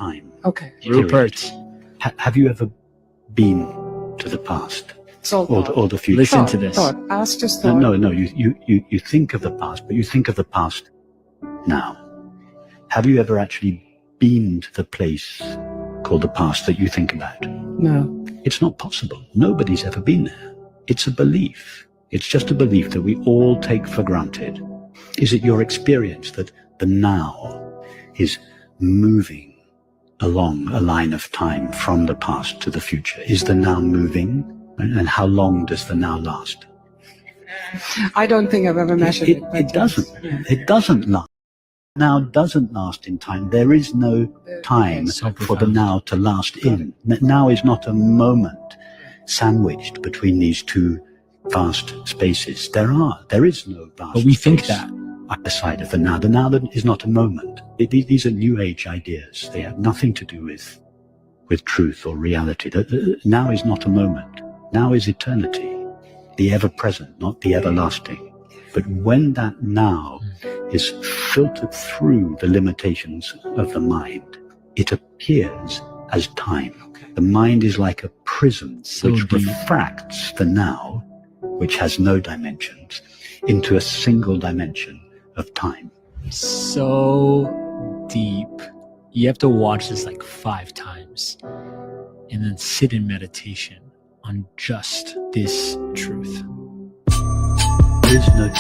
time. Okay. Rupert, Have you ever been to the past So or the future? listen to this. Thought. Ask just thought. No. You think of the past, but you think of the past now. Have you ever actually been to the place called the past that you think about? No. It's not possible. Nobody's ever been there. It's a belief. It's just a belief that we all take for granted. Is it your experience that the now is moving along a line of time from the past to the future? Is the now moving? And how long does the now last? I don't think I've ever measured it. It doesn't. It doesn't last. Now doesn't last in time. There is no time for the now to last in. Now is not a moment sandwiched between these two vast spaces. There is no vast But we think space that. either side of the now. The now is not a moment. These are new age ideas. They have nothing to do with truth or reality. Now is not a moment. Now is eternity, the ever-present, not the everlasting. But when that now is filtered through the limitations of the mind, it appears as time. The mind is like a prism which refracts the now, which has no dimensions, into a single dimension of time. So deep. You have to watch this like 5 times and then sit in meditation on just this truth. There is no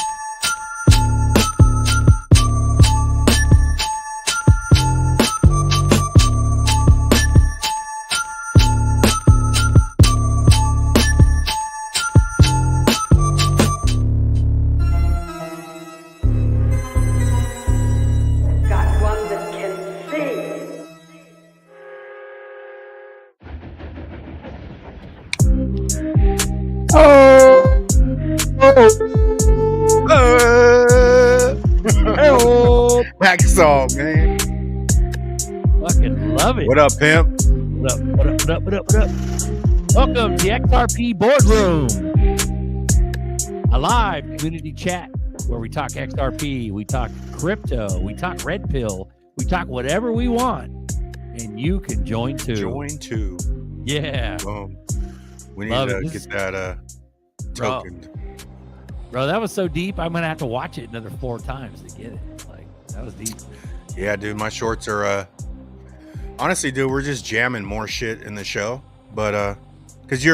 Back song, man. Fucking love it. What up, pimp? What up? What up? What up? What up? What up? Welcome to the XRP Boardroom, a live community chat where we talk XRP, we talk crypto, we talk red pill, we talk whatever we want, and you can join too. Join too. Yeah. Boom. We need Love to it. get that tokened. Bro, that was so deep. I'm gonna have to watch it another 4 times to get it. Like, that was deep. Yeah, dude, my shorts are honestly, dude, we're just jamming more shit in the show. But because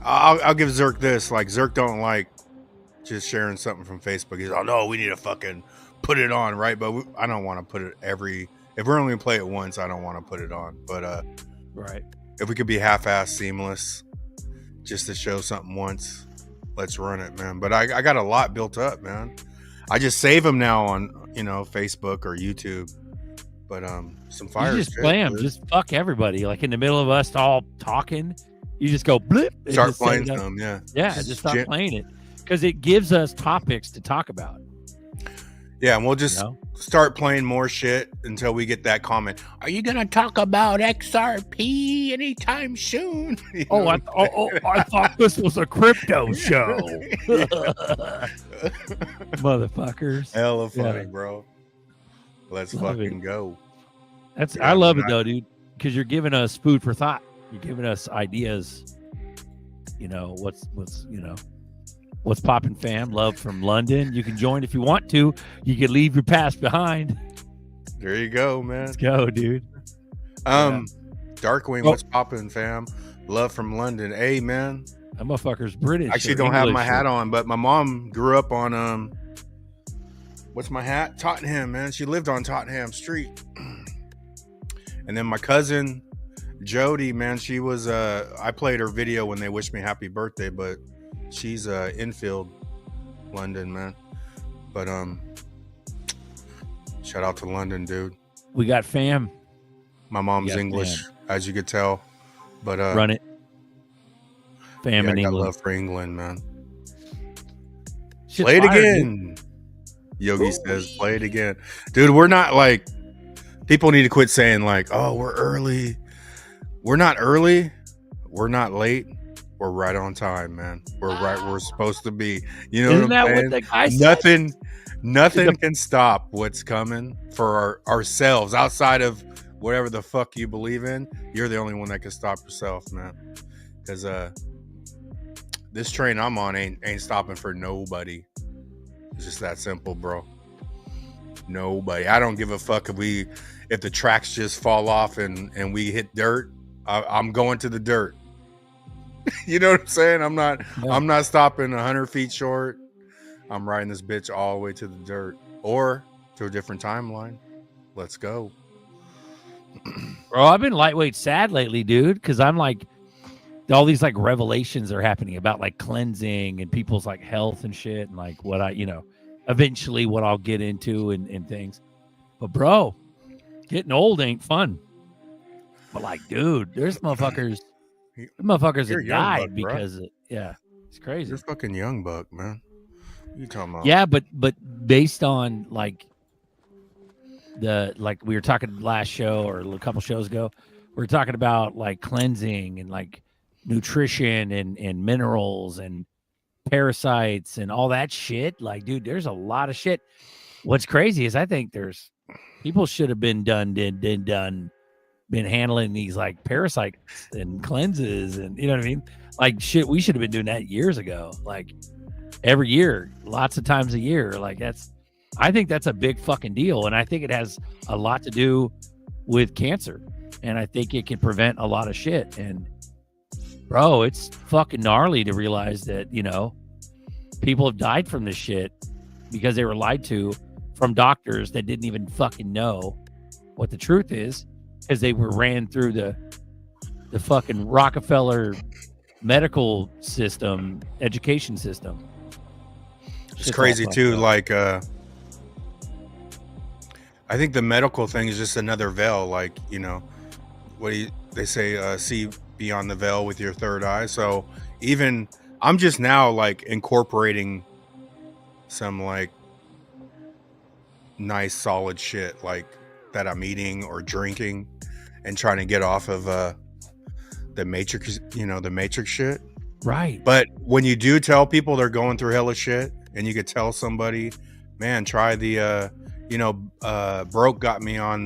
I'll give Zerk this. Like, Zerk don't like just sharing something from Facebook. He's like, oh no, we need to fucking put it on, right? But I don't want to put it if we're only gonna play it once, I don't want to put it on. But Right. if we could be half-ass seamless just to show something once, let's run it, man. But I got a lot built up, man. I just save them now on, Facebook or YouTube. But some fire. You just play them. Just fuck everybody. Like in the middle of us all talking, you just go blip. And start just playing some, yeah. Yeah, just start playing it. Because it gives us topics to talk about. Yeah, and we'll just start playing more shit until we get that comment. Are you gonna talk about XRP anytime soon? I thought this was a crypto show. Motherfuckers. Hella funny, bro. Let's fucking go. I love it though, dude. Because you're giving us food for thought. You're giving us ideas. What's poppin', fam? Love from London. You can join if you want to. You can leave your past behind. There you go, man. Let's go, dude. Darkwing, what's poppin', fam? Love from London. Hey, man. That motherfucker's British. I actually don't have my hat on, but my mom grew up on what's my hat? Tottenham, man. She lived on Tottenham Street. And then my cousin Jody, man, she was I played her video when they wished me happy birthday, but she's infield London, man. But shout out to London, dude. We got fam. My mom's English, as you could tell. But run it. Fam in I got England. love for England, man. Shit's play it fire, again. Dude. Yogi says, play it again. Dude, we're not like, people need to quit saying like, oh, we're early. We're not early. We're not late. We're right on time, man. We're right where we're supposed to be. You know Isn't what I'm that saying? what the guy said? Nothing can stop what's coming for ourselves outside of whatever the fuck you believe in, you're the only one that can stop yourself, man. Because this train I'm on ain't stopping for nobody. It's just that simple, bro. Nobody. I don't give a fuck if the tracks just fall off and we hit dirt. I'm going to the dirt. You know what I'm saying? I'm not stopping 100 feet short. I'm riding this bitch all the way to the dirt or to a different timeline. Let's go. Bro, I've been lightweight sad lately, dude, because I'm like, all these like revelations are happening about like cleansing and people's like health and shit, and like what eventually what I'll get into and things. But bro, getting old ain't fun. But like, dude, there's motherfuckers that died because it's crazy. You're fucking young buck, man. What you talking about? Yeah, but based on like we were talking last show or a couple shows ago, we were talking about like cleansing and like nutrition and minerals and parasites and all that shit. Like, dude, there's a lot of shit. What's crazy is I think there's people should have been been handling these like parasites and cleanses and you know what I mean? Like shit, we should have been doing that years ago. Like every year, lots of times a year. Like I think that's a big fucking deal. And I think it has a lot to do with cancer. And I think it can prevent a lot of shit. And bro, it's fucking gnarly to realize that, you know, people have died from this shit because they were lied to from doctors that didn't even fucking know what the truth is because they were ran through the fucking Rockefeller medical system, education system. It's crazy too. Like, I think the medical thing is just another veil. Like, you know, they say, see beyond the veil with your third eye. So even I'm just now like incorporating some like nice solid shit like that I'm eating or drinking and trying to get off of the matrix, you know, the matrix shit. Right. But when you do tell people they're going through hella shit and you could tell somebody, man, try the Broke got me on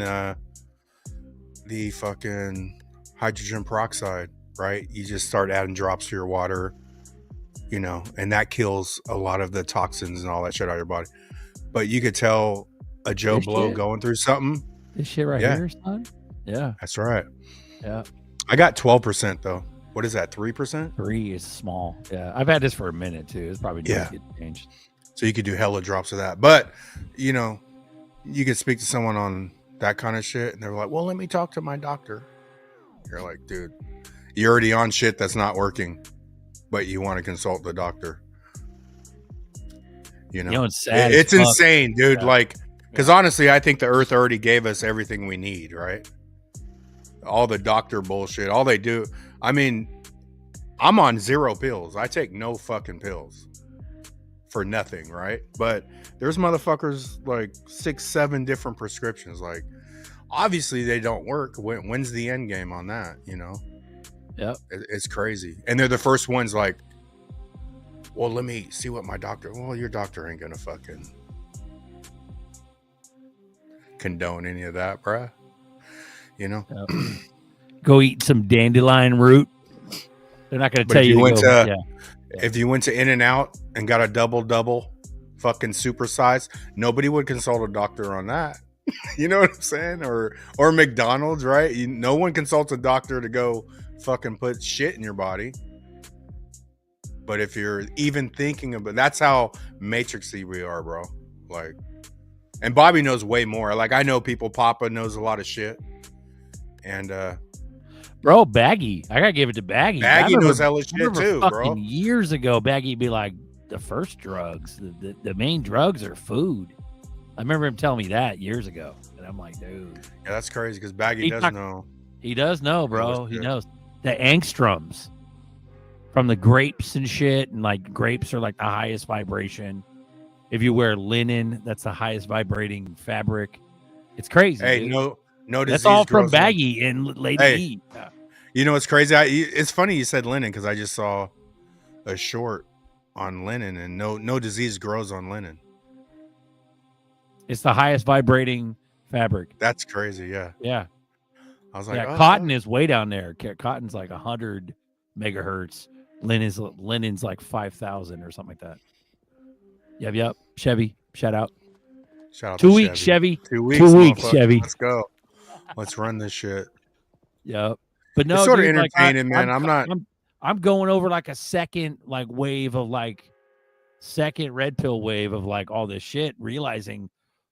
the fucking hydrogen peroxide, right? You just start adding drops to your water, you know, and that kills a lot of the toxins and all that shit out of your body. But you could tell a Joe Blow going through something. This shit right here, son. Yeah. That's right. Yeah. I got 12% though. What is that? 3%? 3 is small. Yeah. I've had this for a minute too. It's probably needs to get changed. So you could do hella drops of that. But, you know, you could speak to someone on that kind of shit and they're like, well, let me talk to my doctor. You're like, dude, you're already on shit that's not working, but you want to consult the doctor. You know it's sad. It's insane, dude. Yeah. Like, because honestly, I think the earth already gave us everything we need, right? All the doctor bullshit, all they do. I mean, I'm on 0 pills. I take no fucking pills for nothing, right? But there's motherfuckers like 6, 7 different prescriptions. Like, obviously they don't work. When's the end game on that? You know? Yep. It's crazy. And they're the first ones like, well, let me see what my doctor. Well, your doctor ain't gonna fucking condone any of that, bruh. You know? Yep. Go eat some dandelion root. They're not gonna tell you. If you went to In-N-Out and got a double fucking super size, nobody would consult a doctor on that. You know what I'm saying? Or McDonald's, right? No one consults a doctor to go fucking put shit in your body. But if you're even thinking about, that's how matrixy we are, bro. Like, and Bobby knows way more. Like, I know people. Papa knows a lot of shit. And bro, Baggy, I gotta give it to Baggy. Baggy knows hella shit too, bro. Years ago, Baggy'd be like, the first drugs, the main drugs are food. I remember him telling me that years ago, and I'm like, dude. Yeah, that's crazy because Baggy does know. He does know, bro. He knows the angstroms from the grapes and shit, and like grapes are like the highest vibration. If you wear linen, that's the highest vibrating fabric. It's crazy. Hey, dude. no disease. That's all from Baggy and Lady E. Yeah. You know, it's crazy. It's funny you said linen because I just saw a short on linen, and no disease grows on linen. It's the highest vibrating fabric. That's crazy. Yeah. Yeah. I was like, Yeah, oh, cotton fuck. is way down there. Cotton's like 100 megahertz. Linen's like 5,000 or something like that. Yep. Chevy, shout out. Shout out 2 to weeks, Chevy. 2 weeks, 2 weeks, motherfucker. Chevy. Let's go. Let's run this shit. Yep. But no, It's sort of dude, like, entertaining, man. I'm going over like a second like wave of like second red pill wave of like all this shit, realizing,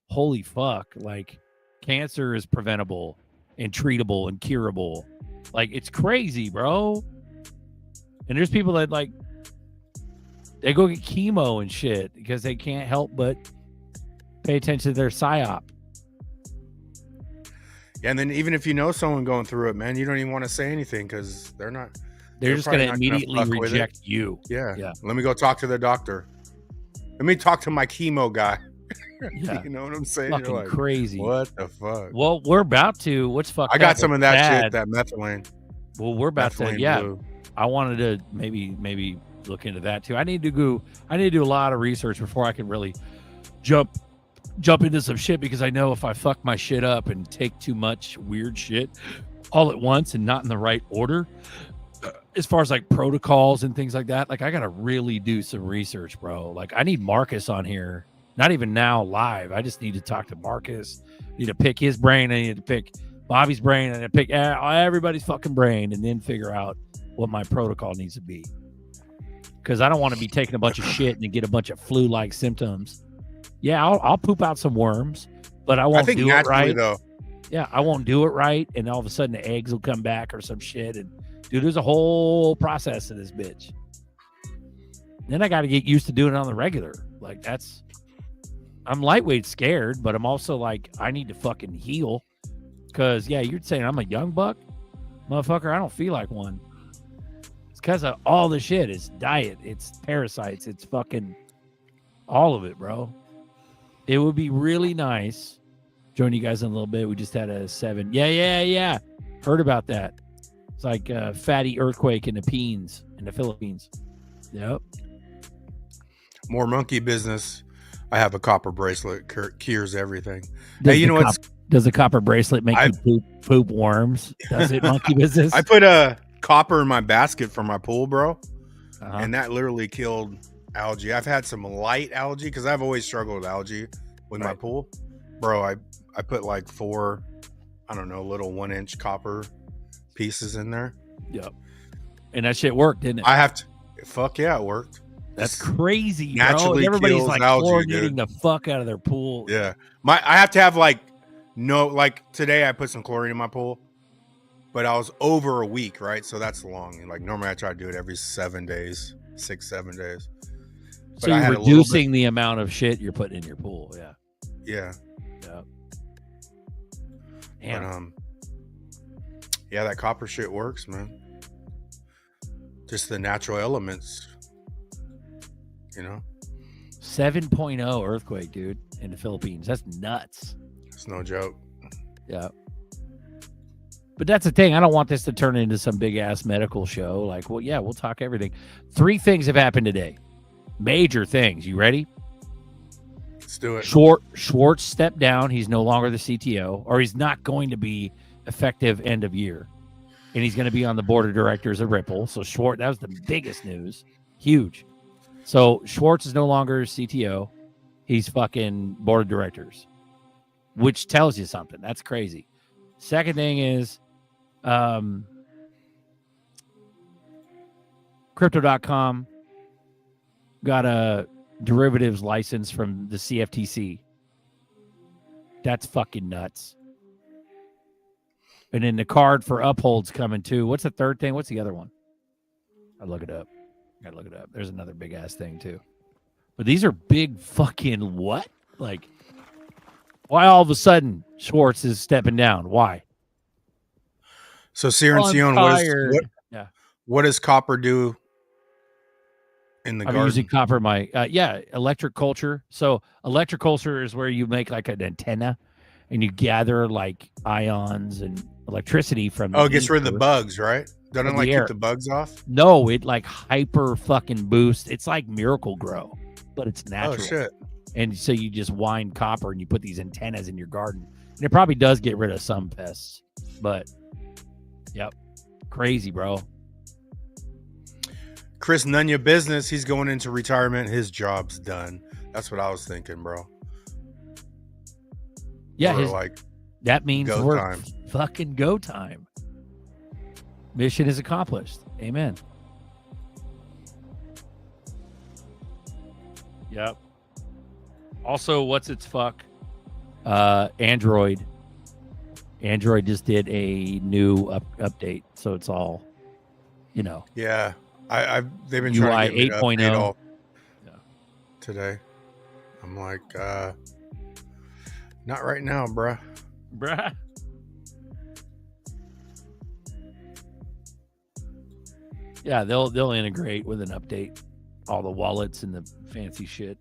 holy fuck, like cancer is preventable and treatable and curable. Like it's crazy, bro. And there's people that like they go get chemo and shit because they can't help but pay attention to their psyop. Yeah, and then even if you know someone going through it, man, you don't even want to say anything because they're just going probably to not immediately fuck with reject you. Yeah. Yeah. Let me go talk to the doctor. Let me talk to my chemo guy. Yeah. You know what I'm saying? Fucking You're like, crazy. what the fuck? Well, we're about to. What's fucked I got up some is of that bad. shit, that methylene. Well, we're about to. Methylene Yeah. blue. I wanted to maybe look into that too. I need to do a lot of research before I can really jump into some shit, because I know if I fuck my shit up and take too much weird shit all at once and not in the right order, as far as like protocols and things like that, like I gotta really do some research, bro. Like I need Marcus on here, not even now live. I just need to talk to Marcus. I need to pick his brain. I need to pick Bobby's brain. I need to pick everybody's fucking brain, and then figure out what my protocol needs to be. Because I don't want to be taking a bunch of shit and get a bunch of flu-like symptoms. Yeah, I'll poop out some worms, but I won't do it right. Though. Yeah, I won't do it right, and all of a sudden the eggs will come back or some shit. And dude, there's a whole process of this bitch. Then I got to get used to doing it on the regular. Like I'm lightweight scared, but I'm also like, I need to fucking heal. Because yeah, you're saying I'm a young buck, motherfucker. I don't feel like one. It's because of all the shit. It's diet. It's parasites. It's fucking all of it, bro. It would be really nice. Join you guys in a little bit. We just had a 7. Yeah. Heard about that. It's like a fatty earthquake in the Philippines. Yep. More monkey business. I have a copper bracelet. Cures everything. Hey, you know what? Does a copper bracelet make you poop worms? Does it, monkey business? I put a copper in my basket for my pool, bro. And that literally killed algae. I've had some light algae because I've always struggled with algae with my pool. Bro, I put like 4, I don't know, little 1-inch copper pieces in there. Yep. And that shit worked, didn't it? Fuck yeah, it worked. That's crazy, naturally bro. Everybody's kills like algae, chlorinating dude. the fuck out of their pool. Yeah. I have to have like today I put some chlorine in my pool, but I was over a week, right? So that's long. Like normally I try to do it every 7 days, 6-7 days. So you're reducing the amount of shit you're putting in your pool. Yeah. Yeah. Damn. But, yeah, that copper shit works, man. Just the natural elements, you know. 7.0 earthquake, dude, in the Philippines. That's nuts. It's no joke. Yeah. But that's the thing. I don't want this to turn into some big ass medical show. Like, well, yeah, we'll talk everything. 3 things have happened today. Major things. You ready? Let's do it. Schwartz stepped down. He's no longer the CTO, or he's not going to be effective end of year. And he's going to be on the board of directors of Ripple. So Schwartz, that was the biggest news. Huge. So Schwartz is no longer CTO. He's fucking board of directors, which tells you something. That's crazy. Second thing is Crypto.com got a derivatives license from the CFTC. That's fucking nuts. And then the card for Uphold's coming too. What's the third thing? What's the other one? I'll look it up. Gotta look it up. There's another big ass thing too. But these are big fucking what? Like, why all of a sudden Schwartz is stepping down? Why? So Sierra Sion, what does copper do in the garden? I'm using copper in my electric culture. So electric culture is where you make like an antenna and you gather like ions and electricity from it gets rid of the bugs, right? Doesn't like air. keep the bugs off? No, it like hyper fucking boosts. It's like Miracle Grow, but it's natural. Oh shit. And so you just wind copper and you put these antennas in your garden. And it probably does get rid of some pests, but Yep. Crazy, bro. Chris, none your business. He's going into retirement. His job's done. That's what I was thinking, bro. Yeah, We're like that means go we're time. fucking go time. Mission is accomplished. Amen. Yep. Also, what's its fuck? Android. Android just did a new update, so it's all, you know. Yeah, they've been UI trying to get me to 8.0. update all Yeah. today. I'm like, not right now, bruh. Bruh. Yeah, they'll integrate with an update all the wallets and the fancy shit.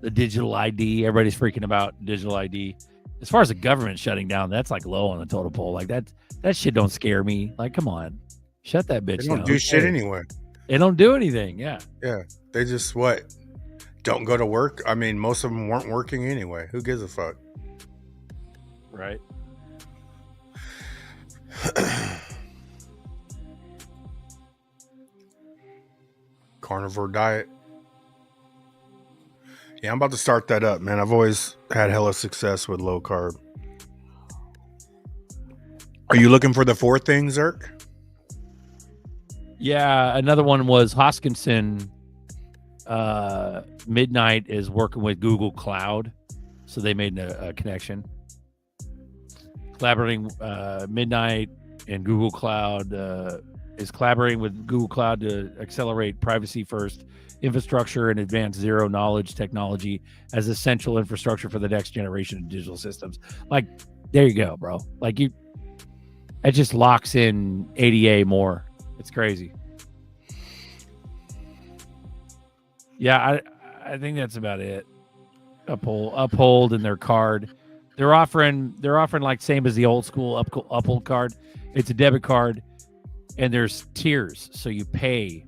The digital ID, everybody's freaking about digital ID. As far as the government shutting down, that's like low on the totem pole. Like that shit don't scare me. Like, come on, shut that bitch They down. don't do shit anyway. They don't do anything. Yeah. Yeah, they just don't go to work. I mean, most of them weren't working anyway. Who gives a fuck? Right. Carnivore diet. Yeah, I'm about to start that up, man. I've always had hella success with low carb. Are you looking for the fourth thing, Zerk? Yeah, another one was Hoskinson. Midnight is working with Google Cloud, so they made a connection. Collaborating Midnight and Google Cloud is collaborating with Google Cloud to accelerate privacy-first infrastructure and advanced zero-knowledge technology as essential infrastructure for the next generation of digital systems. Like, there you go, bro. Like, it just locks in ADA more. It's crazy. Yeah, I think that's about it. Uphold in their card. They're offering like same as the old school Uphold card. It's a debit card, and there's tiers, so you pay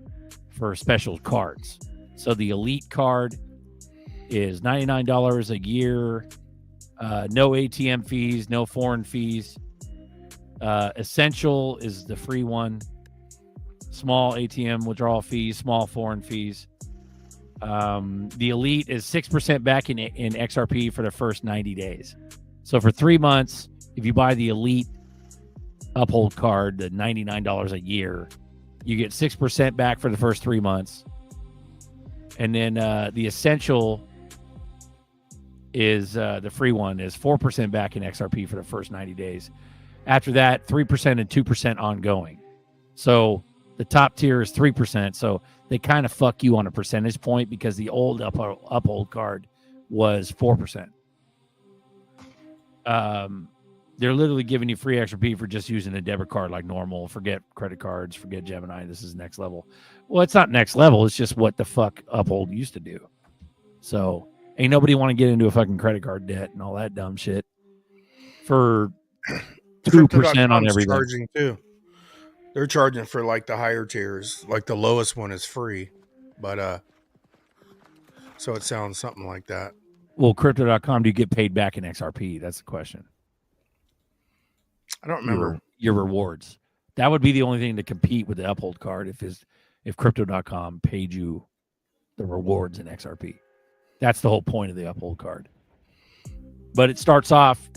for special cards. So the Elite card is $99 a year, no ATM fees, no foreign fees. Essential is the free one. Small ATM withdrawal fees, small foreign fees. The Elite is 6% back in XRP for the first 90 days. So for 3 months, if you buy the Elite Uphold card, the $99 a year, you get 6% back for the first 3 months. And then the Essential is the free one is 4% back in XRP for the first 90 days. After that, 3% and 2% ongoing. So the top tier is 3%. So they kind of fuck you on a percentage point because the old Uphold card was 4%. They're literally giving you free XRP for just using a debit card like normal. Forget credit cards, forget Gemini. This is next level. Well, it's not next level. It's just what the fuck Uphold used to do. So ain't nobody want to get into a fucking credit card debt and all that dumb shit for 2% on everything. Charging too. They're charging for like the higher tiers. Like the lowest one is free, but so it sounds something like that. Well, crypto.com, do you get paid back in XRP? That's the question. I don't remember your rewards. That would be the only thing to compete with the Uphold card if crypto.com paid you the rewards in XRP. That's the whole point of the Uphold card. But it starts off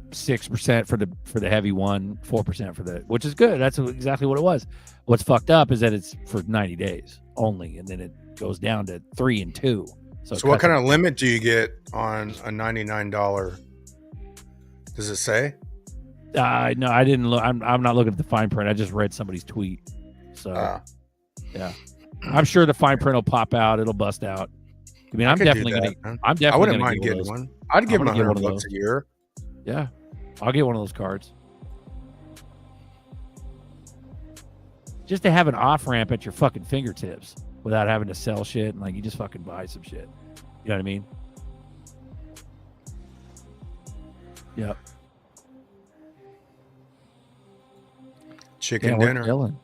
6% for the heavy one, 4% for the, which is good. That's exactly what it was. What's fucked up is that it's for 90 days only, and then it goes down to 3 and 2. So what kind of limit do you get on a $99? Does it say? No, I didn't look. I'm not looking at the fine print. I just read somebody's tweet. So, yeah, I'm sure the fine print will pop out. It'll bust out. I mean, I'm definitely gonna. I wouldn't mind getting one. I'd give them $100 a year. Yeah, I'll get one of those cards. Just to have an off ramp at your fucking fingertips without having to sell shit and like you just fucking buy some shit. You know what I mean? Yep. Chicken dinner.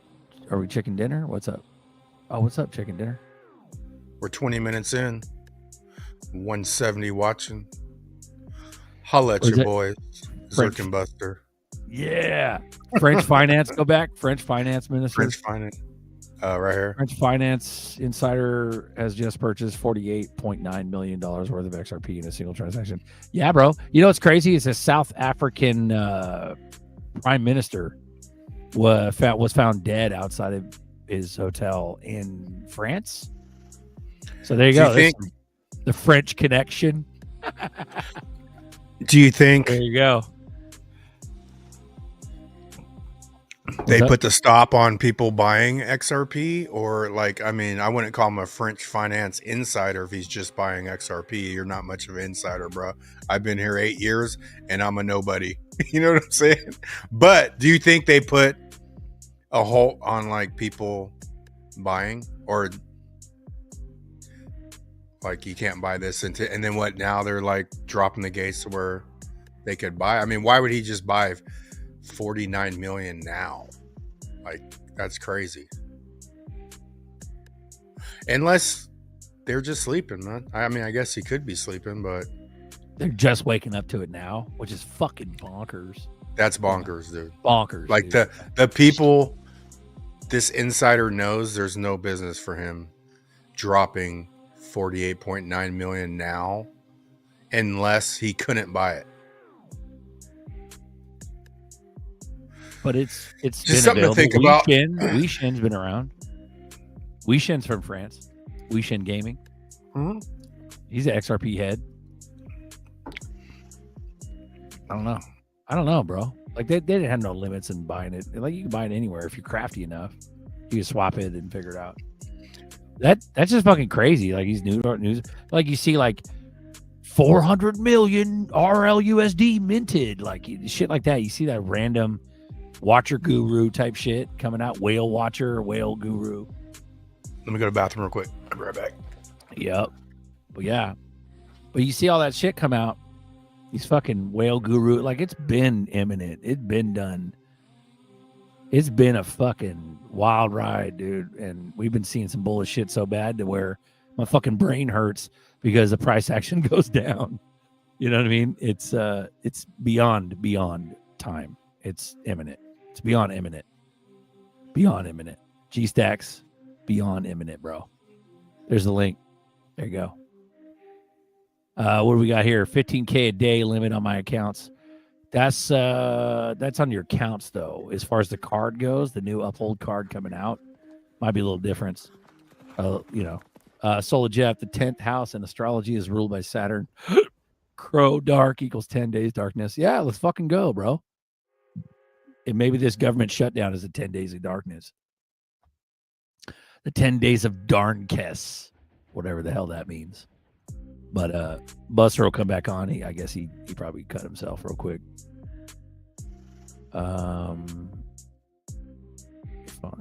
Are we chicken dinner? What's up? Oh, what's up, chicken dinner? We're 20 minutes in. 170 watching. Holla at your boys. ZRK BUSTER. Yeah. French finance, go back. French finance minister. French finance. Right here. French finance insider has just purchased $48.9 million worth of XRP in a single transaction. Yeah, bro. You know what's crazy is a South African prime minister was found dead outside of his hotel in France. So there you go. The French connection. Do you think There you go. they put the stop on people buying XRP? Or like, I mean, I wouldn't call him a French finance insider if he's just buying XRP. You're not much of an insider, bro. I've been here 8 years and I'm a nobody. You know what I'm saying? But do you think they put a halt on like people buying, or like you can't buy this and then what, now they're like dropping the gates to where they could buy? I mean, why would he just buy 49 million now? Like, that's crazy. Unless they're just sleeping, man. I mean, I guess he could be sleeping, but they're just waking up to it now, which is fucking bonkers. That's bonkers, dude. Bonkers. Like, dude. the people this insider knows, there's no business for him dropping 48.9 million now unless he couldn't buy it. But it's just been something available. to think about. Weishen's been around. Weishen's from France. Weishen Gaming. Mm-hmm. He's an XRP head. I don't know, bro. Like they didn't have no limits in buying it. Like you can buy it anywhere if you're crafty enough. You can swap it and figure it out. That's just fucking crazy. Like these news, like you see like 400 million RLUSD minted, like shit like that. You see that random watcher guru type shit coming out, whale watcher, whale guru. Let me go to the bathroom real quick. I'll be right back. Yep. But yeah. But you see all that shit come out. These fucking whale guru, like it's been imminent. It's been done. It's been a fucking wild ride, dude. And we've been seeing some bullshit so bad to where my fucking brain hurts because the price action goes down. You know what I mean? It's beyond time. It's imminent. It's beyond imminent. Beyond imminent. G-Stacks, beyond imminent, bro. There's the link. There you go. What do we got here? 15K a day limit on my accounts. That's on your accounts though. As far as the card goes, the new Uphold card coming out might be a little difference. Solar Jeff, the 10th house in astrology is ruled by Saturn. Crow dark equals 10 days darkness. Yeah, let's fucking go, bro. And maybe this government shutdown is the 10 days of darkness. The 10 days of Darnkess, whatever the hell that means. But Buster will come back on. I guess he probably cut himself real quick.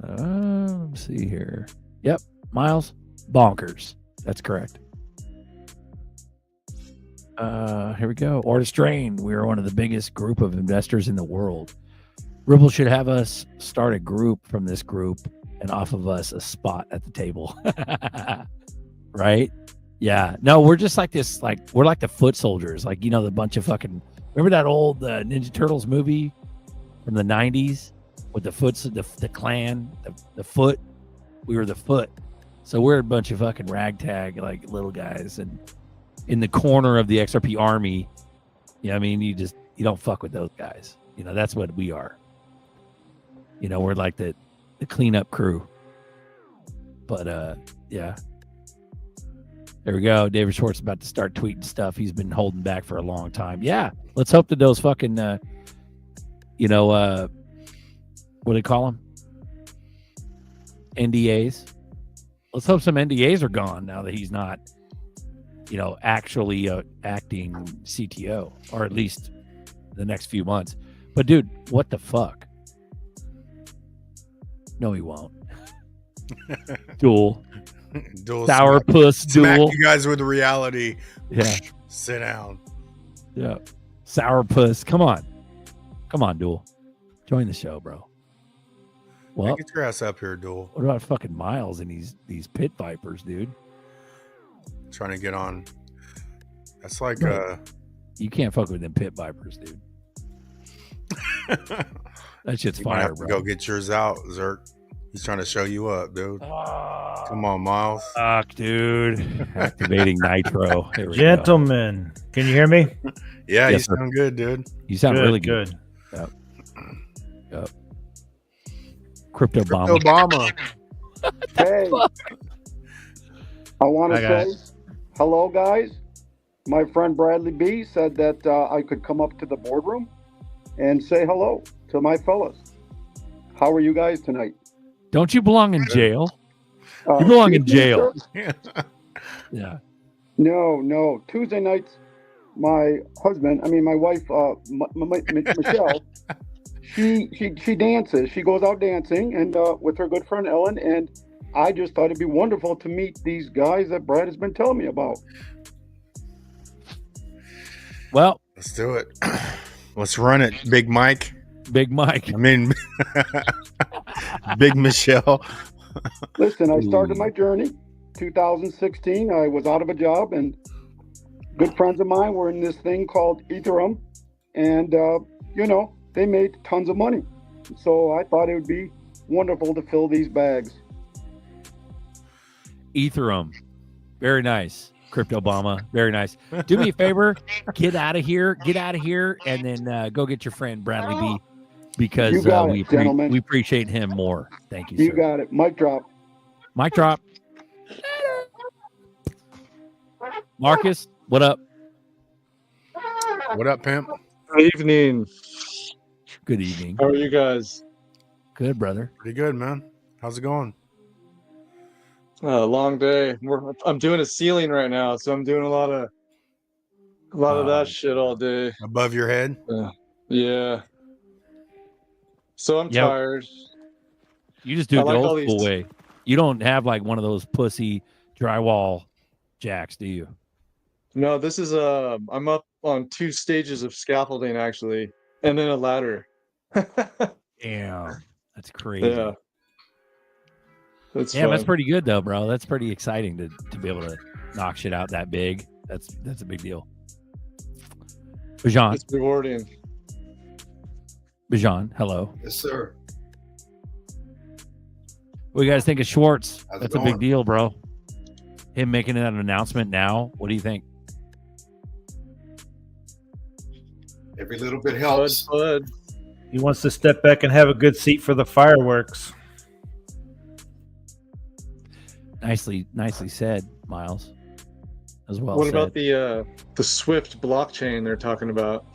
Let's see here. Yep, Miles, bonkers. That's correct. Here we go. Order Strain. We are one of the biggest group of investors in the world. Ripple should have us start a group from this group and off of us a spot at the table. Right? Yeah. No, we're just like this. Like we're like the foot soldiers. Like, you know, the bunch of fucking. Remember that old Ninja Turtles movie from the 90s with the Foots, the clan, the Foot. We were the Foot. So we're a bunch of fucking ragtag like little guys, and in the corner of the XRP army. You know what I mean? You don't fuck with those guys. You know, that's what we are. You know, we're like the cleanup crew. But yeah. There we go. David Schwartz is about to start tweeting stuff he's been holding back for a long time. Yeah. Let's hope that those fucking what do they call them? NDAs. Let's hope some NDAs are gone now that he's not, actually acting CTO, or at least the next few months. But dude, what the fuck? No, he won't. Duel. Sourpuss smack duel. You guys with reality. Yeah. Sit down. Yeah. Sourpuss. Come on, Duel. Join the show, bro. Well, get your ass up here, Duel. What about fucking Miles and these pit vipers, dude? Trying to get on. That's like you can't fuck with them pit vipers, dude. That shit's You might fire, have to bro. go get yours out, Zerk. He's trying to show you up, dude. Come on, Miles. Fuck, dude. Activating nitro. Here we go. Gentlemen, can you hear me? Yeah, Yes, you sound good, dude. You sound Good, really good. good. Yep. Crypto bomb. Obama. Hey, I want to Hi, say guys. hello, guys. My friend Bradley B said that I could come up to the boardroom and say hello to my fellas. How are you guys tonight? Don't you belong in jail? You belong in Tuesday, jail. sir? Yeah. No. Tuesday nights, my wife, Michelle, she dances. She goes out dancing and with her good friend Ellen. And I just thought it'd be wonderful to meet these guys that Brad has been telling me about. Well, Let's do it. Let's run it, Big Mike. Big Mike. I mean, Big Michelle. Listen, I started my journey 2016. I was out of a job, and good friends of mine were in this thing called Ethereum, and they made tons of money. So I thought it would be wonderful to fill these bags. Ethereum. Very nice. Crypto Obama. Very nice. Do me a favor. Get out of here. And then go get your friend Bradley B. Because You got it, gentlemen. we appreciate him more. Thank you, You sir. got it. Mic drop. Mic drop. Marcus, what up? What up, pimp? Good evening. Good evening. How are you guys? Good, brother. Pretty good, man. How's it going? Long day. I'm doing a ceiling right now, so I'm doing a lot of that shit all day. Above your head? Yeah. So I'm Yep. tired. You just do it I the like all old school these- way. You don't have like one of those pussy drywall jacks, do you? No, this is I'm up on 2 stages of scaffolding actually, and then a ladder. Damn. That's crazy. Yeah. That's Yeah, that's fun. pretty good though, bro. That's pretty exciting to be able to knock shit out that big. That's a big deal. Bajan, It's rewarding. hello. Yes, sir. What do you guys think of Schwartz? How's it That's a big going? deal, bro. Him making that announcement now. What do you think? Every little bit helps. Bud. He wants to step back and have a good seat for the fireworks. Nicely said, Miles. As well What said. about the Swift blockchain they're talking about?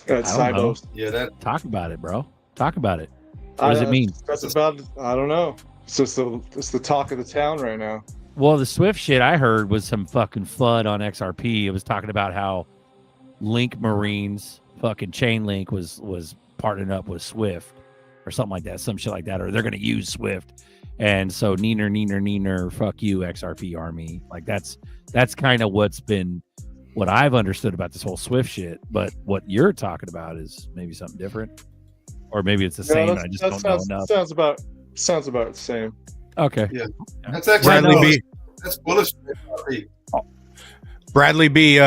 At I don't know. Cybos. Yeah, that Talk about it, bro. Talk about it. What does it mean? That's about. I don't know. It's just the talk of the town right now. Well, the Swift shit I heard was some fucking FUD on XRP. It was talking about how Link Marines, fucking Chainlink was partnering up with Swift or something like that, some shit like that, or they're gonna use Swift. And so neener, fuck you, XRP army. Like that's kind of what I've understood about this whole Swift shit. But what you're talking about is maybe something different, or maybe it's the same. And I just don't know enough. Sounds about the same. Okay. that's actually Bradley B. That's bullish. for XRP. Bradley B.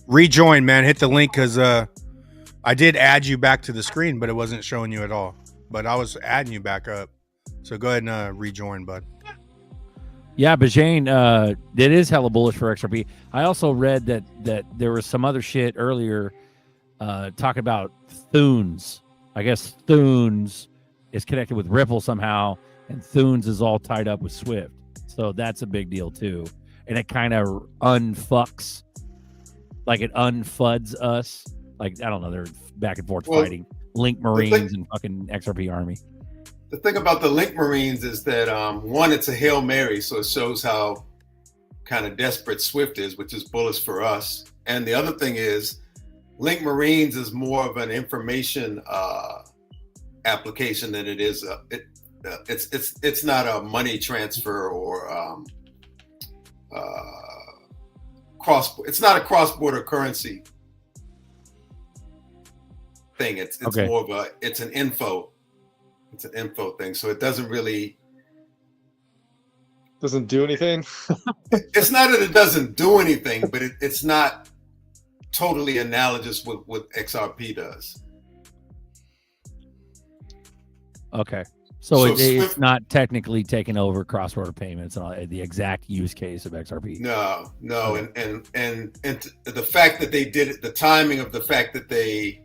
Rejoin, man. Hit the link because I did add you back to the screen, but it wasn't showing you at all. But I was adding you back up. So go ahead and rejoin, bud. Yeah, but Jane, it is hella bullish for XRP. I also read that there was some other shit earlier talking about Thunes. I guess Thunes is connected with Ripple somehow, and Thunes is all tied up with Swift. So that's a big deal too. And it kind of unfucks, like it unfuds us. Like, I don't know, they're back and forth fighting. Link Marines and fucking XRP Army. The thing about the Link Marines is that one, it's a Hail Mary, so it shows how kind of desperate Swift is, which is bullish for us. And the other thing is Link Marines is more of an information application than it is it's not a money transfer or it's not a cross-border currency thing. It's Okay. more of it's an info thing. So it doesn't really Doesn't do anything. it's not that it doesn't do anything, but it's not totally analogous with what XRP does. Okay. So, it's Swift, not technically taking over cross-border payments and the exact use case of XRP. no, Okay. and the fact that they did it, the timing of the fact that they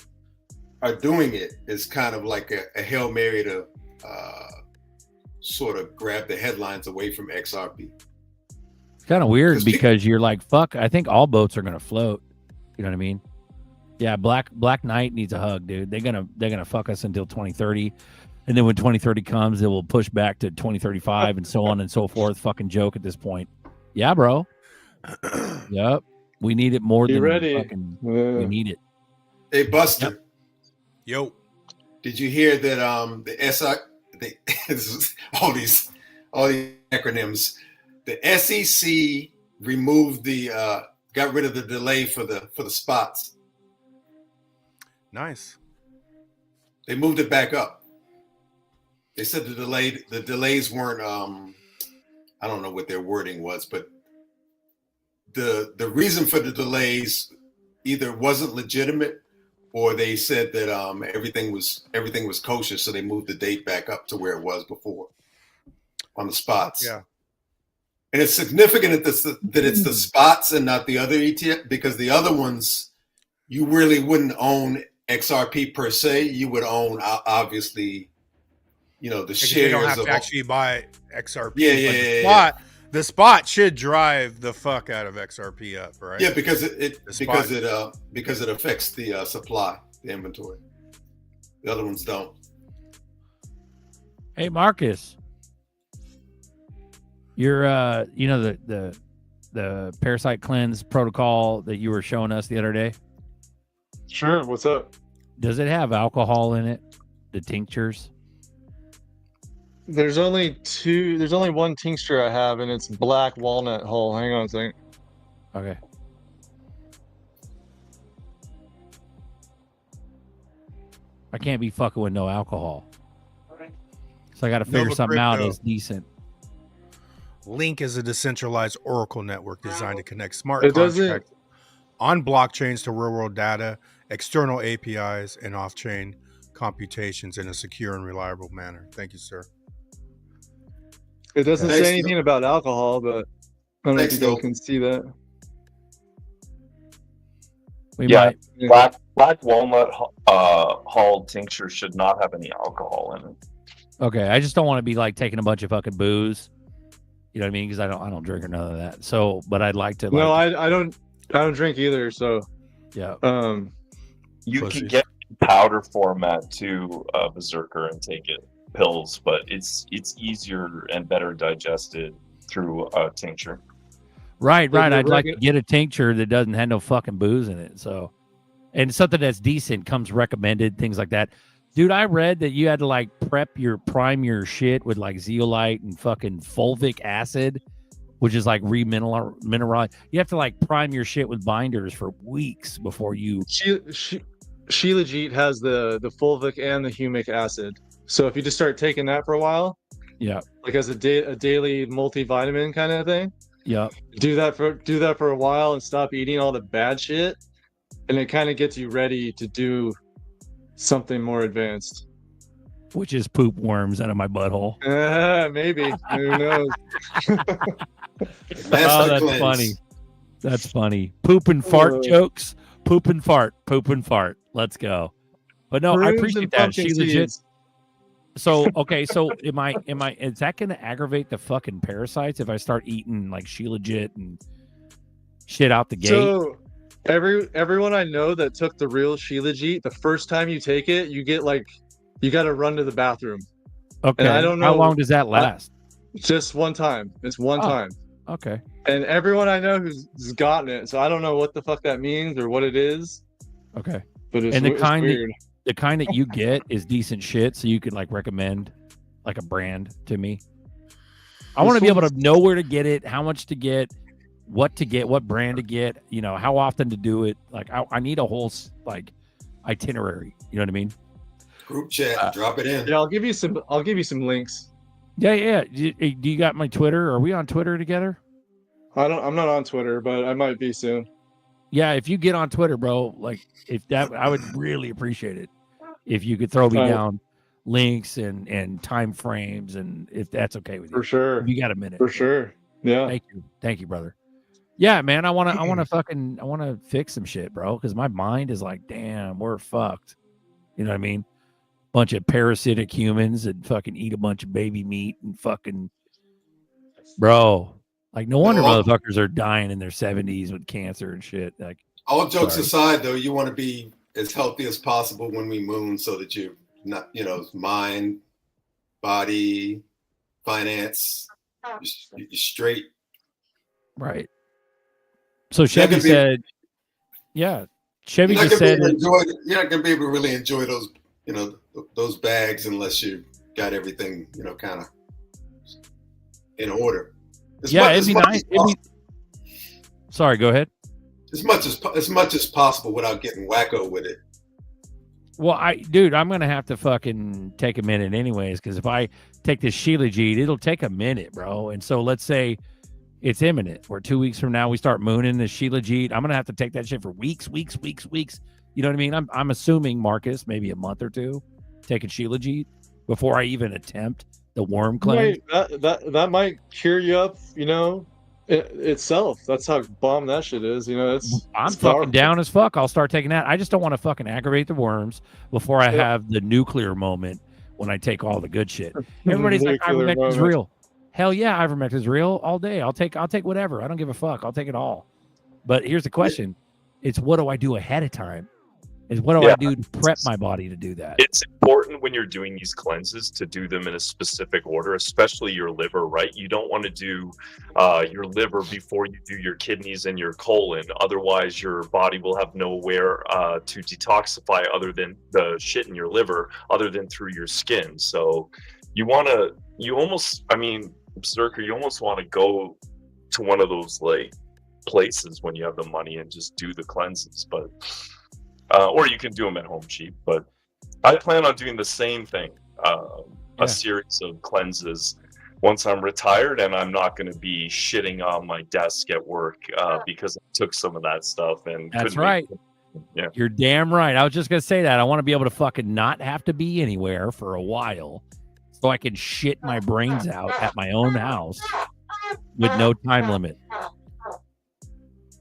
are doing it is kind of like a Hail Mary to sort of grab the headlines away from XRP. It's kind of weird because you're like, fuck, I think all boats are gonna float. You know what I mean? Yeah, Black Knight needs a hug, dude. They're gonna fuck us until 2030. And then when 2030 comes, it will push back to 2035 and so on and so forth. Fucking joke at this point. Yeah, bro. Yep. We need it more than ready. Fucking, we need it. Hey, Buster. Yep. Yo. Did you hear that the SI all these acronyms, the SEC removed got rid of the delay for the spots. Nice. They moved it back up. They said the delays weren't I don't know what their wording was, but the reason for the delays either wasn't legitimate or they said that everything was kosher, so they moved the date back up to where it was before on the spots. Yeah. And it's significant that it's the spots and not the other ETF, because the other ones you really wouldn't own XRP per se. You would own obviously, the shares. You don't have to actually buy XRP. Yeah. The spot should drive the fuck out of XRP up, right? Yeah, because it affects the supply, the inventory. The other ones don't. Hey, Marcus, you're the parasite cleanse protocol that you were showing us the other day. Sure. What's up? Does it have alcohol in it? The tinctures? There's only one tincture I have, and it's black walnut hull. Hang on a second. Okay. I can't be fucking with no alcohol. So I got to figure Nova something out Crypto. that's decent. Link is a decentralized Oracle network designed to connect smart It doesn't- contracts on blockchains to real-world data, external APIs, and off-chain computations in a secure and reliable manner. Thank you, sir. It doesn't Thanks, say anything about alcohol, but I don't know if Thanks, you guys Phil. can see that. We Yeah. might. Black walnut hull tincture should not have any alcohol in it. Okay, I just don't want to be like taking a bunch of fucking booze. You know what I mean? Because I don't drink or none of that. So, but I'd like to. No, like, I don't drink either. So yeah. You Pussies. can get powder format to Berserker and take it pills, but it's easier and better digested through a tincture. Right. the I'd like to regu- get a tincture that doesn't have no fucking booze in it. So, and something that's decent comes recommended, things like that. Dude, I read that you had to prime your shit with like zeolite and fucking fulvic acid, which is like remineral. You have to like prime your shit with binders for weeks before you. Shilajit has the fulvic and the humic acid. So if you just start taking that for a while, Yeah. like as a daily multivitamin kind of thing, Yeah. do that for a while and stop eating all the bad shit, and it kind of gets you ready to do something more advanced. Which is poop worms out of my butthole. Maybe. Who knows? That's cleanse. funny. That's funny. Poop and fart jokes. Poop and fart. Let's go. But no, I Prunes appreciate and that. pumpkin She legit. seeds. So okay, so am I is that gonna aggravate the fucking parasites if I start eating like she legit and shit out the gate? So everyone I know that took the real Shilajit, the first time you take it, you got to run to the bathroom. Okay. I don't How know- long does that last? Just one time. It's one Oh. time. Okay. And everyone I know who's gotten it, so I don't know what the fuck that means or what it is, Okay. but it's, And the it's kind that- weird. The kind that you get is decent shit, so you could like recommend like a brand to me. I want to be able to know where to get it, how much to get, what brand to get, how often to do it. Like I need a whole like itinerary. You know what I mean? Group chat, drop it in. Yeah, I'll give you some links. Yeah. Do you got my Twitter? Are we on Twitter together? I'm not on Twitter, but I might be soon. Yeah, if you get on Twitter, bro, like if that, I would really appreciate it if you could throw me down links and time frames, and if that's okay with you. For sure. If you got a minute. For sure. Yeah. Thank you, brother. Yeah, man, I want to fix some shit, bro, because my mind is like, damn, we're fucked. You know what I mean? Bunch of parasitic humans that fucking eat a bunch of baby meat and fucking, bro. Like, no wonder motherfuckers are dying in their 70s with cancer and shit. Like, all jokes aside, though, you want to be as healthy as possible when we moon, so that you're not, mind, body, finance, you're straight. Right. So Chevy said, Chevy just said, you're not gonna be able to really enjoy those, those bags unless you got everything, kind of in order. It'd be nice. Sorry, go ahead. As much as possible without getting wacko with it. Well, I'm gonna have to fucking take a minute anyways, because if I take this Shilajit, it'll take a minute, bro. And so let's say it's imminent. We're 2 weeks from now, we start mooning the Shilajit. I'm gonna have to take that shit for weeks. You know what I mean? I'm assuming, Marcus, maybe a month or two, taking Shilajit before I even attempt the worm cleanse. That might cure you up, itself. That's how bomb that shit is. I'm fucking down as fuck. I'll start taking that. I just don't want to fucking aggravate the worms before I have the nuclear moment when I take all the good shit. Everybody's like, ivermectin is real. Hell yeah, ivermectin is real all day. I'll take whatever. I don't give a fuck. I'll take it all. But here's the question: it's what do I do ahead of time? Is what do I do to prep my body to do that? It's important when you're doing these cleanses to do them in a specific order, especially your liver, right? You don't want to do your liver before you do your kidneys and your colon. Otherwise, your body will have nowhere to detoxify other than the shit in your liver, other than through your skin. So Berserker, you almost want to go to one of those like places when you have the money and just do the cleanses, but or you can do them at home cheap. But I plan on doing the same thing, a series of cleanses once I'm retired, and I'm not going to be shitting on my desk at work because I took some of that stuff. And that's right. Yeah, you're damn right. I was just going to say that. I want to be able to fucking not have to be anywhere for a while, so I can shit my brains out at my own house with no time limit.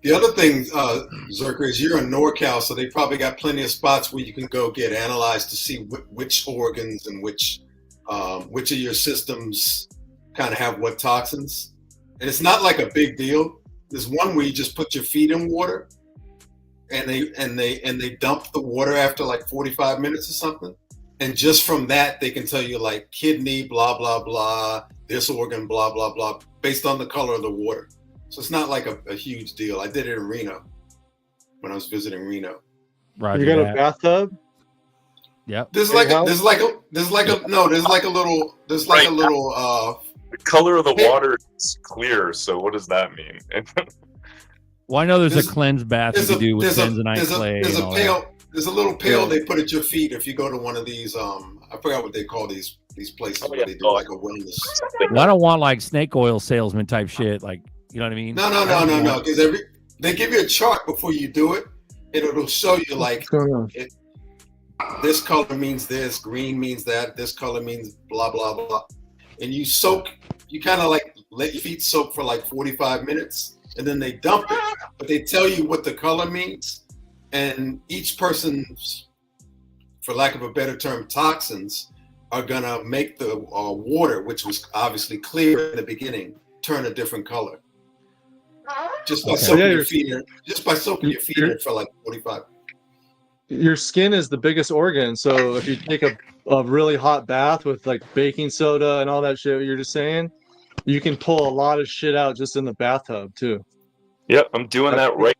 The other thing, Zerker, is you're in NorCal, so they probably got plenty of spots where you can go get analyzed to see which organs and which of your systems kind of have what toxins. And it's not like a big deal. There's one where you just put your feet in water, and they dump the water after like 45 minutes or something. And just from that, they can tell you like kidney, blah, blah, blah, this organ, blah, blah, blah, based on the color of the water. So it's not like a huge deal. I did it in Reno when I was visiting Reno. Roger you got that. a bathtub? Yep. There's like a little the color of the water is clear. So what does that mean? Well, I know there's a cleanse bath you can do with bentonite clay. There's a little pail they put at your feet if you go to one of these. I forgot what they call these places where they do like a wellness. Well, I don't want like snake oil salesman type shit. Like, you know what I mean? No. Because they give you a chart before you do it, and it'll show you like this color means this, green means that, this color means blah blah blah, and you kind of like let your feet soak for like 45 minutes, and then they dump it, but they tell you what the color means, and each person's, for lack of a better term, toxins are gonna make the water, which was obviously clear in the beginning, turn a different color. Just by soaking your feet in it for like 45. Your skin is the biggest organ, so if you take a really hot bath with like baking soda and all that shit you're just saying, you can pull a lot of shit out just in the bathtub too. Yep, I'm doing that right.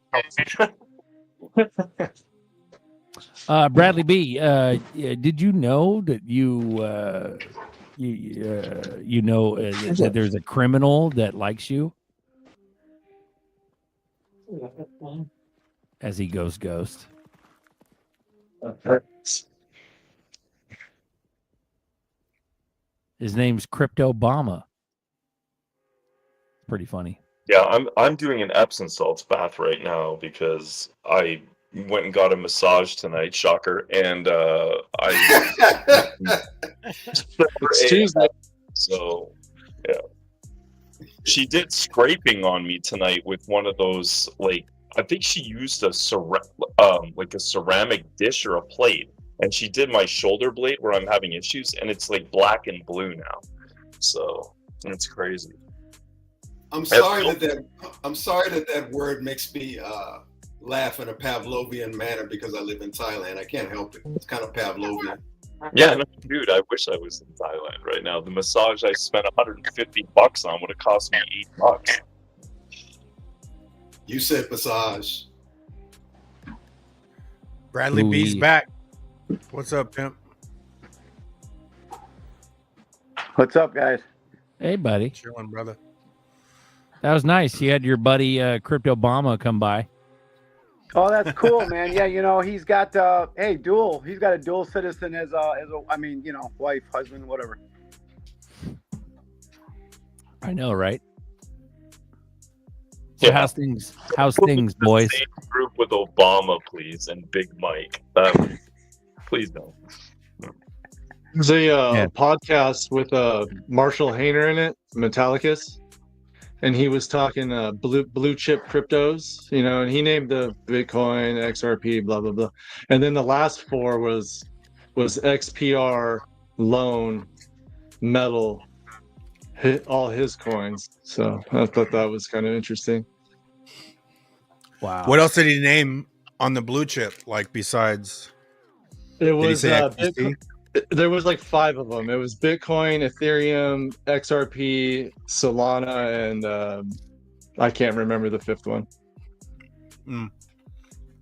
Bradley B, did you know that that there's a criminal that likes you? As he goes ghost. His name's Crypto Obama. Pretty funny. Yeah, I'm doing an Epsom salts bath right now because I went and got a massage tonight. Shocker, and I It's Tuesday. so yeah. She did scraping on me tonight with one of those, like, I think she used a like a ceramic dish or a plate, and she did my shoulder blade where I'm having issues, and it's like black and blue now. So it's crazy. I'm sorry that word makes me laugh in a Pavlovian manner because I live in Thailand. I can't help it. It's kind of Pavlovian. Yeah, no, dude, I wish I was in Thailand right now. The massage I spent $150 on would have cost me $8. You said massage. Bradley B's back. What's up, pimp? What's up, guys? Hey, buddy. Chilling, brother. That was nice. You had your buddy Crypto Obama come by. Oh, that's cool, man. Yeah, you know, he's got dual. He's got a dual citizen as I mean, you know, wife, husband, whatever. I know, right? So how's things, boys? Same group with Obama, please, and Big Mike. Please don't. There's a podcast with Marshall Hayner in it, Metallicus, and he was talking blue chip cryptos, you know, and he named the Bitcoin, XRP, blah blah blah, and then the last four was XPR, Loan, Metal, all his coins. So I thought that was kind of interesting. Wow. What else did he name on the blue chip? Like besides, It was did he say XBC? there was like 5 of them. It was Bitcoin, Ethereum, XRP, Solana, and I can't remember the 5th one.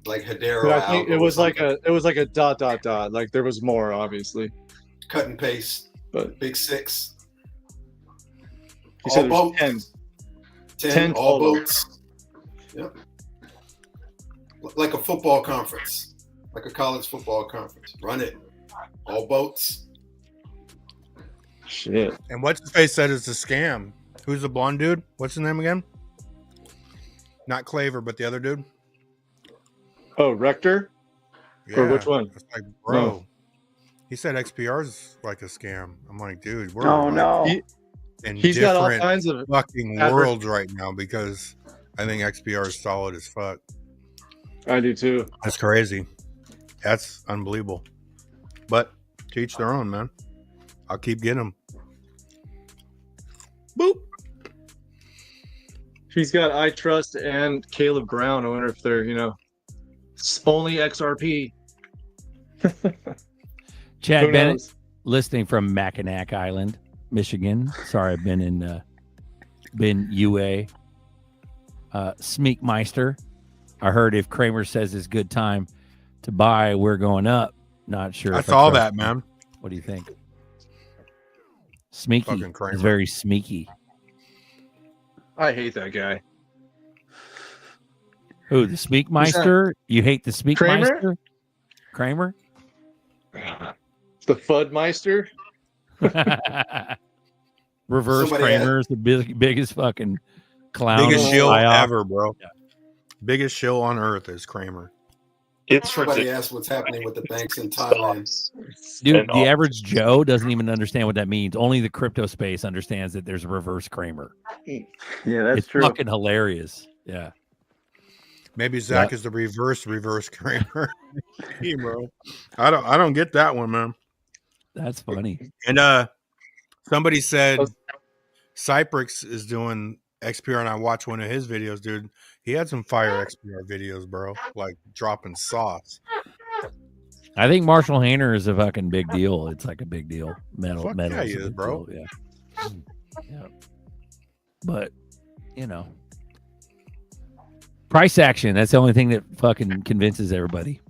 Like Hedera. But I think Algo it was or like something. a ... Like there was more, obviously. Cut and paste. But Big 6. he said All there's 10. boats. 10 all total. boats. Yep. Like a football conference. Like a college football conference. Run it. All boats. Shit. And what's his face said it's a scam. Who's the blonde dude? What's his name again? Not Claver, but the other dude. Oh, Rector? Or which one? It's like, bro. No. He said XPR's like a scam. I'm like, dude, we're in He's got all different kinds of fucking worlds right now because I think XPR is solid as fuck. I do too. That's crazy. That's unbelievable. But to each their own, man. I'll keep getting them. Boop. He's got I Trust and Caleb Brown. I wonder if they're, you know, only XRP. Chad Who Bennett, knows? listening from Mackinac Island, Michigan. Sorry, I've been UA. Smeekmeister. I heard if Kramer says it's good time to buy, we're going up. Not sure. I saw that, man. What do you think? Smeeky. Fucking Kramer. It's very smeeky. I hate that guy. Who, the Smeekmeister? You hate the Smeekmeister? Kramer? The Fudmeister? Reverse Somebody Kramer is the biggest fucking clown. Biggest shill fly-off. ever, bro. Yeah. Biggest shill on earth is Kramer. It's Somebody ridiculous. asked what's happening with the banks in Thailand. Dude, And the average Joe doesn't even understand what that means. Only the crypto space understands that there's a reverse Kramer. Yeah, that's It's true. fucking hilarious. Yeah. Maybe Zach is the reverse Kramer. Hey, bro. I don't get that one, man. That's funny. And somebody said Cyprix is doing XPR, and I watched one of his videos, dude. He had some fire XPR videos, bro. Like dropping sauce. I think Marshall Hayner is a fucking big deal. It's like a big deal. Metal. Yeah, he a is, big bro. deal, yeah. Yeah. But, you know. Price action. That's the only thing that fucking convinces everybody.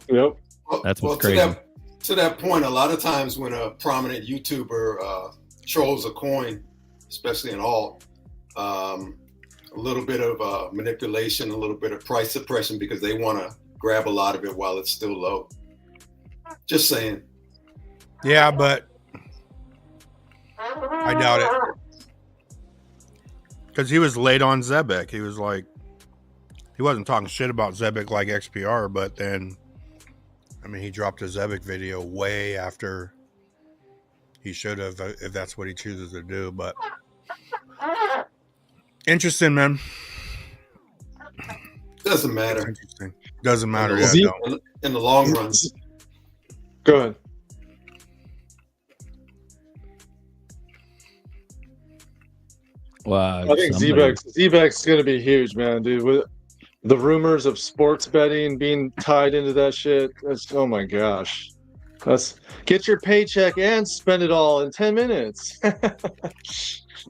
Yep. That's what's to crazy. To that point, a lot of times when a prominent YouTuber trolls a coin, especially in alt, a little bit of manipulation, a little bit of price suppression because they want to grab a lot of it while it's still low. Just saying. Yeah, but I doubt it. Because he was late on Zebek. He was like, he wasn't talking shit about Zebek like XPR, but then, I mean, he dropped a Zebek video way after he should have, if that's what he chooses to do. But interesting, man. Doesn't matter. Interesting. Doesn't matter. In the long run. Go ahead. Wow, I think Zebek's going to be huge, man, dude. With the rumors of sports betting being tied into that shit, oh my gosh. Get your paycheck and spend it all in 10 minutes. They're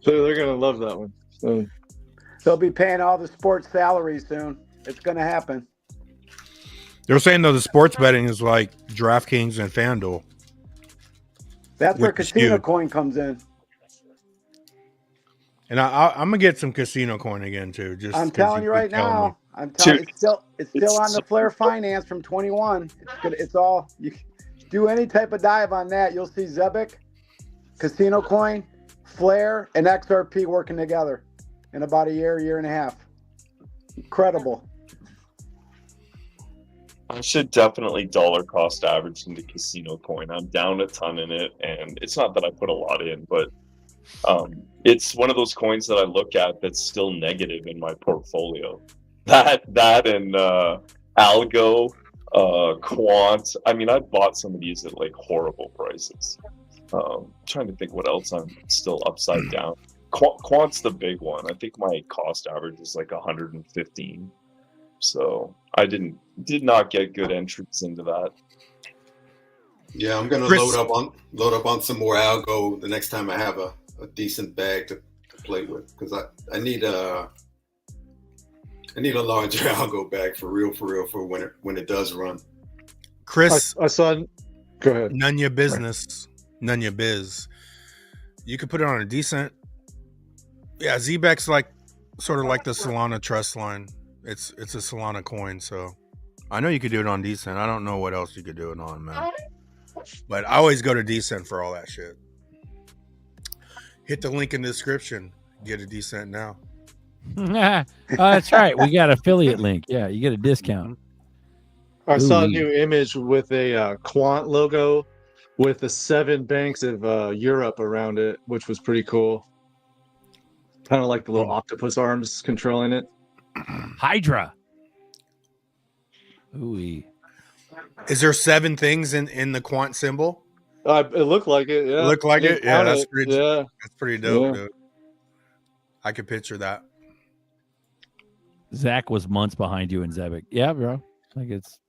going to love that one. So. They'll be paying all the sports salaries soon. It's going to happen. They're saying, though, the sports betting is like DraftKings and FanDuel. That's where Casino Coin comes in. And I'm gonna get some Casino Coin again too. Just I'm telling you right now. I'm telling you, it's still on the Flare Finance from 21. It's good. It's all you do any type of dive on that, you'll see Zebek, Casino Coin, Flare, and XRP working together in about a year and a half. Incredible. I should definitely dollar cost average into Casino Coin. I'm down a ton in it, and it's not that I put a lot in, but it's one of those coins that I look at that's still negative in my portfolio. That and Algo, Quant. I mean, I've bought some of these at like horrible prices. Trying to think what else I'm still upside down. Quant's the big one. I think my cost average is like 115. So I did not get good entries into that. Yeah, I'm gonna load up on some more Algo the next time I have a decent bag to play with, because I need a larger Algo bag for real for when it does run. Chris, I saw. Go ahead. Nunya Biz. You could put it on a decent. Yeah, Zebek's like sort of like the Solana trust line. It's a Solana coin, so I know you could do it on decent. I don't know what else you could do it on, man. But I always go to decent for all that shit. Hit the link in the description. Get a decent now. That's right. We got affiliate link. Yeah, you get a discount. I saw a new image with a Quant logo with the 7 banks of Europe around it, which was pretty cool. Kind of like the little octopus arms controlling it. Hydra. Ooh. Is there 7 things in the Quant symbol? It looked like it. Yeah. Look like it. Yeah, that's pretty. Yeah. That's pretty dope, dude. I could picture that. Zach was months behind you in Zebek. Yeah, bro. Like it's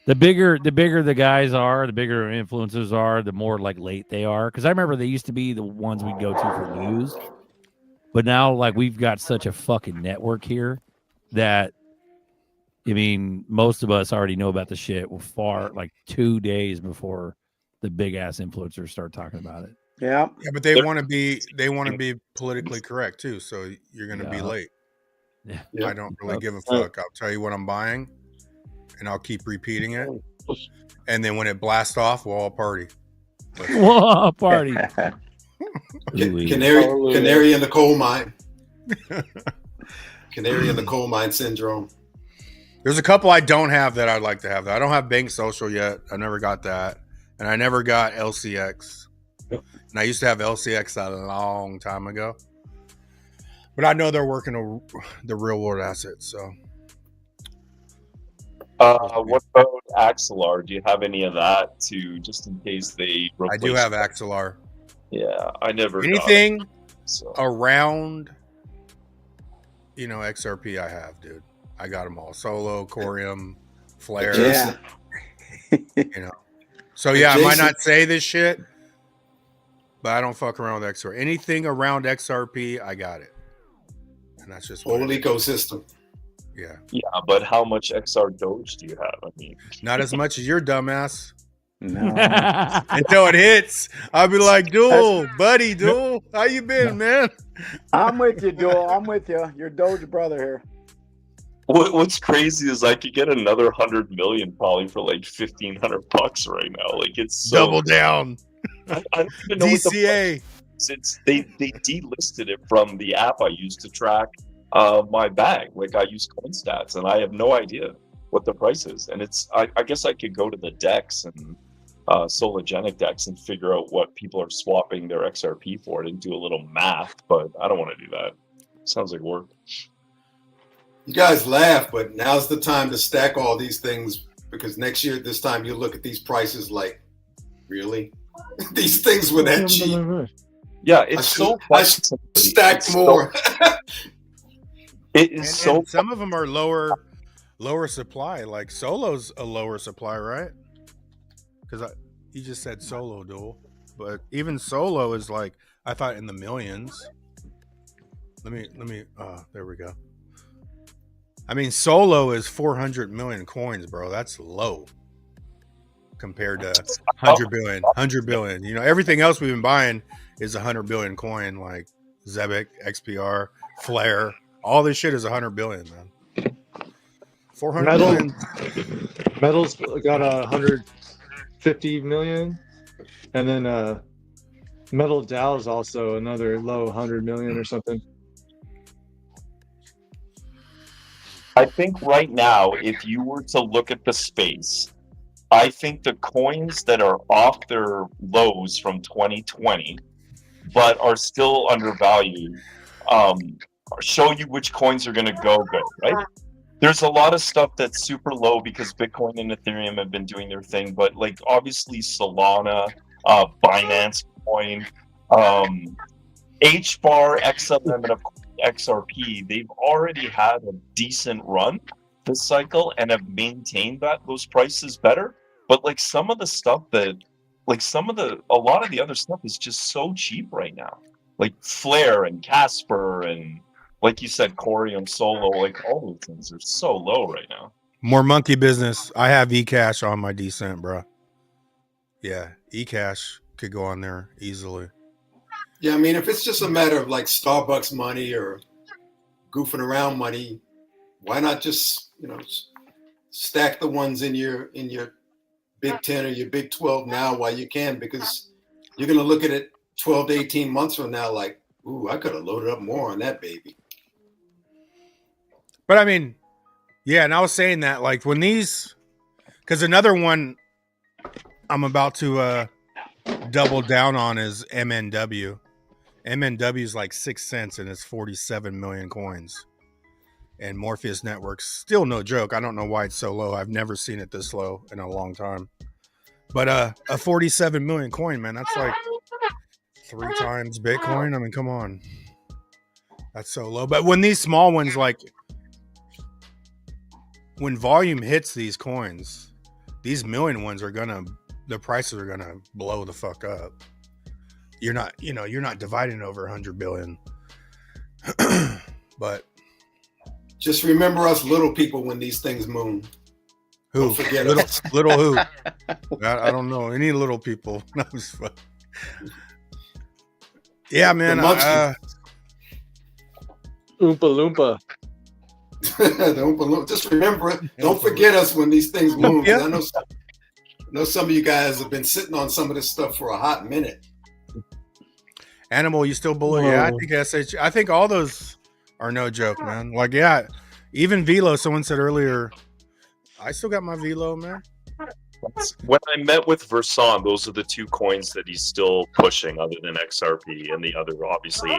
the bigger the guys are, the bigger influencers are, the more like late they are. Because I remember they used to be the ones we'd go to for news, but now like we've got such a fucking network here that. I mean, most of us already know about the shit far like 2 days before the big ass influencers start talking about it. Yeah. Yeah, but they want to be politically correct too. So you're going to be late. Yeah. I don't really give a fuck. I'll tell you what I'm buying, and I'll keep repeating it. And then when it blasts off, we'll all party. Whoa, party! Canary in the coal mine. Canary in the coal mine syndrome. There's a couple I don't have that I'd like to have. I don't have Bank Social yet. I never got that. And I never got LCX. And I used to have LCX a long time ago. But I know they're working the real world assets. So, what about Axelar? Do you have any of that too, just in case they replace I do have Axelar. Yeah, I never anything got it, so. around XRP I have, dude. I got them all. Solo, Corium, Flare. Yeah. So yeah, I might not say this shit, but I don't fuck around with XRP. Anything around XRP, I got it. And that's just whole ecosystem. Yeah. Yeah, but how much XR Doge do you have? I mean, not as much as your dumbass. No. Until it hits, I'll be like, Duel, buddy, Duel, how you been, man? I'm with you, Duel. I'm with you. Your Doge brother here. What's crazy is I could get another 100 million probably for like $1,500 right now. Like it's so double down. I don't even know DCA. They delisted it from the app I use to track my bag. Like I use CoinStats, and I have no idea what the price is. And I guess I could go to the DEX and Sologenic DEX and figure out what people are swapping their XRP for and do a little math, but I don't want to do that. Sounds like work. You guys laugh, but now's the time to stack all these things, because next year at this time you look at these prices like, really? These things were that cheap? Yeah, it's I should stack more. It is and some of them are lower supply. Like Solo's a lower supply, right? Because you just said Solo dual, but even Solo is like, I thought in the millions. Let me. There we go. I mean, Solo is 400 million coins, bro. That's low compared to 100 billion. You know, everything else we've been buying is 100 billion coin, like Zebic, XPR, Flare. All this shit is 100 billion, man. 400 million. Metal's got 150 million, and then Metal Dow is also another low 100 million or something. I think right now, if you were to look at the space, I think the coins that are off their lows from 2020, but are still undervalued, show you which coins are going to go good, right? There's a lot of stuff that's super low because Bitcoin and Ethereum have been doing their thing, but like obviously Solana, Binance Coin, HBAR, XLM, and of course XRP, they've already had a decent run this cycle and have maintained those prices better. But like some of the stuff that, like a lot of the other stuff is just so cheap right now. Like Flare and Casper and, like you said, Corium, Solo, like all those things are so low right now. More monkey business. I have eCash on my Decent, bro. Yeah, eCash could go on there easily. Yeah, I mean, if it's just a matter of like Starbucks money or goofing around money, why not just, you know, stack the ones in your Big 10 or your Big 12 now while you can, because you're going to look at it 12 to 18 months from now like, ooh, I could have loaded up more on that baby. But I mean, yeah, and I was saying that like when these, because another one I'm about to double down on is MNW. MNW is like 6 cents and it's 47 million coins. And Morpheus Network's still no joke. I don't know why it's so low. I've never seen it this low in a long time. But a 47 million coin, man, that's like 3 times Bitcoin. I mean, come on. That's so low. But when these small ones, like when volume hits these coins, these million ones are the prices are gonna blow the fuck up. You're not dividing over 100 billion. But just remember us little people when these things moon. Who? Don't forget little who? I don't know any little people. Yeah, man. The Oompa Loompa. The Oompa Loompa. Just remember it. Don't forget us when these things moon. Yeah. I know some of you guys have been sitting on some of this stuff for a hot minute. Animal, you still bully? Yeah, I think all those are no joke, man. Like, yeah, even Velo. Someone said earlier, I still got my Velo, man. When I met with Verson, those are the 2 coins that he's still pushing, other than XRP and the other, obviously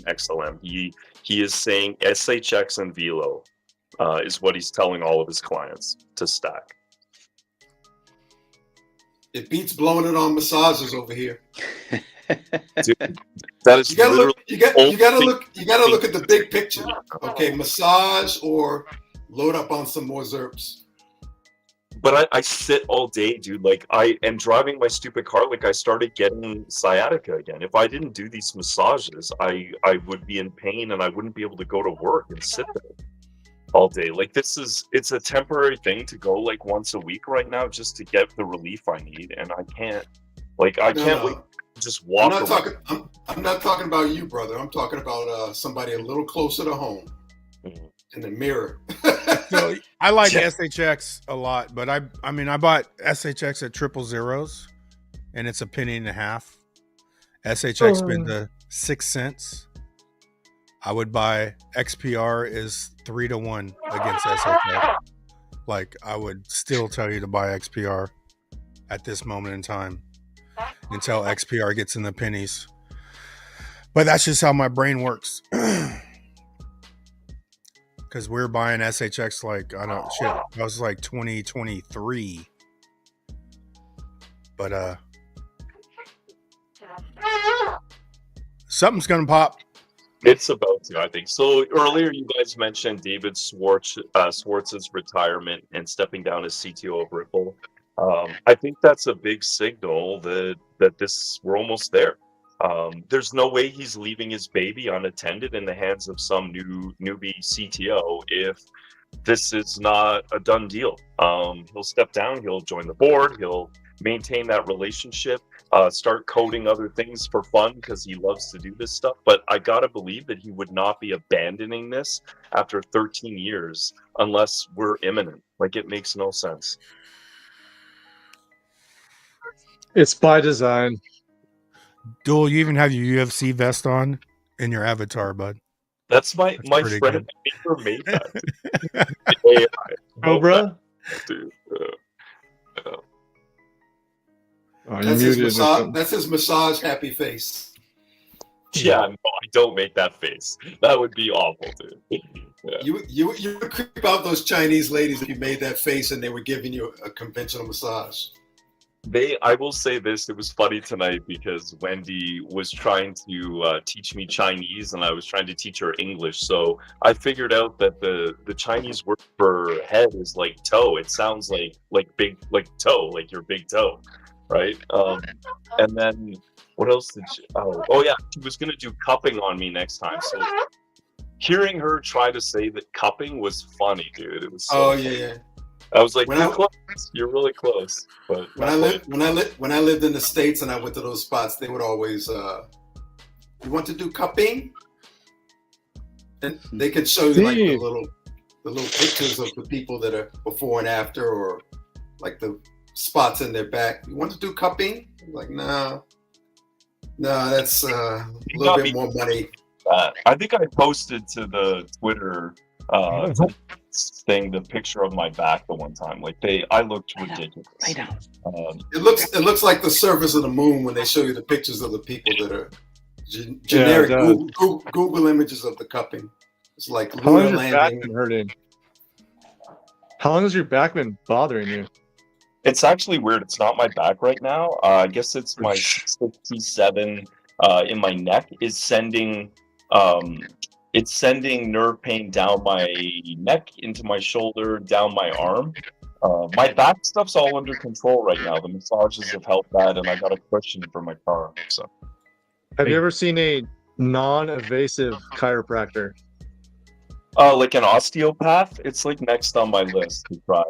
XLM. He is saying SHX and Velo is what he's telling all of his clients to stack. It beats blowing it on massages over here. Dude, that is you gotta look at the big picture. Okay, massage or load up on some more ZRPs. But I sit all day, dude. Like I am driving my stupid car. Like I started getting sciatica again. If I didn't do these massages, I would be in pain and I wouldn't be able to go to work and sit there all day. Like it's a temporary thing to go like once a week right now just to get the relief I need, and I can't wait to just walk. I'm not talking about you, brother. I'm talking about somebody a little closer to home. Mm-hmm. In the mirror. So I like SHX a lot, but I bought SHX at 000, and it's $0.015, SHX been to 6 cents. I would buy XPR is 3-1 against SHX. Like, I would still tell you to buy XPR at this moment in time until XPR gets in the pennies. But that's just how my brain works. Because we're buying SHX like, I don't shit. That was like 2023. But something's gonna pop. It's about to, I think. So earlier you guys mentioned David Schwartz's retirement and stepping down as CTO of Ripple. I think that's a big signal that we're almost there. There's no way he's leaving his baby unattended in the hands of some newbie CTO if this is not a done deal. He'll step down, he'll join the board, he'll maintain that relationship, start coding other things for fun because he loves to do this stuff. But I gotta believe that he would not be abandoning this after 13 years unless we're imminent. Like, it makes no sense. It's by design. Duel, you even have your UFC vest on in your avatar, bud. That's my pretty friend good. never made that. AI. Cobra? Dude. Oh, you That's his, muted or massage, something. that's his massage happy face. Yeah, no, I don't make that face. That would be awful, dude. Yeah. You would creep out those Chinese ladies if you made that face and they were giving you a conventional massage. I will say this, it was funny tonight because Wendy was trying to teach me Chinese and I was trying to teach her English. So I figured out that the Chinese word for head is like toe. It sounds like big, like toe, like your big toe, right? And then what else did she, oh yeah, she was gonna do cupping on me next time. So hearing her try to say that cupping was funny, dude. It was so funny. Yeah. I was like, When you're I- close. You're really close. But When I lived in the States and I went to those spots, they would always, you want to do cupping? And they could show you like the little pictures of the people that are before and after, or like the spots in their back. You want to do cupping? like, no, that's a little bit more money. I think I posted to the Twitter thing the picture of my back the one time. Like I looked ridiculous. It looks like the surface of the moon when they show you the pictures of the people that are generic Google images of the cupping. It's like how long lunar has your back landing. been hurting? How long has your back been bothering you? It's actually weird. It's not my back right now. I guess it's my 67 in my neck is sending. It's sending nerve pain down my neck, into my shoulder, down my arm. My back stuff's all under control right now. The massages have helped that, and I got a cushion for my car. So, have you ever seen a non-invasive chiropractor? Like an osteopath? It's like next on my list to try.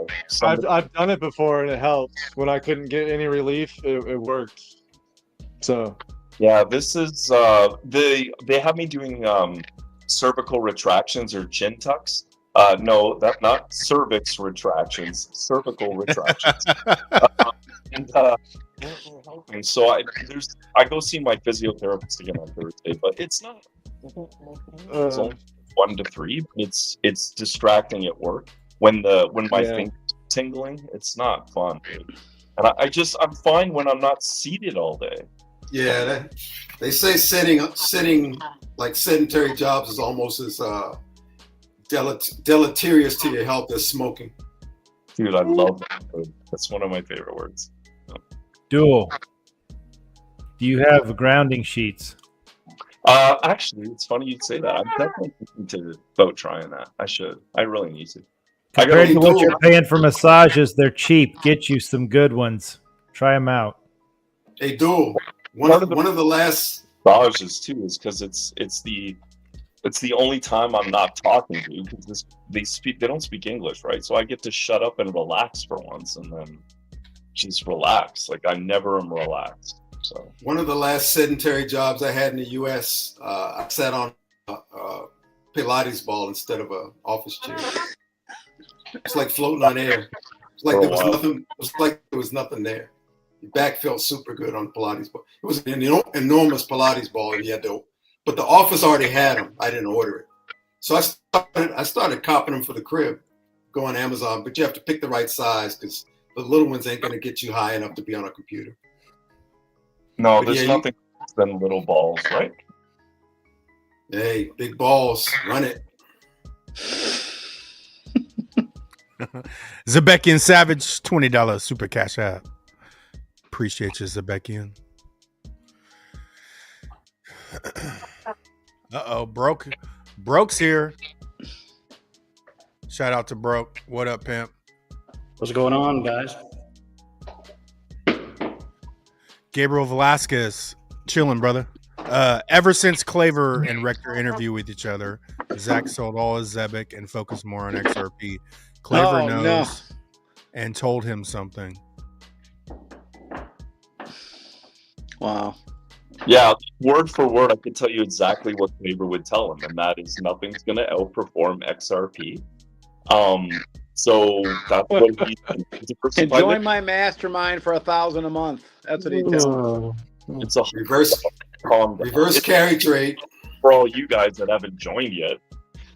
I've done it before, and it helped. When I couldn't get any relief, it worked. So, yeah, this is they have me doing cervical retractions or chin tucks. No, that's not cervix retractions, cervical retractions. And so I go see my physiotherapist again on Thursday, but it's not. It's only 1 to 3, but it's distracting at work when my fingers are tingling. It's not fun, dude. And I'm fine when I'm not seated all day. Yeah, they say sitting like sedentary jobs is almost as deleterious to your health as smoking. Dude, I love that word. That's one of my favorite words. Duel. Do you have grounding sheets? Actually, it's funny you'd say that. I'm definitely thinking about trying that. I should. I really need to. Compared to what you're paying for massages, they're cheap. Get you some good ones. Try them out. Hey, Duel. One of the last massages too is because it's the only time I'm not talking to you because they don't speak English, right? So I get to shut up and relax for once, and then just relax. Like I never am relaxed. So one of the last sedentary jobs I had in the U.S., I sat on a Pilates ball instead of an office chair. It's like floating on air. It's like there was nothing. It was like there was nothing there. Your back felt super good on Pilates ball. It was an enormous Pilates ball, and you had to. But the office already had them. I didn't order it, so I started copping them for the crib. Go on Amazon, but you have to pick the right size because the little ones ain't gonna get you high enough to be on a computer. No, But there's yeah, nothing worse than little balls, right? Hey, big balls, run it. Zebekian Savage, $20 super cash app. Appreciate you, Zebekian. Uh-oh, Broke's here. Shout out to Broke. What up, pimp? What's going on, guys? Gabriel Velasquez, chilling, brother. Ever since Claver and Rector interview with each other, Zach sold all his Zebic and focused more on XRP. Claver knows and told him something. Wow. Yeah, word for word, I can tell you exactly what Claver would tell him, and that is nothing's going to outperform XRP. So that's what he can join my mastermind for $1,000 a month. That's what he tells me. It's a reverse carry trade for all you guys that haven't joined yet.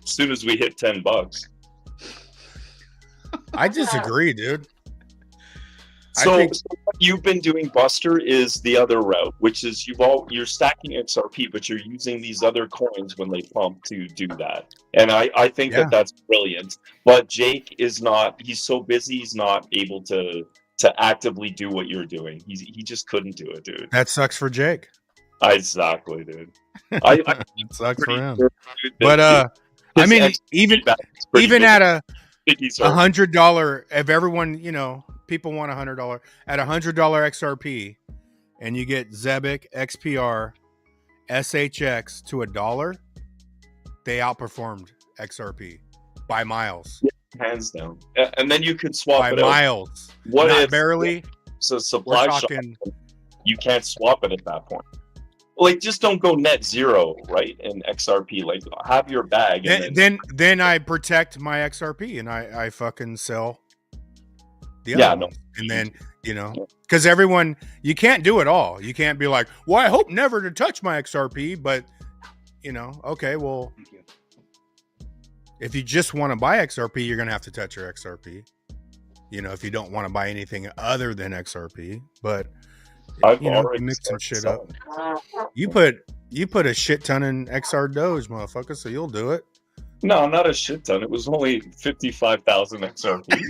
As soon as we hit $10, I disagree, dude. So what you've been doing, Buster, is the other route, which is you're stacking XRP, but you're using these other coins when they pump to do that. And I think that's brilliant. But Jake is not. He's so busy. He's not able to actively do what you're doing. He just couldn't do it, dude. That sucks for Jake. Exactly, dude. It sucks for him. But I mean, even at a $100, if everyone, people want $100 at $100 XRP, and you get Zebic, XPR, SHX to $1, they outperformed XRP by miles. Yeah, hands down. And then you could swap by it miles. out. What Not if barely? So supply shock, you can't swap it at that point. Like, just don't go net zero, right? In XRP, like, have your bag. And then I protect my XRP and I fucking sell the other ones. And then, because everyone, you can't do it all. You can't be like, well, I hope never to touch my XRP, but, okay, well, if you just want to buy XRP, you're going to have to touch your XRP. If you don't want to buy anything other than XRP, but mix some shit up. You put a shit ton in XR Doge, motherfucker, so you'll do it. No, not a shit ton. It was only 55,000 XRP.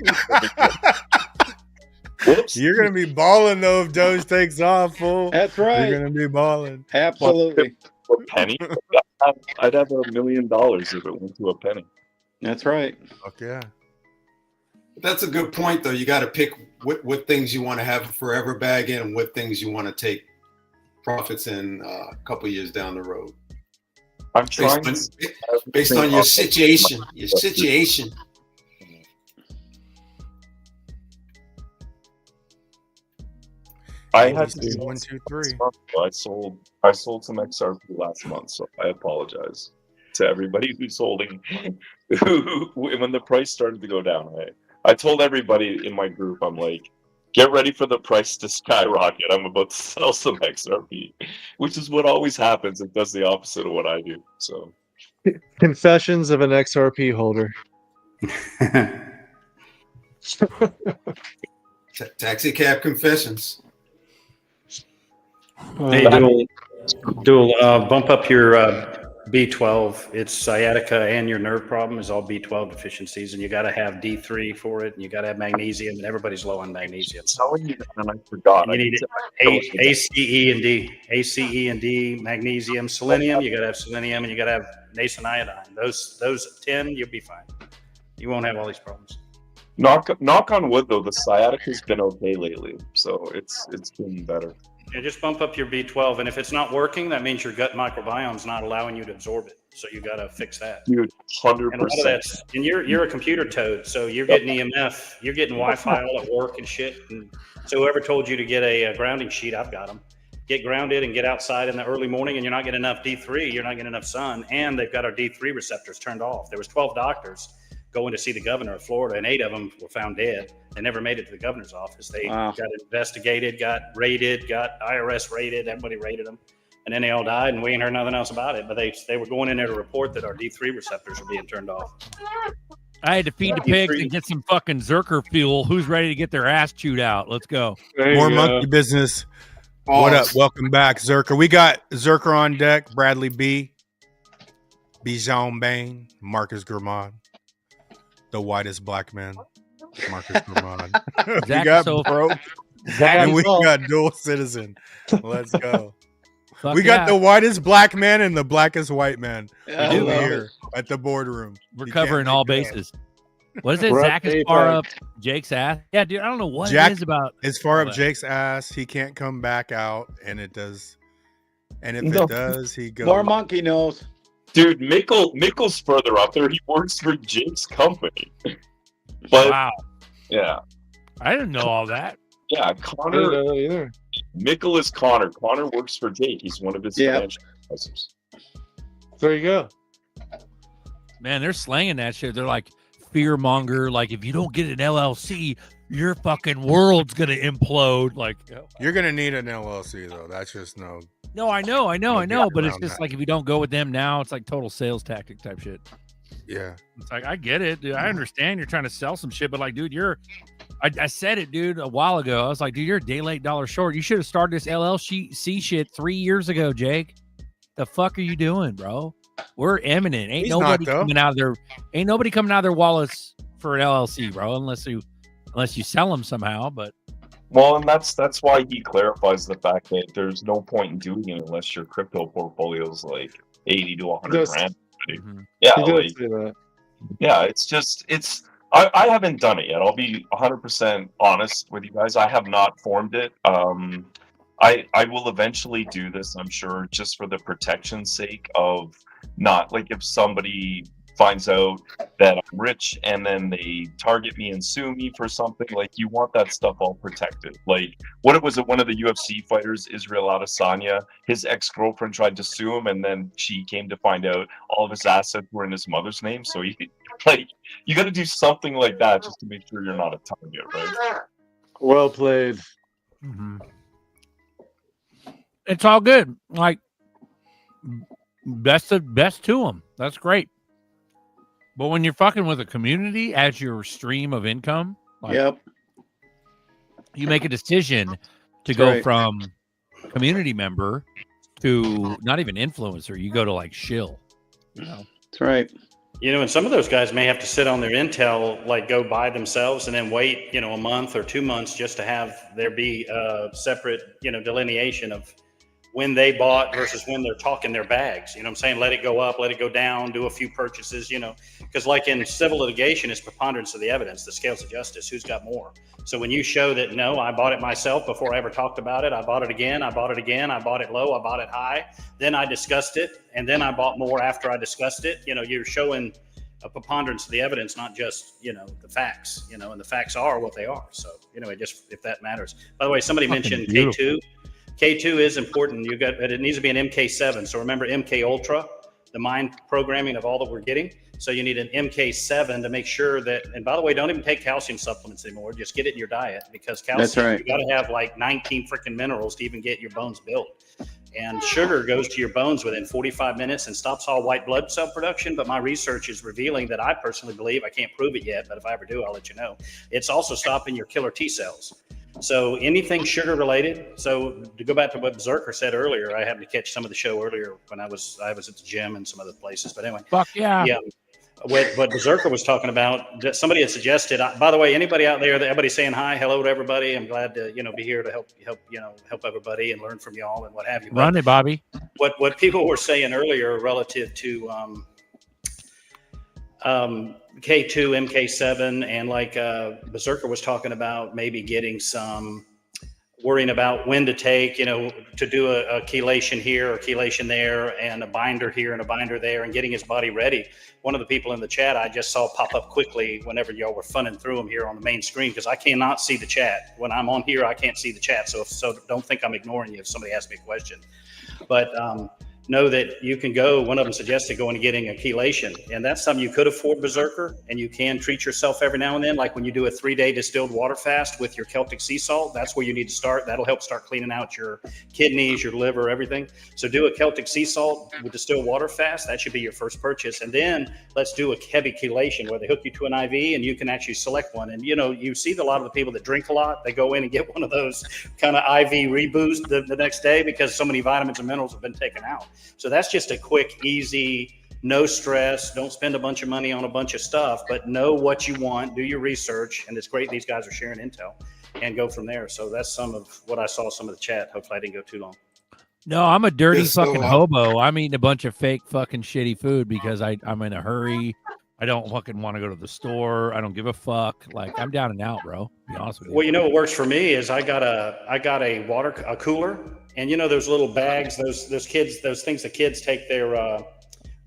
Whoops. You're gonna be balling though if Doge takes off, fool. That's right. You're gonna be balling. Absolutely. A penny. I'd have $1 million if it went to a penny. That's right. Fuck yeah. That's a good point, though. You got to pick what things you want to have a forever bag in and what things you want to take profits in a couple years down the road. I'm trying based on your situation. Your situation. I had to 1, 2, 3. I sold some XRP last month, so I apologize to everybody who's holding. When the price started to go down, I told everybody in my group, I'm like, get ready for the price to skyrocket. I'm about to sell some XRP, which is what always happens. It does the opposite of what I do. So, Confessions of an XRP holder. Taxi cab confessions. Hey, Dual, bump up your B12. It's sciatica and your nerve problem is all B12 deficiencies, and you got to have D3 for it, and you got to have magnesium, and everybody's low on magnesium. Telling you that, and I forgot. And you need ACE and D, magnesium, selenium. You got to have selenium, and you got to have nascent iodine. Those 10, you'll be fine. You won't have all these problems. Knock on wood, though, the sciatica's been okay lately, so it's been better. Yeah, just bump up your B12, and if it's not working, that means your gut microbiome's not allowing you to absorb it. So you got to fix that. Dude, 100%. And you're a computer toad, so you're getting EMF, you're getting Wi-Fi all at work and shit. And so whoever told you to get a grounding sheet, I've got them. Get grounded and get outside in the early morning, and you're not getting enough D3, you're not getting enough sun, and they've got our D3 receptors turned off. There was 12 doctors going to see the governor of Florida, and 8 of them were found dead. They never made it to the governor's office. They got investigated, got raided, got IRS raided, everybody raided them. And then they all died, and we ain't heard nothing else about it. But they were going in there to report that our D3 receptors were being turned off. I had to feed the pigs and get some fucking Zerker fuel. Who's ready to get their ass chewed out? Let's go. More monkey business. What up? Welcome back, Zerker. We got Zerker on deck, Bradley B, Bijan Bain, Marcus Gurmad, the whitest black man, Marcus Gurmad. We got bro, and we got dual citizen. Let's go. We got the whitest black man and the blackest white man here at the boardroom. We're covering all bases. What is it? Zach is far up Jake's ass. Yeah, dude, I don't know what it is about. It's far up Jake's ass. He can't come back out, and it does. And if it does, he goes. More monkey nose. Dude, Mickle's further up there. He works for Jake's company. But wow. Yeah. I didn't know all that. Yeah, Connor. Mickle is Connor. Connor works for Jake. He's one of his financial advisors. There you go. Man, they're slanging that shit. They're like fear monger. Like, if you don't get an LLC, your fucking world's gonna implode. Like, you're gonna need an LLC though. That's just no. No, I know. But it's just like if you don't go with them now, it's like total sales tactic type shit. Yeah, it's like I get it, dude. I understand you're trying to sell some shit, but like, dude, I said it, dude, a while ago. I was like, dude, you're a day late, dollar short. You should have started this LLC shit 3 years ago, Jake. The fuck are you doing, bro? We're imminent. Ain't nobody coming out of their wallets for an LLC, bro, unless you sell them somehow. But well, and that's why he clarifies the fact that there's no point in doing it unless your crypto portfolio is like 80 to 100 grand. Mm-hmm. Yeah, yeah. It's I haven't done it yet. I'll be 100% honest with you guys. I have not formed it. I will eventually do this, I'm sure, just for the protection's sake of not like if somebody finds out that I'm rich and then they target me and sue me for something, like you want that stuff all protected. Like what was it? One of the UFC fighters, Israel Adesanya, his ex-girlfriend tried to sue him, and then she came to find out all of his assets were in his mother's name. So you got to do something like that just to make sure you're not a target, right? Well played. Mm-hmm. It's all good. Like best to them. That's great. But when you're fucking with a community as your stream of income, like, you make a decision to go from community member to not even influencer. You go to like shill. You know? That's right. You know, and some of those guys may have to sit on their intel, like go buy themselves and then wait, a month or 2 months just to have there be a separate, delineation of when they bought versus when they're talking their bags. You know what I'm saying? Let it go up, let it go down, do a few purchases, because like in civil litigation, it's preponderance of the evidence, the scales of justice, who's got more. So when you show that, no, I bought it myself before I ever talked about it, I bought it again, I bought it low, I bought it high, then I discussed it, and then I bought more after I discussed it, you're showing a preponderance of the evidence, not just, the facts, and the facts are what they are. So, just if that matters. By the way, somebody mentioned K2. K2 is important. It needs to be an MK7. So remember MK Ultra, the mind programming of all that we're getting. So you need an MK7 to make sure that, and by the way, don't even take calcium supplements anymore. Just get it in your diet, because calcium, you got to have like 19 freaking minerals to even get your bones built. And sugar goes to your bones within 45 minutes and stops all white blood cell production. But my research is revealing that I personally believe, I can't prove it yet, but if I ever do, I'll let you know. It's also stopping your killer T cells. So anything sugar related. So to go back to what Zerker said earlier, I happened to catch some of the show earlier when I was at the gym and some other places. But anyway, fuck yeah. Yeah. What Zerker was talking about, that somebody had suggested. By the way, anybody out there, everybody saying hi, hello to everybody. I'm glad to be here to help everybody and learn from y'all and what have you. Run it, Bobby. What people were saying earlier relative to K2, MK7, and like Berserker was talking about maybe getting some, worrying about when to take, to do a chelation here or chelation there, and a binder here and a binder there, and getting his body ready. One of the people in the chat I just saw pop up quickly whenever y'all were funning through them here on the main screen, because I cannot see the chat. When I'm on here, I can't see the chat. So don't think I'm ignoring you if somebody asks me a question. But know that you can go, one of them suggested going and getting a chelation. And that's something you could afford, Berserker, and you can treat yourself every now and then. Like when you do a 3-day distilled water fast with your Celtic sea salt, that's where you need to start. That'll help start cleaning out your kidneys, your liver, everything. So do a Celtic sea salt with distilled water fast. That should be your first purchase. And then let's do a heavy chelation where they hook you to an IV and you can actually select one. And, you know, you see a lot of the people that drink a lot, they go in and get one of those kind of IV reboost the next day because so many vitamins and minerals have been taken out. So that's just a quick, easy, no stress. Don't spend a bunch of money on a bunch of stuff, but know what you want, do your research. And it's great these guys are sharing intel and go from there. So that's some of what I saw, some of the chat. Hopefully I didn't go too long. No, I'm a dirty Yeah, so, fucking hobo. I'm eating a bunch of fake fucking shitty food because I'm in a hurry. I don't fucking want to go to the store. I don't give a fuck. Like, I'm down and out, bro. To be honest with you. Well, you know what works for me is I got a cooler, and you know those little bags, those things the kids take their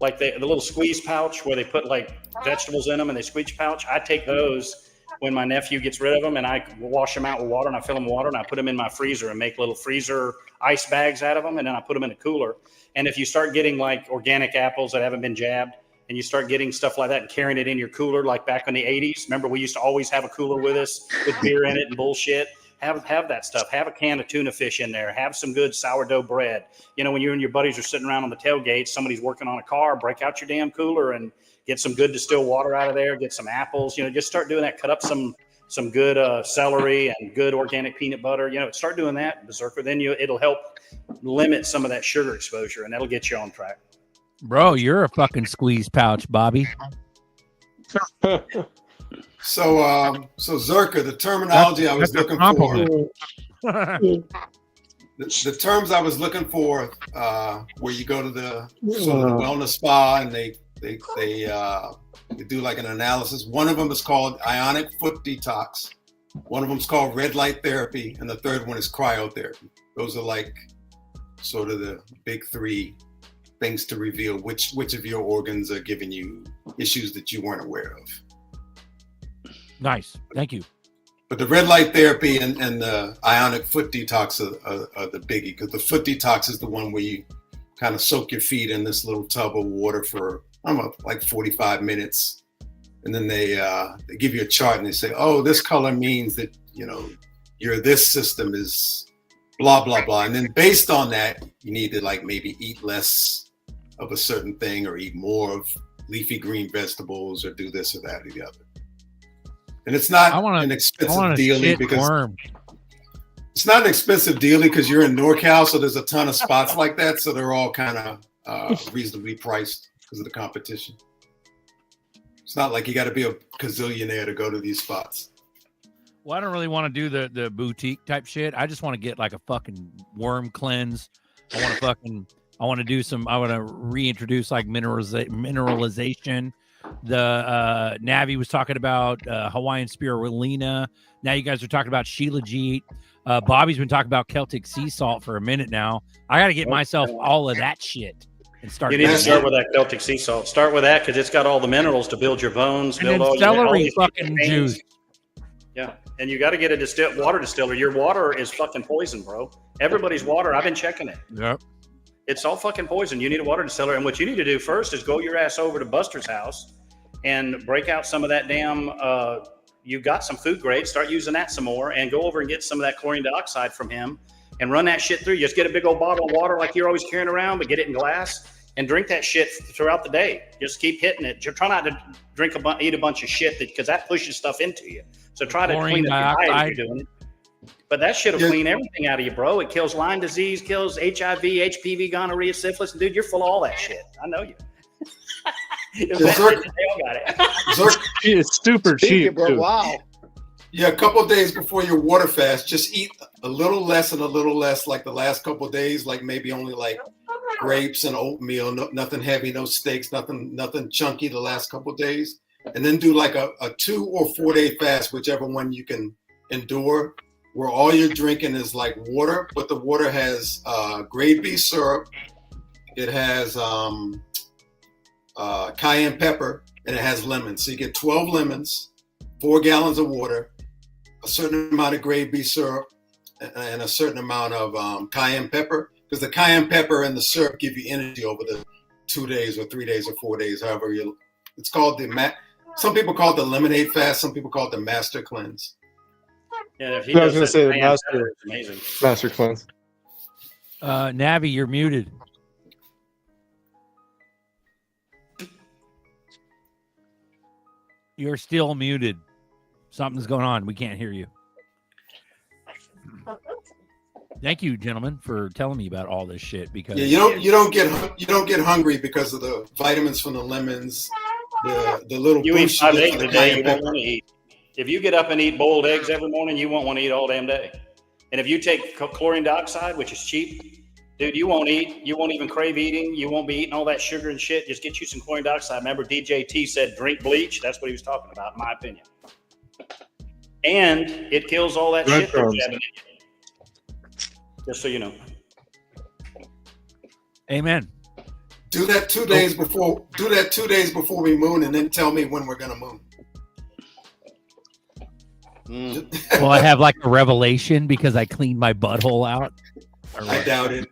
like the little squeeze pouch where they put like vegetables in them and they squeeze pouch. I take those when my nephew gets rid of them and I wash them out with water and I fill them with water and I put them in my freezer and make little freezer ice bags out of them, and then I put them in a cooler. And if you start getting like organic apples that haven't been jabbed, and you start getting stuff like that and carrying it in your cooler, like back in the 80s. Remember, we used to always have a cooler with us with beer in it and bullshit. Have that stuff. Have a can of tuna fish in there. Have some good sourdough bread. You know, when you and your buddies are sitting around on the tailgate, somebody's working on a car, break out your damn cooler and get some good distilled water out of there. Get some apples. You know, just start doing that. Cut up some good celery and good organic peanut butter. You know, start doing that, Berserker. Then it'll help limit some of that sugar exposure, and that'll get you on track. Bro, you're a fucking squeeze pouch, Bobby. So Zerka, the terminology I was looking for, the terms I was looking for, where you go to the sort of the wellness spa and they do like an analysis. One of them is called ionic foot detox. One of them is called red light therapy, and the third one is cryotherapy. Those are like sort of the big three things to reveal which of your organs are giving you issues that you weren't aware of. Nice. Thank you. But the red light therapy and the ionic foot detox are the biggie, because the foot detox is the one where you kind of soak your feet in this little tub of water for, like 45 minutes. And then they give you a chart and they say, oh, this color means that, you know, this system is blah, blah, blah. And then based on that, you need to like maybe eat less of a certain thing or eat more of leafy green vegetables or do this or that or the other. And it's not an expensive dealie because it's not an expensive dealie because you're in NorCal, so there's a ton of spots like that. So they're all kind of reasonably priced because of the competition. It's not like you got to be a gazillionaire to go to these spots. Well, I don't really want to do the boutique type shit. I just want to get like a fucking worm cleanse. I want to reintroduce like mineralization. The Navi was talking about Hawaiian spirulina. Now you guys are talking about shilajit. Bobby's been talking about Celtic sea salt for a minute now. I got to get myself all of that shit and start. You need to start with that Celtic sea salt. Start with that because it's got all the minerals to build your bones, and build all celery your fucking juice. Yeah, and you got to get a water distiller. Your water is fucking poison, bro. Everybody's water. I've been checking it. Yep. It's all fucking poison. You need a water distiller. And what you need to do first is go your ass over to Buster's house and break out some of that damn, you got some food grade, start using that some more, and go over and get some of that chlorine dioxide from him and run that shit through. Just get a big old bottle of water like you're always carrying around, but get it in glass and drink that shit throughout the day. Just keep hitting it. Try not to eat a bunch of shit because that pushes stuff into you. So try to clean up your diet if you're doing it. But that shit will clean everything out of you, bro. It kills Lyme disease, kills HIV, HPV, gonorrhea, syphilis. Dude, you're full of all that shit. I know you. It's super cheap, bro. Wow. Yeah, a couple of days before your water fast, just eat a little less and a little less, like the last couple of days, like maybe only like grapes and oatmeal, nothing heavy, no steaks, nothing chunky the last couple of days. And then do like a 2 or 4 day fast, whichever one you can endure, where all you're drinking is like water, but the water has grade B syrup, it has cayenne pepper, and it has lemons. So you get 12 lemons, 4 gallons of water, a certain amount of grade B syrup, and a certain amount of cayenne pepper. because the cayenne pepper and the syrup give you energy over the 2 days or 3 days or 4 days, however you. It's called some people call it the lemonade fast. Some people call it the master cleanse. Yeah, if he I was does going to that say the cayenne master, pepper, it's amazing. master cleanse. Navi, you're muted. You're still muted. Something's going on. We can't hear you. Thank you, gentlemen, for telling me about all this shit. Because Yeah, you don't get hungry because of the vitamins from the lemons, the little. You eat boost 5 get eggs from a the day, cayenne you won't pepper. want to eat. If you get up and eat boiled eggs every morning, you won't want to eat all damn day. And if you take chlorine dioxide, which is cheap, dude, you won't eat. You won't even crave eating. You won't be eating all that sugar and shit. Just get you some chlorine dioxide. Remember, DJT said drink bleach. That's what he was talking about, in my opinion. And it kills all that shit they're jabbing in you. Just so you know. Amen. Do that 2 days before. Do that 2 days before we moon, and then tell me when we're gonna moon. Will I have like a revelation because I cleaned my butthole out? I doubt it.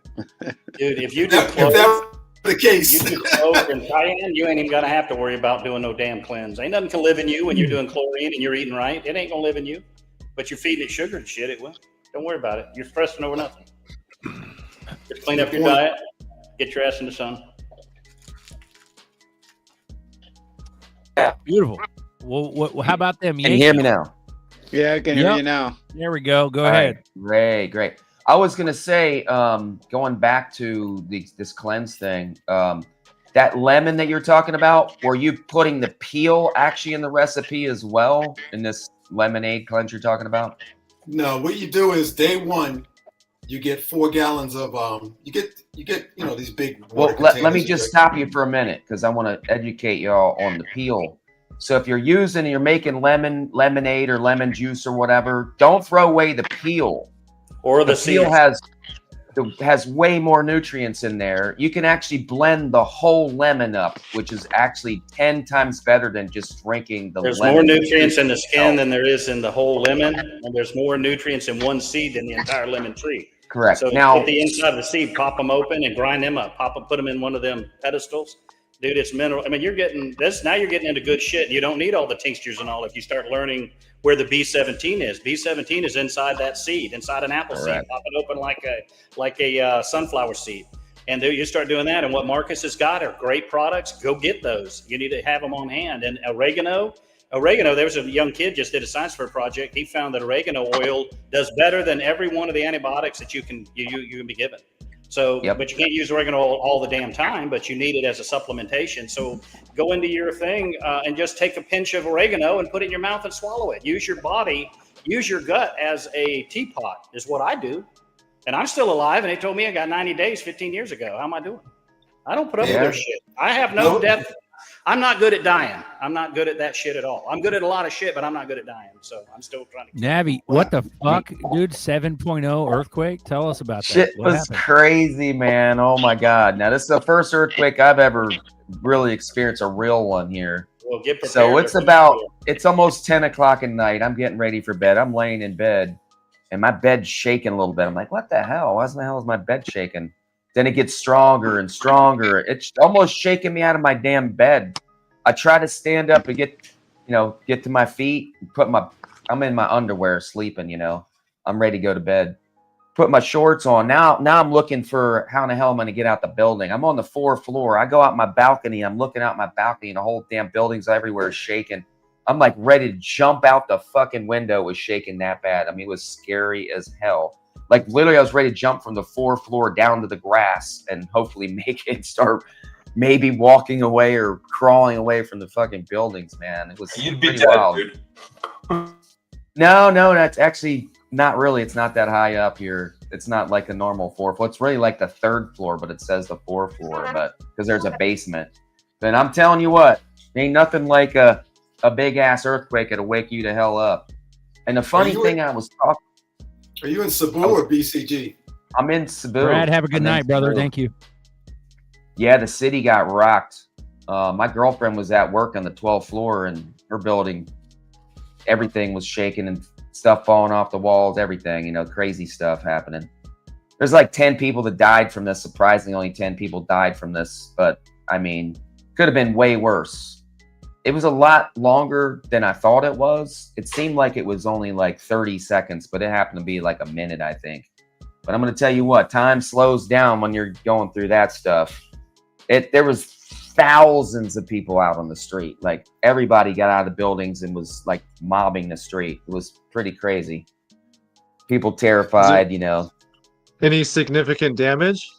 Dude, if you do If that's the case, you do clove and cayenne, you ain't even gonna have to worry about doing no damn cleanse. Ain't nothing can live in you when you're doing chlorine and you're eating right. It ain't gonna live in you. But you're feeding it sugar and shit, it will. Don't worry about it. You're stressing over nothing. Just clean up your diet, get your ass in the sun. Beautiful. Well, how about them? Can you hear me now? Yeah, I can hear you now. There we go. Go All ahead. right. Great. I was gonna say, going back to this cleanse thing, that lemon that you're talking about, were you putting the peel actually in the recipe as well in this lemonade cleanse you're talking about? no. What you do is day one, you get 4 gallons of you get these big. Well, water let me containers. just stop you for a minute because I want to educate y'all on the peel. So if you're making lemonade or lemon juice or whatever, don't throw away the peel. Or the peel seeds. has way more nutrients in there. You can actually blend the whole lemon up, which is actually 10 times better than just drinking the There's lemon. more nutrients in the skin than there is in the whole lemon, and there's more nutrients in one seed than the entire lemon tree. Correct. So Now, get the inside of the seed, pop them open, and grind them up. Put them in one of them pedestals. Dude, it's mineral. I mean, you're getting this now. You're getting into good shit. You don't need all the tinctures and all. If you start learning where the B17 is, B17 is inside that seed, inside an apple seed. Pop it open like a sunflower seed, and you start doing that. And what Marcus has got are great products. Go get those. You need to have them on hand. And oregano. There was a young kid just did a science fair project. He found that oregano oil does better than every one of the antibiotics that you can be given. So, but you can't use oregano all the damn time, but you need it as a supplementation. So go into your thing and just take a pinch of oregano and put it in your mouth and swallow it. Use your body, use your gut as a teapot is what I do. And I'm still alive. And they told me I got 90 days 15 years ago. How am I doing? I don't put up with their shit. I have no depth. I'm not good at dying. I'm not good at that shit at all. I'm good at a lot of shit, but I'm not good at dying. So I'm still trying to. Navi, what the fuck, dude? 7.0 earthquake? Tell us about that. shit was crazy, man. Oh my God. Now, this is the first earthquake I've ever really experienced, a real one here. Well, get prepared. So it's almost 10 o'clock at night. I'm getting ready for bed. I'm laying in bed and my bed's shaking a little bit. I'm like, what the hell? Why the hell is my bed shaking? Then it gets stronger and stronger. It's almost shaking me out of my damn bed. I try to stand up and get to my feet, I'm in my underwear sleeping, I'm ready to go to bed. Put my shorts on. Now I'm looking for how in the hell I'm going to get out the building. I'm on the 4th floor. I go out my balcony. I'm looking out my balcony and the whole damn building's everywhere is shaking. I'm like ready to jump out the fucking window. It was shaking that bad. I mean, it was scary as hell. Like literally I was ready to jump from the 4th floor down to the grass and hopefully make it start maybe walking away or crawling away from the fucking buildings, man. It was pretty wild. Dude. No, that's actually not really. It's not that high up here. It's not like a normal 4th floor. It's really like the 3rd floor, but it says the 4th floor, but because there's a basement. And I'm telling you what, ain't nothing like a big ass earthquake that'll wake you the hell up. And the funny thing I was talking. Are you in Cebu or BCG? I'm in Cebu. Brad, have a good night, brother. Thank you. Yeah, the city got rocked. My girlfriend was at work on the 12th floor and her building, everything was shaking and stuff falling off the walls, everything, crazy stuff happening. There's like 10 people that died from this. Surprisingly, only 10 people died from this. But I mean, could have been way worse. It was a lot longer than I thought it was. It seemed like it was only like 30 seconds, but it happened to be like a minute, I think. But I'm going to tell you what, time slows down when you're going through that stuff. There was thousands of people out on the street. Like everybody got out of the buildings and was like mobbing the street. It was pretty crazy. People terrified, you know. Any significant damage?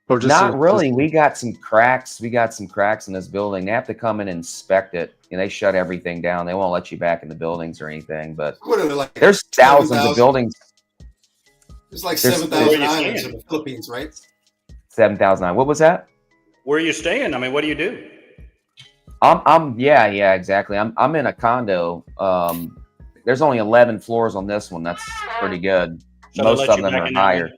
Or just Not really. We got some cracks. We got some cracks in this building. They have to come and inspect it. And they shut everything down. They won't let you back in the buildings or anything. But What are they, like there's thousands 7,000? of buildings. It's like There's 7,000 islands in the Philippines, right? 7,000. What was that? Where are you staying? I mean, what do you do? Yeah, exactly. I'm in a condo. There's only 11 floors on this one. That's pretty good. So they Most let of you them back are in there? higher.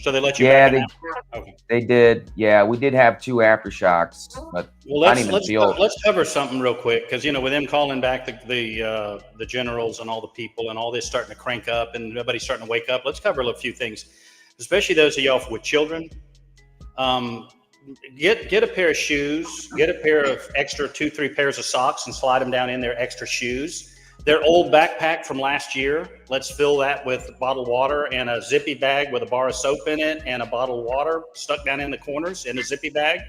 So they let you Yeah, back in there? Okay. they did. Yeah, we did have 2 aftershocks, but Well, I didn't even feel. let's cover something real quick, because with them calling back the generals and all the people and all this starting to crank up and everybody's starting to wake up. Let's cover a few things, especially those of y'all with children. Get a pair of shoes, get a pair of extra 2-3 pairs of socks and slide them down in their extra shoes. Their old backpack from last year, let's fill that with bottled water and a zippy bag with a bar of soap in it and a bottle of water stuck down in the corners in a zippy bag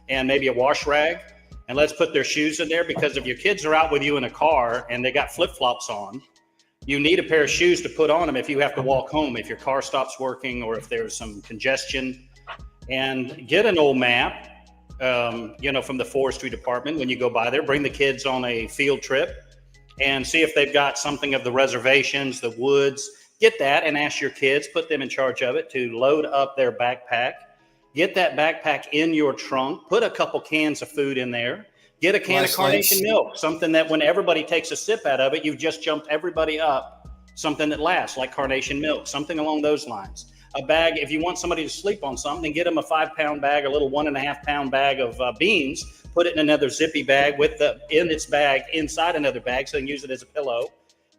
and maybe a wash rag. And let's put their shoes in there, because if your kids are out with you in a car and they got flip-flops on, you need a pair of shoes to put on them if you have to walk home, if your car stops working or if there's some congestion. And get an old map, from the forestry department when you go by there. Bring the kids on a field trip and see if they've got something of the reservations, the woods. Get that and ask your kids, put them in charge of it, to load up their backpack. Get that backpack in your trunk. Put a couple cans of food in there. Get a can of carnation milk, something that when everybody takes a sip out of it, you've just jumped everybody up. Something that lasts, like carnation milk, something along those lines. A bag, if you want somebody to sleep on something, get them a 5-pound bag, a little 1.5-pound bag of beans. Put it in another zippy bag inside another bag, so they can use it as a pillow.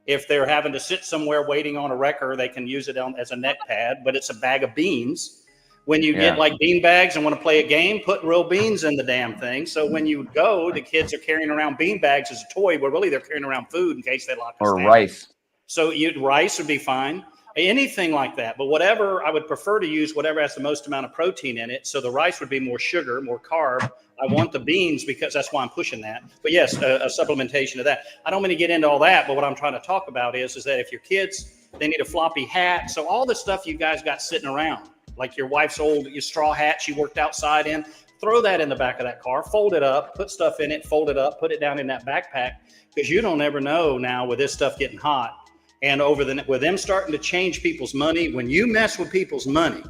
If they're having to sit somewhere waiting on a wrecker, they can use it as a neck pad, but it's a bag of beans. When you get like bean bags and want to play a game, put real beans in the damn thing. So when you go, the kids are carrying around bean bags as a toy, but really they're carrying around food in case they lock us down. Or rice. So rice would be fine. Anything like that. But whatever, I would prefer to use whatever has the most amount of protein in it. So the rice would be more sugar, more carb. I want the beans because that's why I'm pushing that. But yes, a supplementation of that. I don't mean to get into all that, but what I'm trying to talk about is that if your kids, they need a floppy hat. So all the stuff you guys got sitting around, like your wife's old straw hat she worked outside in, throw that in the back of that car, fold it up, put stuff in it, fold it up, put it down in that backpack, because you don't ever know now with this stuff getting hot. And with them starting to change people's money, when you mess with people's money,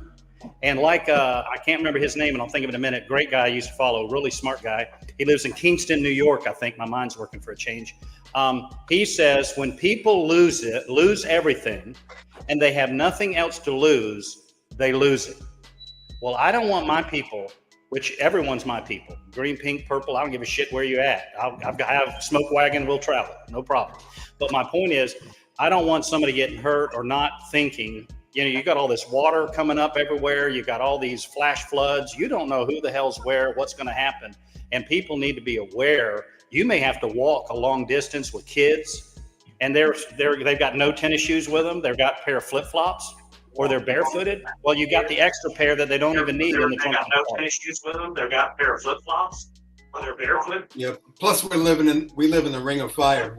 and like I can't remember his name, and I'll think of it in a minute. Great guy I used to follow, really smart guy. He lives in Kingston, New York. I think my mind's working for a change. He says when people lose everything, and they have nothing else to lose, they lose it. Well, I don't want my people, which everyone's my people, green, pink, purple. I don't give a shit where you at. I have smoke wagon. We'll travel, no problem. But my point is, I don't want somebody getting hurt or not thinking, you got all this water coming up everywhere. You got all these flash floods. You don't know who the hell's where, what's going to happen. And people need to be aware. You may have to walk a long distance with kids, and they've got no tennis shoes with them. They've got a pair of flip-flops, or they're barefooted. Well, you got the extra pair that they don't even need in the trunk. They got no tennis shoes with them. They've got a pair of flip-flops, or they're barefooted. Yeah. Plus, we live in the ring of fire.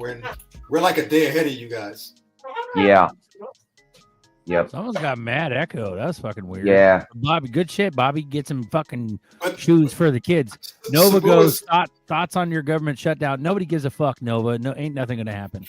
We're like a day ahead of you guys. Yeah. Yep. Someone's got mad echo. That's fucking weird. Yeah. Bobby, good shit. Bobby, get some fucking shoes for the kids. Nova goes, thoughts on your government shutdown. Nobody gives a fuck, Nova. No, ain't nothing going to happen.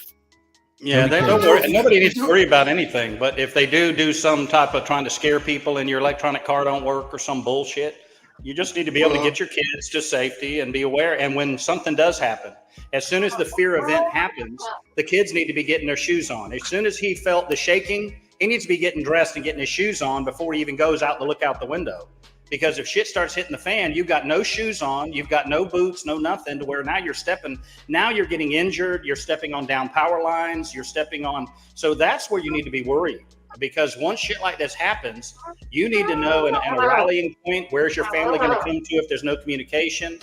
Yeah, they don't worry. Nobody needs to worry about anything. But if they do some type of trying to scare people and your electronic car don't work or some bullshit, you just need to be able to get your kids to safety and be aware. And when something does happen, as soon as the fear event happens, the kids need to be getting their shoes on. As soon as he felt the shaking, he needs to be getting dressed and getting his shoes on before he even goes out to look out the window. Because if shit starts hitting the fan, you've got no shoes on, you've got no boots, no nothing, to where now you're getting injured, you're stepping on down power lines, you're stepping on. So that's where you need to be worried. because once shit like this happens, you need to know and a rallying point. Where's your family going to come to if there's no communication?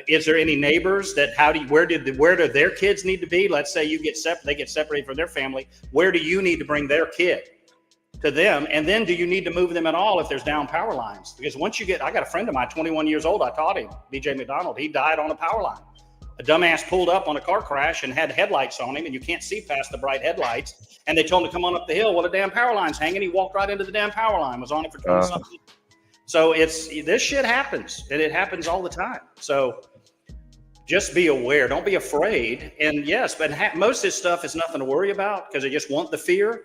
Is there any neighbors that where do their kids need to be? Let's say you get they get separated from their family. Where do you need to bring their kid to them? And then do you need to move them at all if there's down power lines? Because once you I got a friend of mine, 21 years old, I taught him, BJ McDonald, he died on a power line. A dumbass pulled up on a car crash and had headlights on him, and you can't see past the bright headlights. And they told him to come on up the hill. Well, the damn power line's hanging. He walked right into the damn power line, was on it for 20 something. So this shit happens, and it happens all the time. So just be aware. Don't be afraid. And yes, but most of this stuff is nothing to worry about because they just want the fear.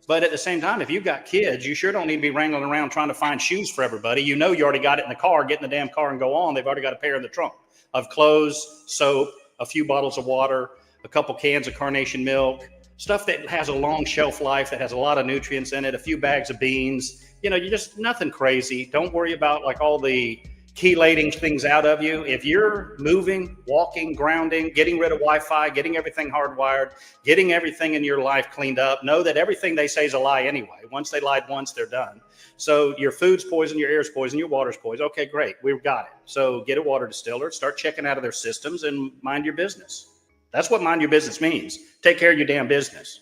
But at the same time, if you've got kids, you sure don't need to be wrangling around trying to find shoes for everybody. You know you already got it in the car. Get in the damn car and go on. They've already got a pair in the trunk of clothes, soap, a few bottles of water, a couple cans of carnation milk, stuff that has a long shelf life, that has a lot of nutrients in it, a few bags of beans. You know, you just nothing crazy. Don't worry about like all the chelating things out of you. If you're moving, walking, grounding, getting rid of Wi-Fi, getting everything hardwired, getting everything in your life cleaned up, know that everything they say is a lie anyway. Once they lied once, they're done. So your food's poison, your air's poison, your water's poison. Okay, great. We've got it. So get a water distiller, start checking out of their systems and mind your business. That's what mind your business means. Take care of your damn business.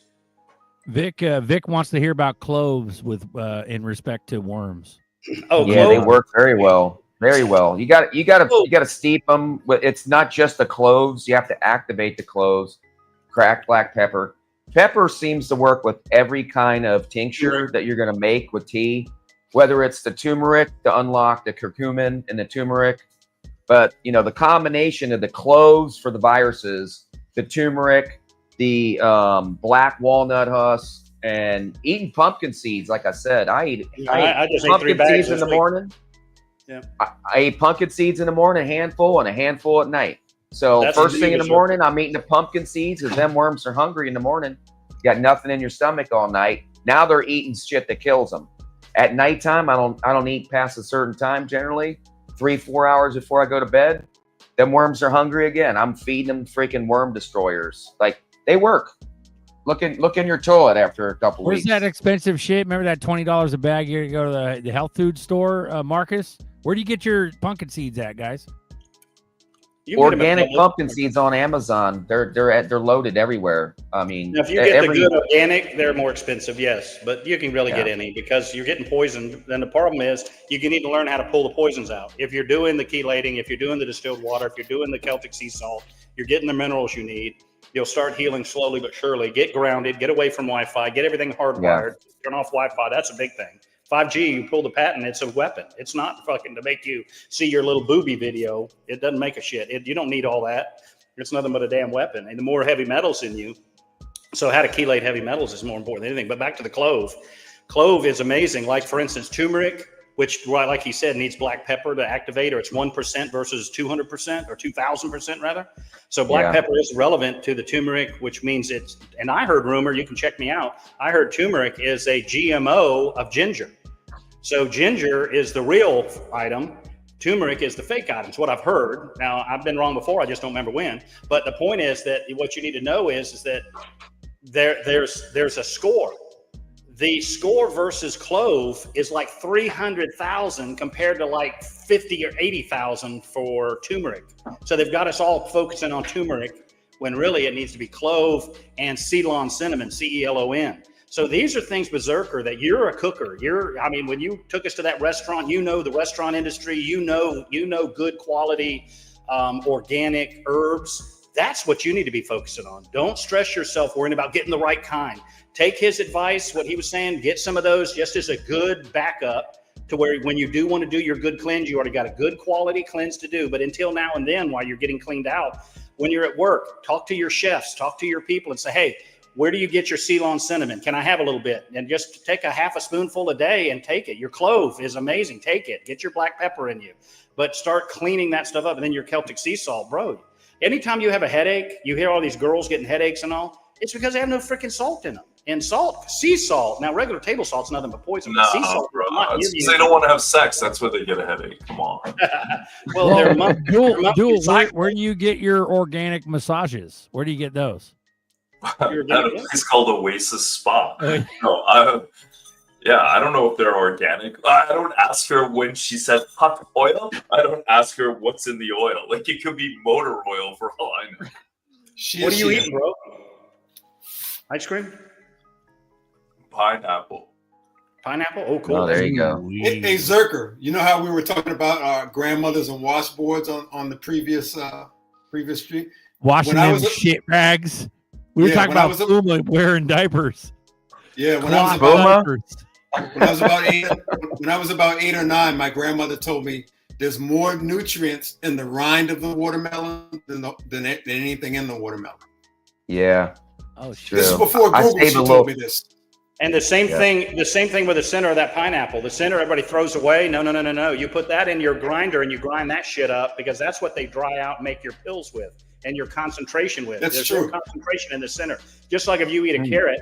Vic wants to hear about cloves with in respect to worms. Oh, yeah, cloves? They work very well. Very well. You got to steep them. It's not just the cloves. You have to activate the cloves. Cracked black pepper. Pepper seems to work with every kind of tincture that you're going to make with tea, whether it's the turmeric to unlock the curcumin and the turmeric. But, you know, the combination of the cloves for the viruses, the turmeric, the black walnut husk, and eating pumpkin seeds. Like I said, I just ate pumpkin seeds in the morning. Yeah, I ate pumpkin seeds in the morning, a handful, and a handful at night. So that's first thing in the morning, I'm eating the pumpkin seeds because them worms are hungry in the morning. You got nothing in your stomach all night. Now they're eating shit that kills them. At nighttime, I don't eat past a certain time generally. 3-4 hours before I go to bed, them worms are hungry again. I'm feeding them freaking worm destroyers. Like, they work. Look in your toilet after a couple weeks. Where's that expensive shit? Remember that $20 a bag? You go to the health food store, Marcus? Where do you get your pumpkin seeds at, guys? Organic pumpkin seeds on Amazon. They're loaded everywhere. I mean, now, if you get the good organic, they're more expensive, yes, but you can really get any because you're getting poisoned. Then the problem is you need to learn how to pull the poisons out. If you're doing the chelating, if you're doing the distilled water, if you're doing the Celtic sea salt, you're getting the minerals you need. You'll start healing slowly but surely. Get grounded, get away from Wi-Fi, get everything hardwired, turn off Wi-Fi. That's a big thing. 5G, you pull the patent, it's a weapon. It's not fucking to make you see your little booby video. It doesn't make a shit. You don't need all that. It's nothing but a damn weapon. And the more heavy metals in you, so how to chelate heavy metals is more important than anything. But back to the clove. Clove is amazing. Like, for instance, turmeric, which, like he said, needs black pepper to activate, or it's 1% versus 200% or 2,000% rather. So black pepper is relevant to the turmeric, which means it's, and I heard rumor, you can check me out, I heard turmeric is a GMO of ginger. So ginger is the real item. Turmeric is the fake item. It's what I've heard. Now, I've been wrong before. I just don't remember when. But the point is that what you need to know is that there's a score. The score versus clove is like 300,000 compared to like 50 or 80,000 for turmeric. So they've got us all focusing on turmeric when really it needs to be clove and Ceylon cinnamon, CELON. So these are things, Berserker, that you're a cooker. I mean, when you took us to that restaurant, you know the restaurant industry, you know good quality organic herbs. That's what you need to be focusing on. Don't stress yourself worrying about getting the right kind. Take his advice, what he was saying, get some of those just as a good backup to where when you do want to do your good cleanse, you already got a good quality cleanse to do. But until now and then, while you're getting cleaned out, when you're at work, talk to your chefs, talk to your people and say, hey, where do you get your Ceylon cinnamon? Can I have a little bit? And just take a half a spoonful a day and take it. Your clove is amazing. Take it. Get your black pepper in you. But start cleaning that stuff up. And then your Celtic sea salt, bro. Anytime you have a headache, you hear all these girls getting headaches and all, it's because they have no freaking salt in them. And salt, sea salt. Now, regular table salt's nothing but poison. No, sea salt, bro. They don't want to have sex. That's where they get a headache. Come on. Dual, where do you get your organic massages? Where do you get those? You're At a place called Oasis Spa. No, I don't know if they're organic. I don't ask her when she said hot oil. I don't ask her what's in the oil. Like, it could be motor oil for all I know. What are you eating, bro? Ice cream? Pineapple. Pineapple? Oh, cool. Oh, there you go. Hey, Zerker, you know how we were talking about our grandmothers and washboards on the previous stream? Washing them shit rags. We were talking about Puma wearing diapers. Yeah, when I was about 8 or 9, my grandmother told me there's more nutrients in the rind of the watermelon than anything in the watermelon. Yeah. Oh shit. This is before Google. She told me this. And the same thing with the center of that pineapple. The center everybody throws away. No. You put that in your grinder and you grind that shit up because that's what they dry out and make your pills with and your concentration with. That's There's true. no concentration in the center. Just like if you eat a carrot,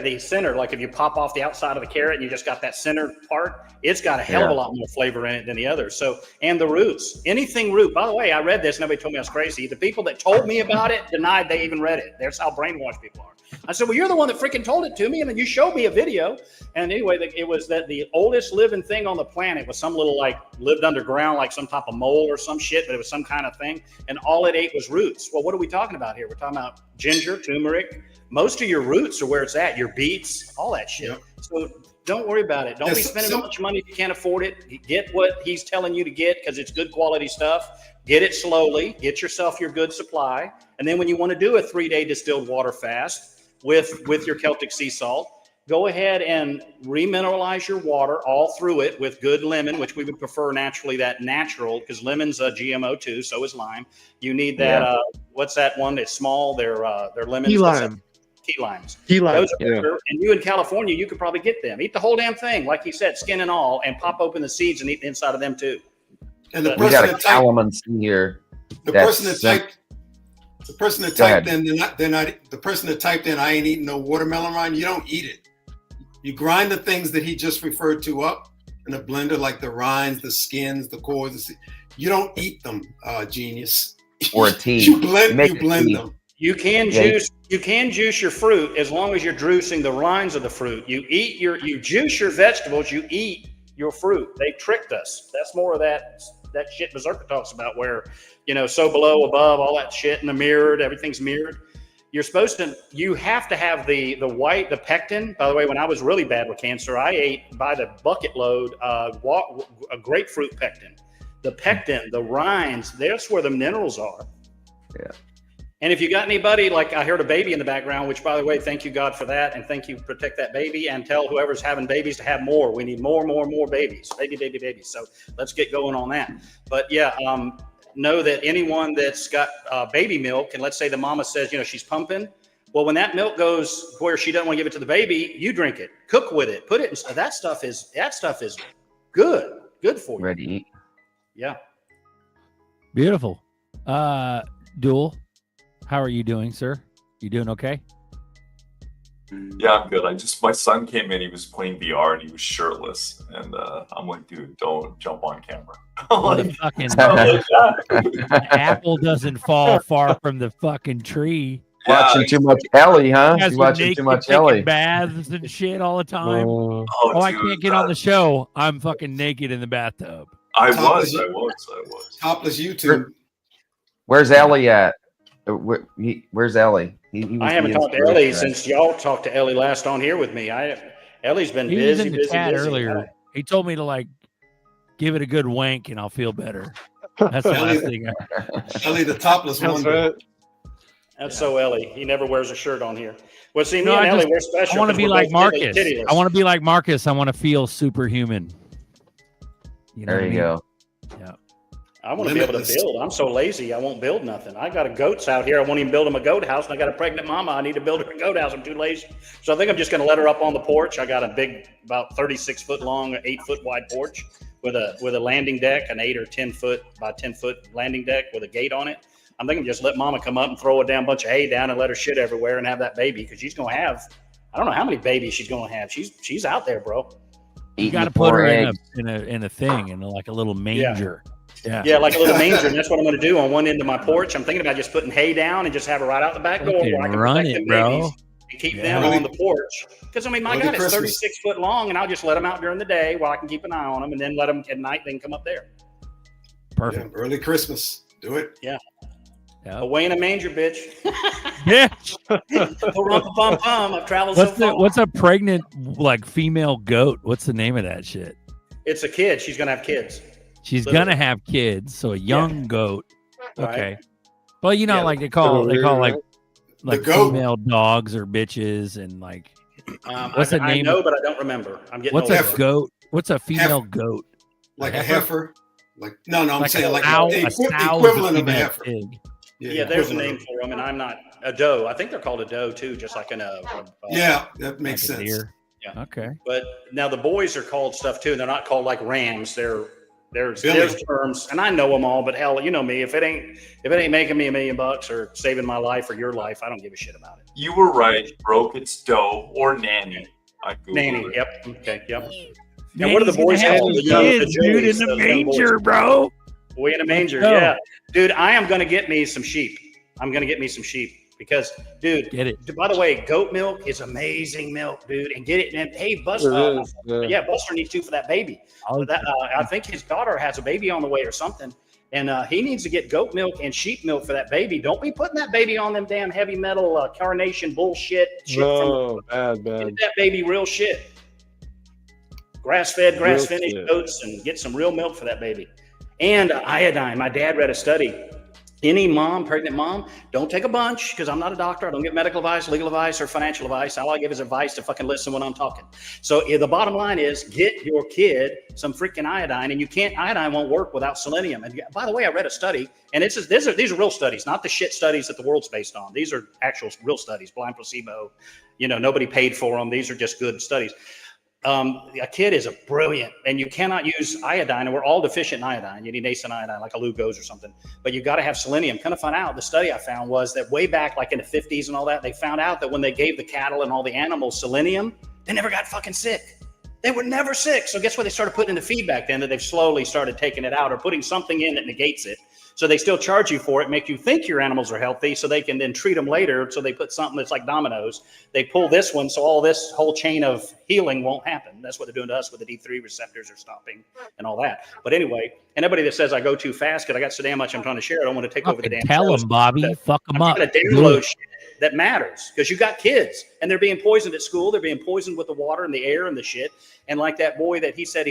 the center, like if you pop off the outside of the carrot and you just got that center part, it's got a hell of a lot more flavor in it than the others. So, and the roots, anything root. By the way, I read this. Nobody told me I was crazy. The people that told me about it denied they even read it. That's how brainwashed people are. I said, well, you're the one that freaking told it to me. And then you showed me a video. And anyway, it was that the oldest living thing on the planet was some little, like, lived underground, like some type of mole or some shit, but it was some kind of thing. And all it ate was roots. Well, what are we talking about here? We're talking about ginger, turmeric. Most of your roots are where it's at. Your beets, all that shit. Yep. So don't worry about it. Don't be spending a bunch of money if you can't afford it. Get what he's telling you to get because it's good quality stuff. Get it slowly. Get yourself your good supply. And then when you want to do a 3-day distilled water fast with your Celtic sea salt, go ahead and remineralize your water all through it with good lemon, which we would prefer naturally that natural because lemon's a GMO too. So is lime. You need that. What's that one that's small? They're lemons. Key lime. Key limes. Key lime. Those are better. And you in California, you could probably get them. Eat the whole damn thing, like he said, skin and all, and pop open the seeds and eat the inside of them too. And the we got a calamansi here. The person that typed in, I ain't eating no watermelon rind. You don't eat it. You grind the things that he just referred to up in a blender, like the rinds, the skins, the cores. You don't eat them, genius. Or a tea. You blend them. You can juice your fruit as long as you're juicing the rinds of the fruit. You juice your vegetables, you eat your fruit. They tricked us. That's more of that shit Berserker talks about where, so below, above, all that shit, and the mirrored, everything's mirrored. You have to have the white, the pectin. By the way, when I was really bad with cancer, I ate by the bucket load a grapefruit pectin. The pectin, the rinds, that's where the minerals are. Yeah. And if you got anybody, like I heard a baby in the background, which by the way, thank you God for that. And thank you, protect that baby and tell whoever's having babies to have more. We need more babies, babies. So let's get going on that. But yeah, know that anyone that's got baby milk, and let's say the mama says, she's pumping. Well, when that milk goes where she doesn't want to give it to the baby, you drink it, cook with it, put it in. That stuff is good for you. Ready to eat. Yeah. Beautiful. Duel. How are you doing, sir? You doing okay? Yeah, I'm good. My son came in, he was playing VR and he was shirtless. And I'm like, dude, don't jump on camera. The apple doesn't fall far from the fucking tree. Watching too much Ellie, huh? You watching too much Ellie. Baths and shit all the time. I can't get on the show. I'm fucking naked in the bathtub. I was. Topless YouTube. Where's Ellie at? Where's Ellie? I haven't talked to Ellie since y'all talked to Ellie last on here with me. Ellie's been busy. He was in the chat earlier. He told me to give it a good wank and I'll feel better. That's the last thing. Ellie, the topless one. Right. That's so Ellie. He never wears a shirt on here. Well, see, me and Ellie, we're special. I want to be like Marcus. I want to be like Marcus. I want to feel superhuman. There you go. Yeah. I want to be able to build. I'm so lazy. I won't build nothing. I got goats out here. I won't even build them a goat house. And I got a pregnant mama. I need to build her a goat house. I'm too lazy. So I think I'm just going to let her up on the porch. I got a big, about 36 foot long, 8 foot wide porch with a landing deck, an 8 or 10 foot by 10 foot landing deck with a gate on it. I'm thinking just let mama come up and throw a damn bunch of hay down and let her shit everywhere and have that baby. Cause she's going to have, I don't know how many babies she's going to have. She's out there, bro. You got to put her in a thing, in like a little manger. Yeah, like a little manger, and that's what I'm going to do on one end of my porch. I'm thinking about just putting hay down and just have it right out the back door where I can run protect it, the bro. babies and keep them on the porch. Because I mean, my God, it's 36 foot long, and I'll just let them out during the day while I can keep an eye on them, and then let them at night. They can come up there. Perfect. Yeah, early Christmas. Do it. Yeah. Away in a manger, bitch. Yeah. I've traveled so far. What's a pregnant like female goat? What's the name of that shit? It's a kid. She's gonna have kids. She's gonna have kids, so a young goat. Okay. Right. Well, you know, like they call like female dogs or bitches and like what's the name? I know, but I don't remember. I'm getting what's older. a goat? What's a female goat? Like a heifer? Like I'm like saying like a sow equivalent of a female heifer. pig. Yeah, there's a name for them, and I'm not a doe. I think they're called a doe too, just like yeah, that makes sense. Deer. Yeah. Okay. But now the boys are called stuff too. They're not called like rams. There's terms, and I know them all. But hell, you know me. If it ain't making me $1 million or saving my life or your life, I don't give a shit about it. You were right, broke. It's doe or nanny. Nanny. Yep. Okay. Yep. Now, Man, what are the he's gonna boys have called? kids, dude, in the manger, bro. Boy in a manger. go. Yeah, dude. I am gonna get me some sheep. Because, dude, get it. By the way, goat milk is amazing milk, dude. And get it. And hey, Buster, Buster needs to for that baby. I think his daughter has a baby on the way or something, and he needs to get goat milk and sheep milk for that baby. Don't be putting that baby on them damn heavy metal carnation bullshit. Bad. Get that baby real shit. Grass-fed, grass-finished goats, and get some real milk for that baby. And iodine. My dad read a study. Any pregnant mom, don't take a bunch, because I'm not a doctor. I don't give medical advice, legal advice, or financial advice. All I give is advice to fucking listen when I'm talking. So the bottom line is get your kid some freaking iodine, and iodine won't work without selenium. And by the way, I read a study, and these are real studies, not the shit studies that the world's based on. These are actual real studies, blind placebo. Nobody paid for them. These are just good studies. A kid is brilliant, and you cannot use iodine, and we're all deficient in iodine. You need nascent iodine, like a Lugos or something, but you got to have selenium. Kind of find out, the study I found was that way back, like in the 50s and all that, they found out that when they gave the cattle and all the animals selenium, they never got fucking sick. They were never sick. So guess what they started putting in the feed back then, that they've slowly started taking it out or putting something in that negates it. So they still charge you for it, make you think your animals are healthy so they can then treat them later. So they put something that's like dominoes. They pull this one, so all this whole chain of healing won't happen. That's what they're doing to us with the D3 receptors are stopping and all that. But anyway, anybody that says I go too fast because I got so damn much I'm trying to share, I don't want to take over the damn Tell them, Bobby. Fuck them up. I'm trying to download shit that matters, because you got kids and they're being poisoned at school. They're being poisoned with the water and the air and the shit. And like that boy that he said,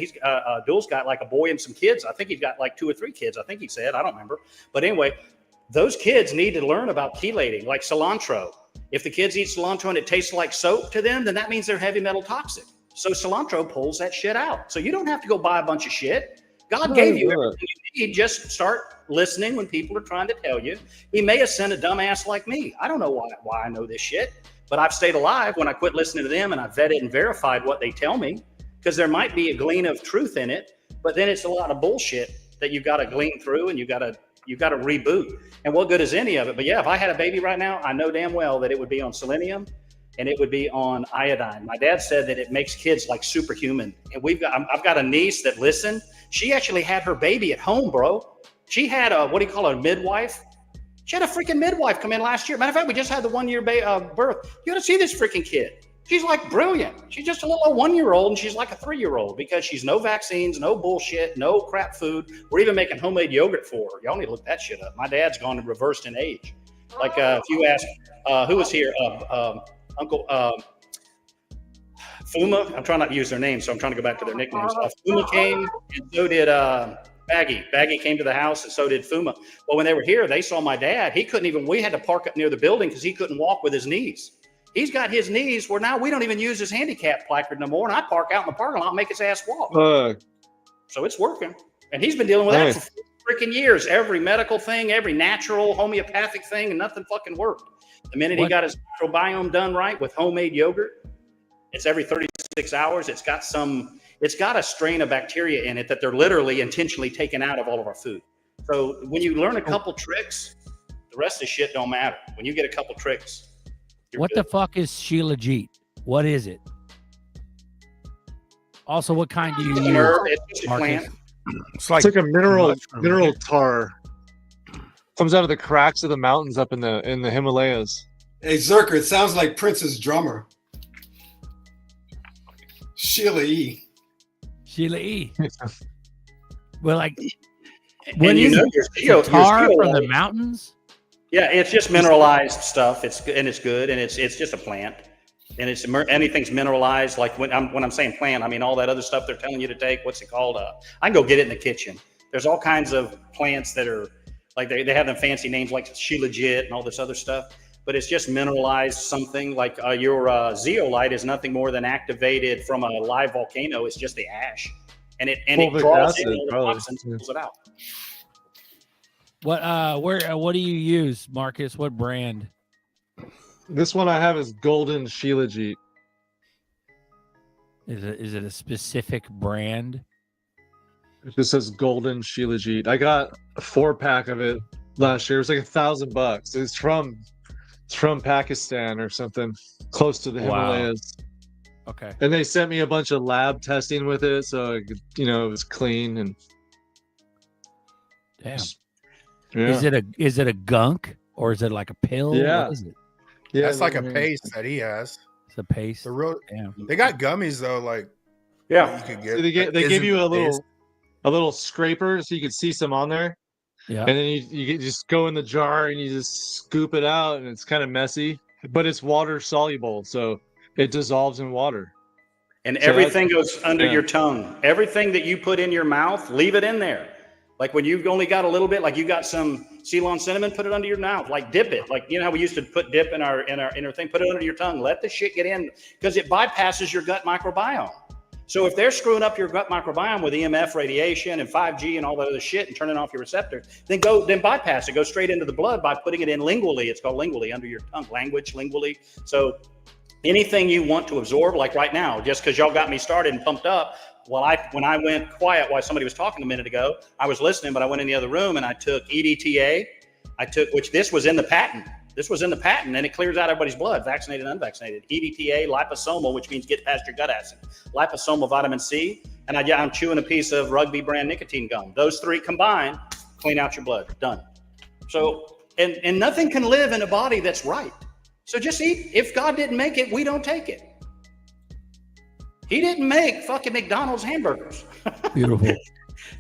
Duel's got like a boy and some kids. I think he's got like 2 or 3 kids. I think he said, I don't remember. But anyway, those kids need to learn about chelating, like cilantro. If the kids eat cilantro and it tastes like soap to them, then that means they're heavy metal toxic. So cilantro pulls that shit out. So you don't have to go buy a bunch of shit. God gave you everything you need. Just start listening when people are trying to tell you. He may have sent a dumbass like me. I don't know why I know this shit, but I've stayed alive when I quit listening to them and I vetted and verified what they tell me, because there might be a glean of truth in it, but then it's a lot of bullshit that you've got to glean through and you got to reboot. And what good is any of it? But yeah, if I had a baby right now, I know damn well that it would be on selenium and it would be on iodine. My dad said that it makes kids like superhuman. And I've got a niece that listened. She actually had her baby at home, bro. She had a midwife. She had a freaking midwife come in last year. Matter of fact, we just had the 1-year birth. You got to see this freaking kid. She's like brilliant. She's just a little 1-year-old, and she's like a 3-year-old, because she's no vaccines, no bullshit, no crap food. We're even making homemade yogurt for her. Y'all need to look that shit up. My dad's gone reversed in age. Like if you ask who was here, Uncle Fuma. I'm trying not to use their names, so I'm trying to go back to their nicknames. Fuma came, and so did Baggy. Baggy came to the house, and so did Fuma. Well, when they were here, they saw my dad. We had to park up near the building because he couldn't walk with his knees. He's got his knees where now we don't even use his handicap placard no more, and I park out in the parking lot and make his ass walk. So it's working. And he's been dealing with that for freaking years. Every medical thing, every natural homeopathic thing, and nothing fucking worked. The minute he got his microbiome done right with homemade yogurt, it's every 36 hours. It's got a strain of bacteria in it that they're literally intentionally taking out of all of our food. So when you learn a couple tricks, the rest of the shit don't matter. When you get a couple tricks, what the fuck is Shilajit? What is it? Also, what kind do you use? It's just a plant. It's like a mineral tar. Comes out of the cracks of the mountains up in the Himalayas. Hey, Zerker, it sounds like Prince's drummer. Sheila E. Well, like, And what you is know it? your Tar from the zeolite- mountains? Yeah, it's just mineralized stuff. It's good, and it's just a plant, and anything's mineralized. Like when I'm saying plant, I mean all that other stuff they're telling you to take. What's it called? I can go get it in the kitchen. There's all kinds of plants that are like they have them fancy names like Shilajit and all this other stuff, but it's just mineralized something. Like your zeolite is nothing more than activated from a live volcano. It's just the ash, and it draws in all the toxins and pulls it out. What do you use, Marcus? What brand? This one I have is Golden Shilajit. Is it a specific brand? It just says Golden Shilajit. I got a 4-pack of it last year. It was like $1,000. It's from Pakistan or something, close to the Himalayas. Okay. And they sent me a bunch of lab testing with it, so it was clean and. Damn. Yeah. Is it a gunk or is it like a pill? Yeah. What is it? Yeah, That's like a paste that he has. It's a paste. The real. Damn. They got gummies though, like Yeah. you could get. So they that give you isn't paste. a little scraper so you can see some on there. Yeah. And then you just go in the jar and you just scoop it out, and it's kind of messy, but it's water soluble, so it dissolves in water. And So everything goes under yeah. your tongue. Everything that you put in your mouth, leave it in there. Like when you've only got a little bit, like you got some Ceylon cinnamon, put it under your mouth. Like dip it. Like you know how we used to put dip in our thing. Put it under your tongue. Let the shit get in because it bypasses your gut microbiome. So if they're screwing up your gut microbiome with EMF radiation and 5G and all that other shit and turning off your receptors, then bypass it. Go straight into the blood by putting it in lingually. It's called lingually, under your tongue. Language, lingually. So anything you want to absorb, like right now, just because y'all got me started and pumped up. When I went quiet while somebody was talking a minute ago, I was listening, but I went in the other room and I took EDTA. Which this was in the patent. This was in the patent, and it clears out everybody's blood, vaccinated and unvaccinated. EDTA, liposomal, which means get past your gut acid. Liposomal vitamin C, and I'm chewing a piece of Rugby brand nicotine gum. Those three combined clean out your blood. Done. So, and nothing can live in a body that's right. So just eat. If God didn't make it, we don't take it. He didn't make fucking McDonald's hamburgers. Beautiful.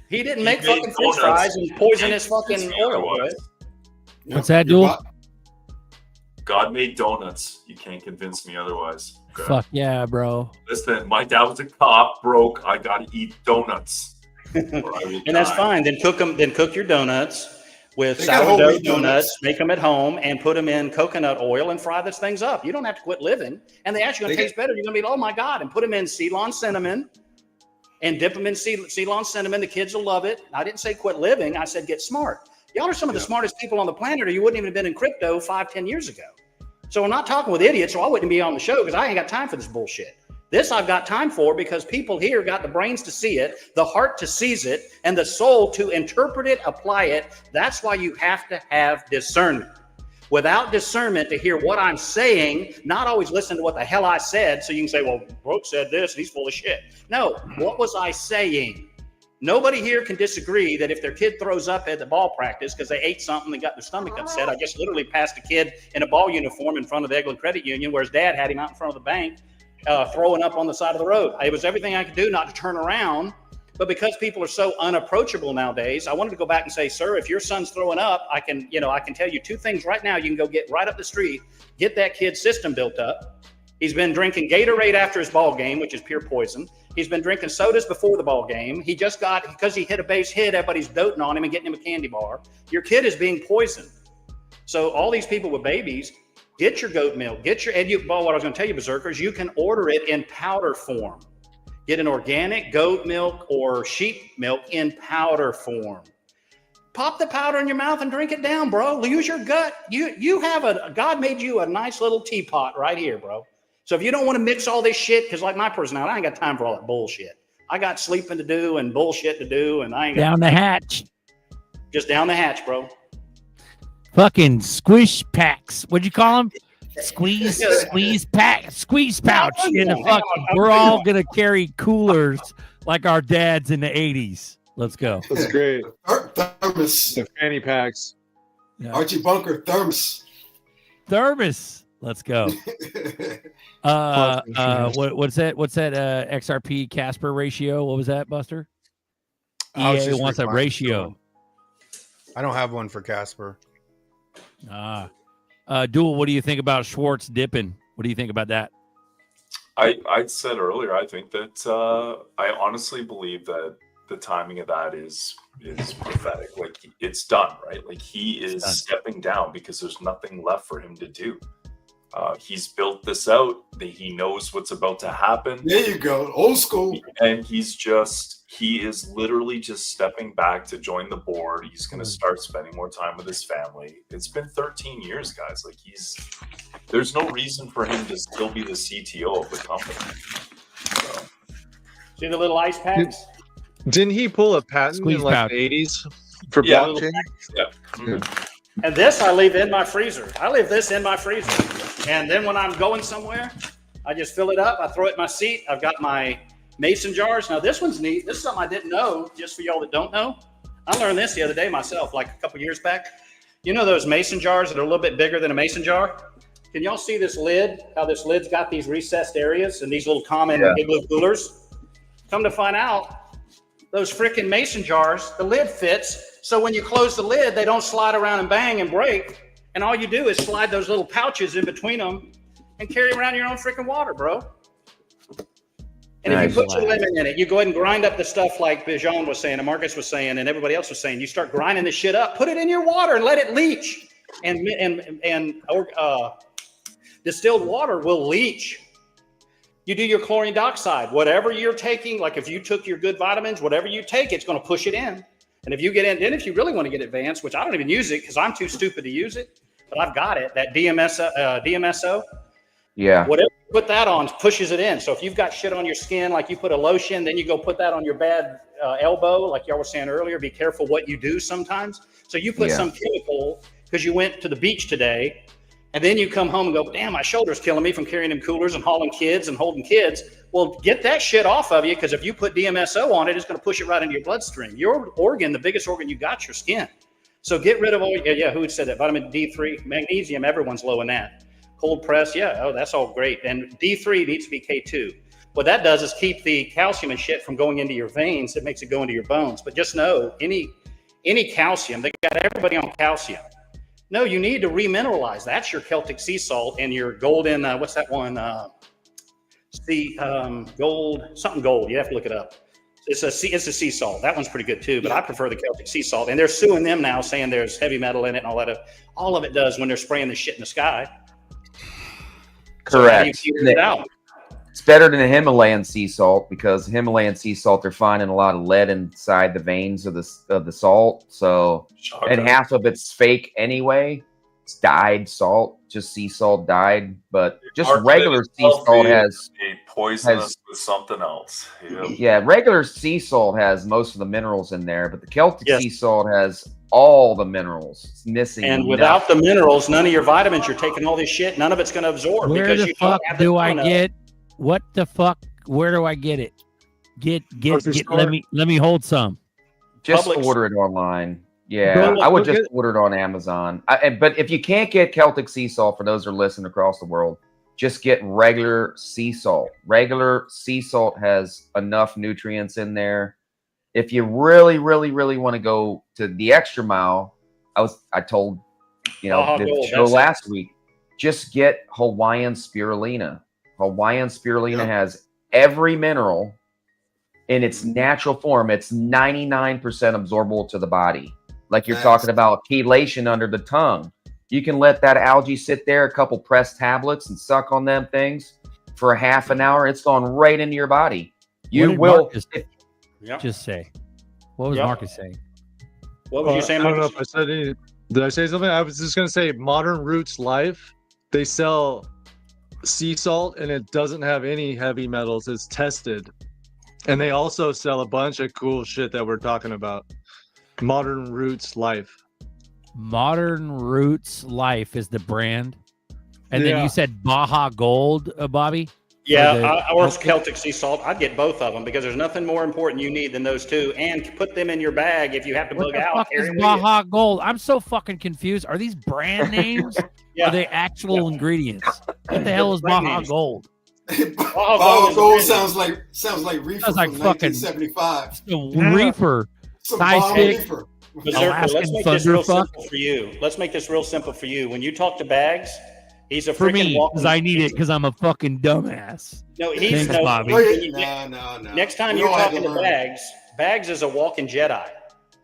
He didn't make fucking French fries and poisonous fucking oil. Right? What's that, Duel? God made donuts. You can't convince me otherwise. Okay. Fuck yeah, bro. Listen, my dad was a cop, broke. I gotta eat donuts. And that's fine. Then cook them. Then cook your donuts with They got whole sourdough wheat donuts. Make them at home and put them in coconut oil and fry those things up. You don't have to quit living, and they actually gonna taste better. You're gonna be, oh my god, and put them in Ceylon cinnamon, and dip them in Ceylon cinnamon. The kids will love it. I didn't say quit living. I said get smart. Y'all are some of the smartest people on the planet, or you wouldn't even have been in crypto 5-10 years ago. So I'm not talking with idiots, so I wouldn't be on the show because I ain't got time for this bullshit. This I've got time for because people here got the brains to see it, the heart to seize it, and the soul to interpret it, apply it. That's why you have to have discernment. Without discernment to hear what I'm saying, not always listen to what the hell I said, so you can say, well, Brooke said this, and he's full of shit. No, what was I saying? Nobody here can disagree that if their kid throws up at the ball practice because they ate something and got their stomach upset. I just literally passed a kid in a ball uniform in front of the Eglin Credit Union where his dad had him out in front of the bank throwing up on the side of the road. It was everything I could do not to turn around. But because people are so unapproachable nowadays, I wanted to go back and say, sir, if your son's throwing up, I can tell you two things right now. You can go get right up the street, get that kid's system built up. He's been drinking Gatorade after his ball game, which is pure poison. He's been drinking sodas before the ball game. He just got, because he hit a base hit, everybody's doting on him and getting him a candy bar. Your kid is being poisoned. So all these people with babies, get your goat milk, what I was going to tell you, berserkers, you can order it in powder form. Get an organic goat milk or sheep milk in powder form. Pop the powder in your mouth and drink it down, bro. Use your gut. You have God made you a nice little teapot right here, bro. So if you don't want to mix all this shit, because like my personality, I ain't got time for all that bullshit. I got sleeping to do and bullshit to do, and I ain't got down the hatch. Just down the hatch, bro. Fucking squish packs. What'd you call them? Squeeze pouch in the fucking. We're all gonna carry coolers like our dads in the 80s. Let's go. That's great. Thermos. The fanny packs. Yeah. Archie Bunker thermos. Thermos. Let's go. What's that? What's that? XRP Casper ratio? What was that, Buster? I was EA just wants a replying to ratio. someone. I don't have one for Casper. Duel, what do you think about Schwartz dipping? What do you think about that? I said earlier, I think that I honestly believe that the timing of that is prophetic. Like, it's done, right? Like, he is stepping down because there's nothing left for him to do. He's built this out. He knows what's about to happen. There you go. Old school. And he is literally just stepping back to join the board. He's going to start spending more time with his family. It's been 13 years, guys. Like, there's no reason for him to still be the CTO of the company. So. See the little ice packs? Didn't he pull a patent in like the 80s for blockchain? Yeah. Mm-hmm. And this I leave in my freezer. I leave this in my freezer. And then when I'm going somewhere, I just fill it up. I throw it in my seat. I've got my mason jars. Now, this one's neat. This is something I didn't know, just for y'all that don't know. I learned this the other day myself, like a couple years back. You know those mason jars that are a little bit bigger than a mason jar? Can y'all see this lid, how this lid's got these recessed areas and these little common igloo coolers? Come to find out, those freaking mason jars, the lid fits. So when you close the lid, they don't slide around and bang and break. And all you do is slide those little pouches in between them and carry around your own freaking water, bro. And if you put your lemon in it, you go ahead and grind up the stuff like Bijan was saying and Marcus was saying and everybody else was saying. You start grinding this shit up, put it in your water and let it leach. And distilled water will leach. You do your chlorine dioxide, whatever you're taking, like if you took your good vitamins, whatever you take, it's going to push it in. And if you get in, then if you really want to get advanced, which I don't even use it because I'm too stupid to use it, but I've got it, that DMSO. Yeah. Whatever you put that on pushes it in. So if you've got shit on your skin, like you put a lotion, then you go put that on your bad elbow, like y'all were saying earlier, be careful what you do sometimes. So you put some chemical because you went to the beach today, and then you come home and go, damn, my shoulder's killing me from carrying them coolers and hauling kids and holding kids. Well, get that shit off of you, because if you put DMSO on it, it's going to push it right into your bloodstream. Your organ, the biggest organ you got, your skin. So get rid of all, who had said that? Vitamin D3, magnesium, everyone's low in that. Cold press, that's all great. And D3 needs to be K2. What that does is keep the calcium and shit from going into your veins. It makes it go into your bones. But just know, any calcium, they got everybody on calcium. No, you need to remineralize. That's your Celtic sea salt and your golden, what's that one? Gold, something gold. You have to look it up. It's a sea salt. That one's pretty good too, but I prefer the Celtic sea salt. And they're suing them now, saying there's heavy metal in it and all that. All of it does when they're spraying the shit in the sky. Correct. So you it out. It's better than a Himalayan sea salt, because Himalayan sea salt, they're finding a lot of lead inside the veins of the salt. So, and half of it's fake anyway. It's dyed salt, just sea salt dyed, but just regular sea salt has poisonous with something else. Yeah, regular sea salt has most of the minerals in there, but the Celtic sea salt has all the minerals. It's missing. And without the minerals, none of your vitamins, you're taking all this shit, none of it's going to absorb. Where because the you fuck don't have do I get? What the fuck? Where do I get it? Get. Let me hold some. Just order it online. Yeah, I would just order it on Amazon. But if you can't get Celtic sea salt, for those who are listening across the world, just get regular sea salt. Regular sea salt has enough nutrients in there. If you really, really, really want to go to the extra mile, I told the show last week, just get Hawaiian spirulina. Hawaiian spirulina has every mineral in its natural form. It's 99% absorbable to the body. Like you're talking about chelation under the tongue. You can let that algae sit there, a couple pressed tablets, and suck on them things for a half an hour. It's gone right into your body. You will just say. What was Marcus saying? What was you saying, I don't know Marcus? if I said anything. Did I say something? I was just going to say Modern Roots Life. They sell sea salt and it doesn't have any heavy metals. It's tested. And they also sell a bunch of cool shit that we're talking about. Modern Roots Life. Modern Roots Life is the brand. And then you said Baja Gold, Bobby? Yeah, or Celtic sea salt. I'd get both of them because there's nothing more important you need than those two, and put them in your bag if you have to What bug the out. fuck carry is them with you. Baja Gold? I'm so fucking confused. Are these brand names? Yeah. Are they actual ingredients? What the hell is brand Baja names. Gold? Baja Gold sounds like reefer Sounds like from fucking 1975. reefer. Some Thigh bomb stick. reefer. Berserker, let's Alaskan make this real Thunderfuck. simple for you. Let's make this real simple for you. When you talk to Bags, he's a For freaking me, walking. because I need it because I'm a fucking dumbass. No, he's Thanks, no. Bobby. No. Next time We you're all had talking to to learn. Bags is a walking Jedi.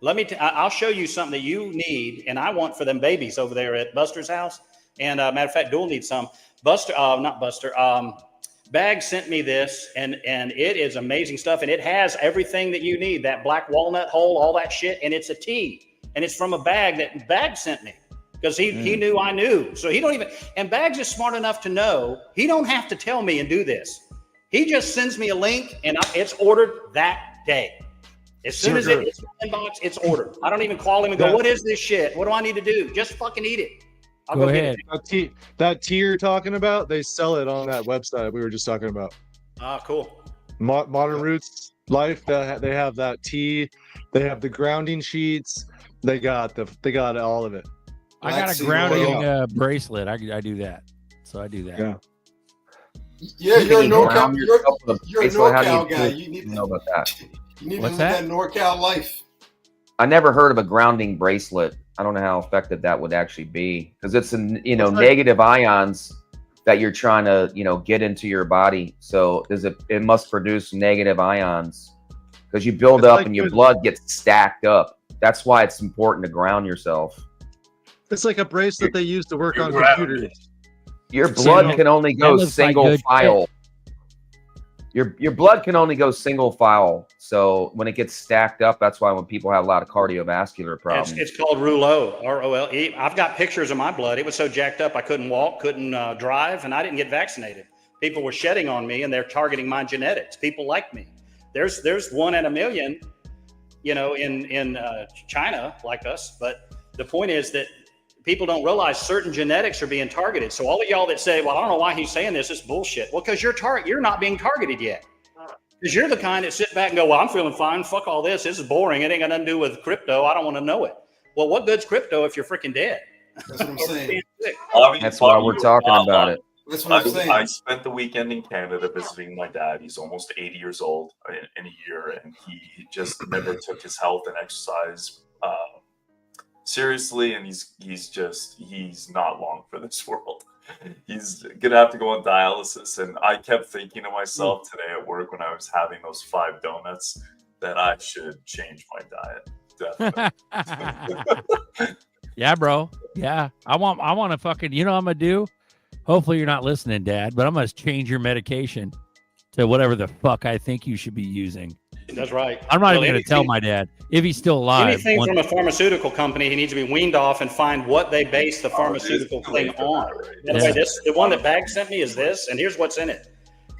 Let me. I'll show you something that you need, and I want for them babies over there at Buster's house. And matter of fact, Duel needs some. Not Buster. Bags sent me this, and it is amazing stuff, and it has everything that you need. That black walnut hole, all that shit, and it's a tea, and it's from a bag that Bags sent me because he knew I knew. So he don't even. And Bags is smart enough to know he don't have to tell me and do this. He just sends me a link, and it's ordered that day. As soon as it's in my inbox, it's ordered. I don't even call him and go, "What is this shit? What do I need to do?" Just fucking eat it. I'll Go get ahead. it. That tea you're talking about, they sell it on that website we were just talking about. Ah, cool. Modern Roots Life. They have that tea. They have the grounding sheets. They got all of it. I got a grounding bracelet. I do that. So I do that. Yeah. Yeah, you're a NorCal. Ground yourself with a You're a bracelet. How do NorCal you guy. do- You need know about that? You need What's to live that? that NorCal life. I never heard of a grounding bracelet. I don't know how effective that would actually be because it's It's like- negative ions that you're trying to get into your body. So it must produce negative ions because you build It's up like and your blood gets stacked up. That's why it's important to ground yourself. It's like a bracelet they use to work on grounded. computers. Your blood can only go looks like single good file. Your blood can only go single file. So when it gets stacked up, that's why when people have a lot of cardiovascular problems. It's called rouleau, ROLE. I've got pictures of my blood. It was so jacked up I couldn't walk, couldn't drive, and I didn't get vaccinated. People were shedding on me, and they're targeting my genetics. People like me. There's 1 in a million, in China like us. But the point is that people don't realize certain genetics are being targeted. So all of y'all that say, "Well, I don't know why he's saying this," it's bullshit. Well, because you're not being targeted yet. Because you're the kind that sit back and go, "Well, I'm feeling fine. Fuck all this. This is boring. It ain't got nothing to do with crypto. I don't want to know it." Well, what good's crypto if you're freaking dead? That's what I'm saying. That's why we're talking about it. That's what I'm saying. I spent the weekend in Canada visiting my dad. He's almost 80 years old in a year, and he just never took his health and exercise seriously, and he's not long for this world. He's gonna have to go on dialysis, and I kept thinking to myself today at work when I was having those 5 donuts that I should change my diet. Definitely. Yeah, bro. Yeah. I want to fucking, what I'm going to do? Hopefully you're not listening, Dad, but I'm going to change your medication to whatever the fuck I think you should be using. That's right. I'm not Well, even going to tell my dad if he's still alive. Anything from a pharmaceutical company, he needs to be weaned off and find what they base the pharmaceutical thing on. By the way, the one that Bag sent me is this, and here's what's in it.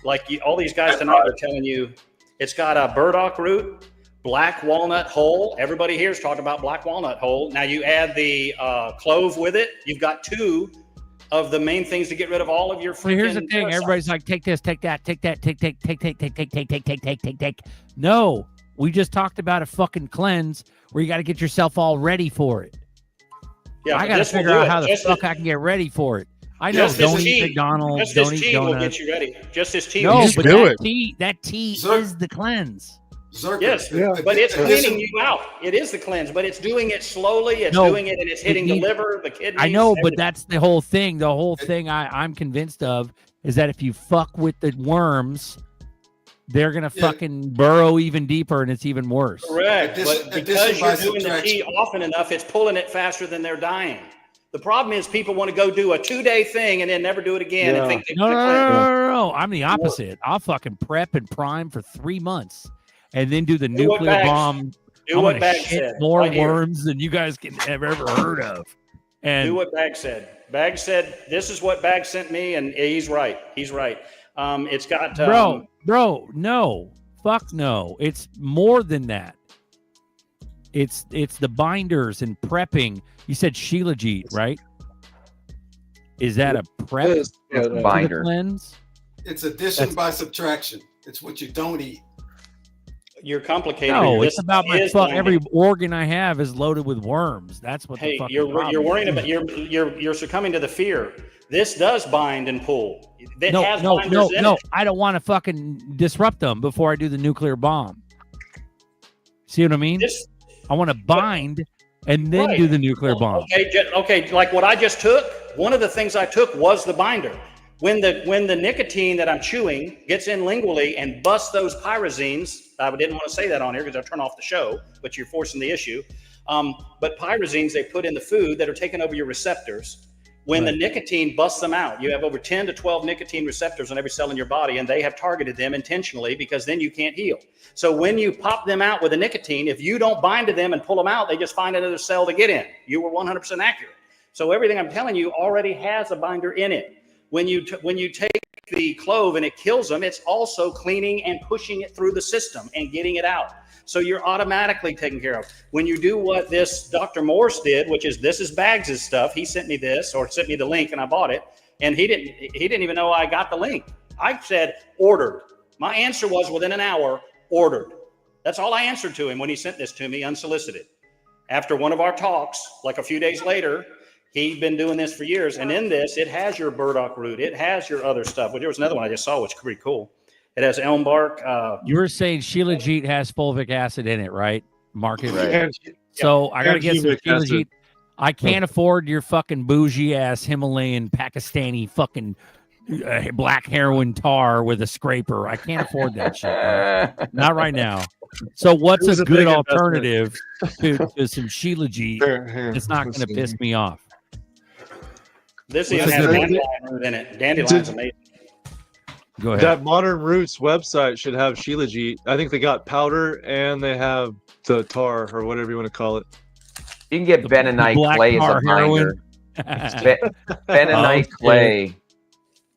Like all these guys tonight are telling you, it's got a burdock root, black walnut hull. Everybody here is talking about black walnut hull. Now you add the clove with it. You've got 2 of the main things to get rid of all of your freaking. So here's the thing. parasites. Everybody's like, take this, take that, take that, take. No, we just talked about a fucking cleanse where you got to get yourself all ready for it. Yeah, I got to figure out how the fuck I can get ready for it. I know, don't eat McDonald's, don't eat will donuts. get you ready. Just this tea. No, will but get you ready. that tea is the cleanse. Yes, but it's cleaning you out. It is the cleanse, but it's doing it slowly. It's doing it, and it's hitting the liver, the kidneys. I know, but everything. that's the whole thing. The whole thing I'm convinced of is that if you fuck with the worms, they're gonna fucking burrow even deeper, and it's even worse. Correct, but because you're doing the subtraction. tea often enough, it's pulling it faster than they're dying. The problem is people want to go do a 2-day thing and then never do it again and think No. I'm the opposite. I'll fucking prep and prime for 3 months, and then do the Do what nuclear Bags- bomb. do I'm what gonna Bags shit said, more right here. worms than you guys can have ever heard of. And do what Bag said. Bag said, "This is what Bag sent me," and he's right. He's right. It's got bro, no, fuck no. It's more than that. It's the binders and prepping. You said Shilajit, right? Is that a prep Yeah, to the binder. cleanse? It's addition by subtraction. It's what you don't eat. You're complicating. No, This it's about my is fuck. binding. Every organ I have is loaded with worms. That's what the Hey, fucking you're problem worrying is. about you're succumbing to the fear. This does bind and pull. It has No, binders in it. I don't want to fucking disrupt them before I do the nuclear bomb. See what I mean? I want to bind and then Right. do the nuclear bomb. Okay, like what I just took, one of the things I took was the binder. When the nicotine that I'm chewing gets in lingually and busts those pyrazines, I didn't want to say that on here because I'll turn off the show, but you're forcing the issue. But pyrazines they put in the food that are taking over your receptors. When the nicotine busts them out, you have over 10 to 12 nicotine receptors on every cell in your body, and they have targeted them intentionally because then you can't heal. So when you pop them out with the nicotine, if you don't bind to them and pull them out, they just find another cell to get in. You were 100% accurate. So everything I'm telling you already has a binder in it. When you take the clove and it kills them, it's also cleaning and pushing it through the system and getting it out. So you're automatically taken care of. When you do what this Dr. Morse did, which is this is Baggs' stuff. He sent me this or sent me the link and I bought it. And he didn't even know I got the link. I said ordered. My answer was within an hour, ordered. That's all I answered to him when he sent this to me unsolicited. After one of our talks, like a few days later, he'd been doing this for years. And in this, it has your burdock root. It has your other stuff. But there was another one I just saw, which is pretty cool. It has elm bark. You were saying Shilajit has fulvic acid in it, right? Market. Right. So I got to And get some humic acid. Shilajit. I can't afford your fucking bougie ass Himalayan Pakistani fucking black heroin tar with a scraper. I can't afford that shit. Right? Not right now. So what's It was a a good big alternative to some Shilajit Here, that's not going to piss me off? This What's even the has good- dandelion root in it. Dandelion's amazing. Go ahead. That Modern Roots website should have Shilajit. I think they got powder and they have the tar or whatever you want to call it. You can get bentonite black clay as tar a binder. Bentonite Okay. clay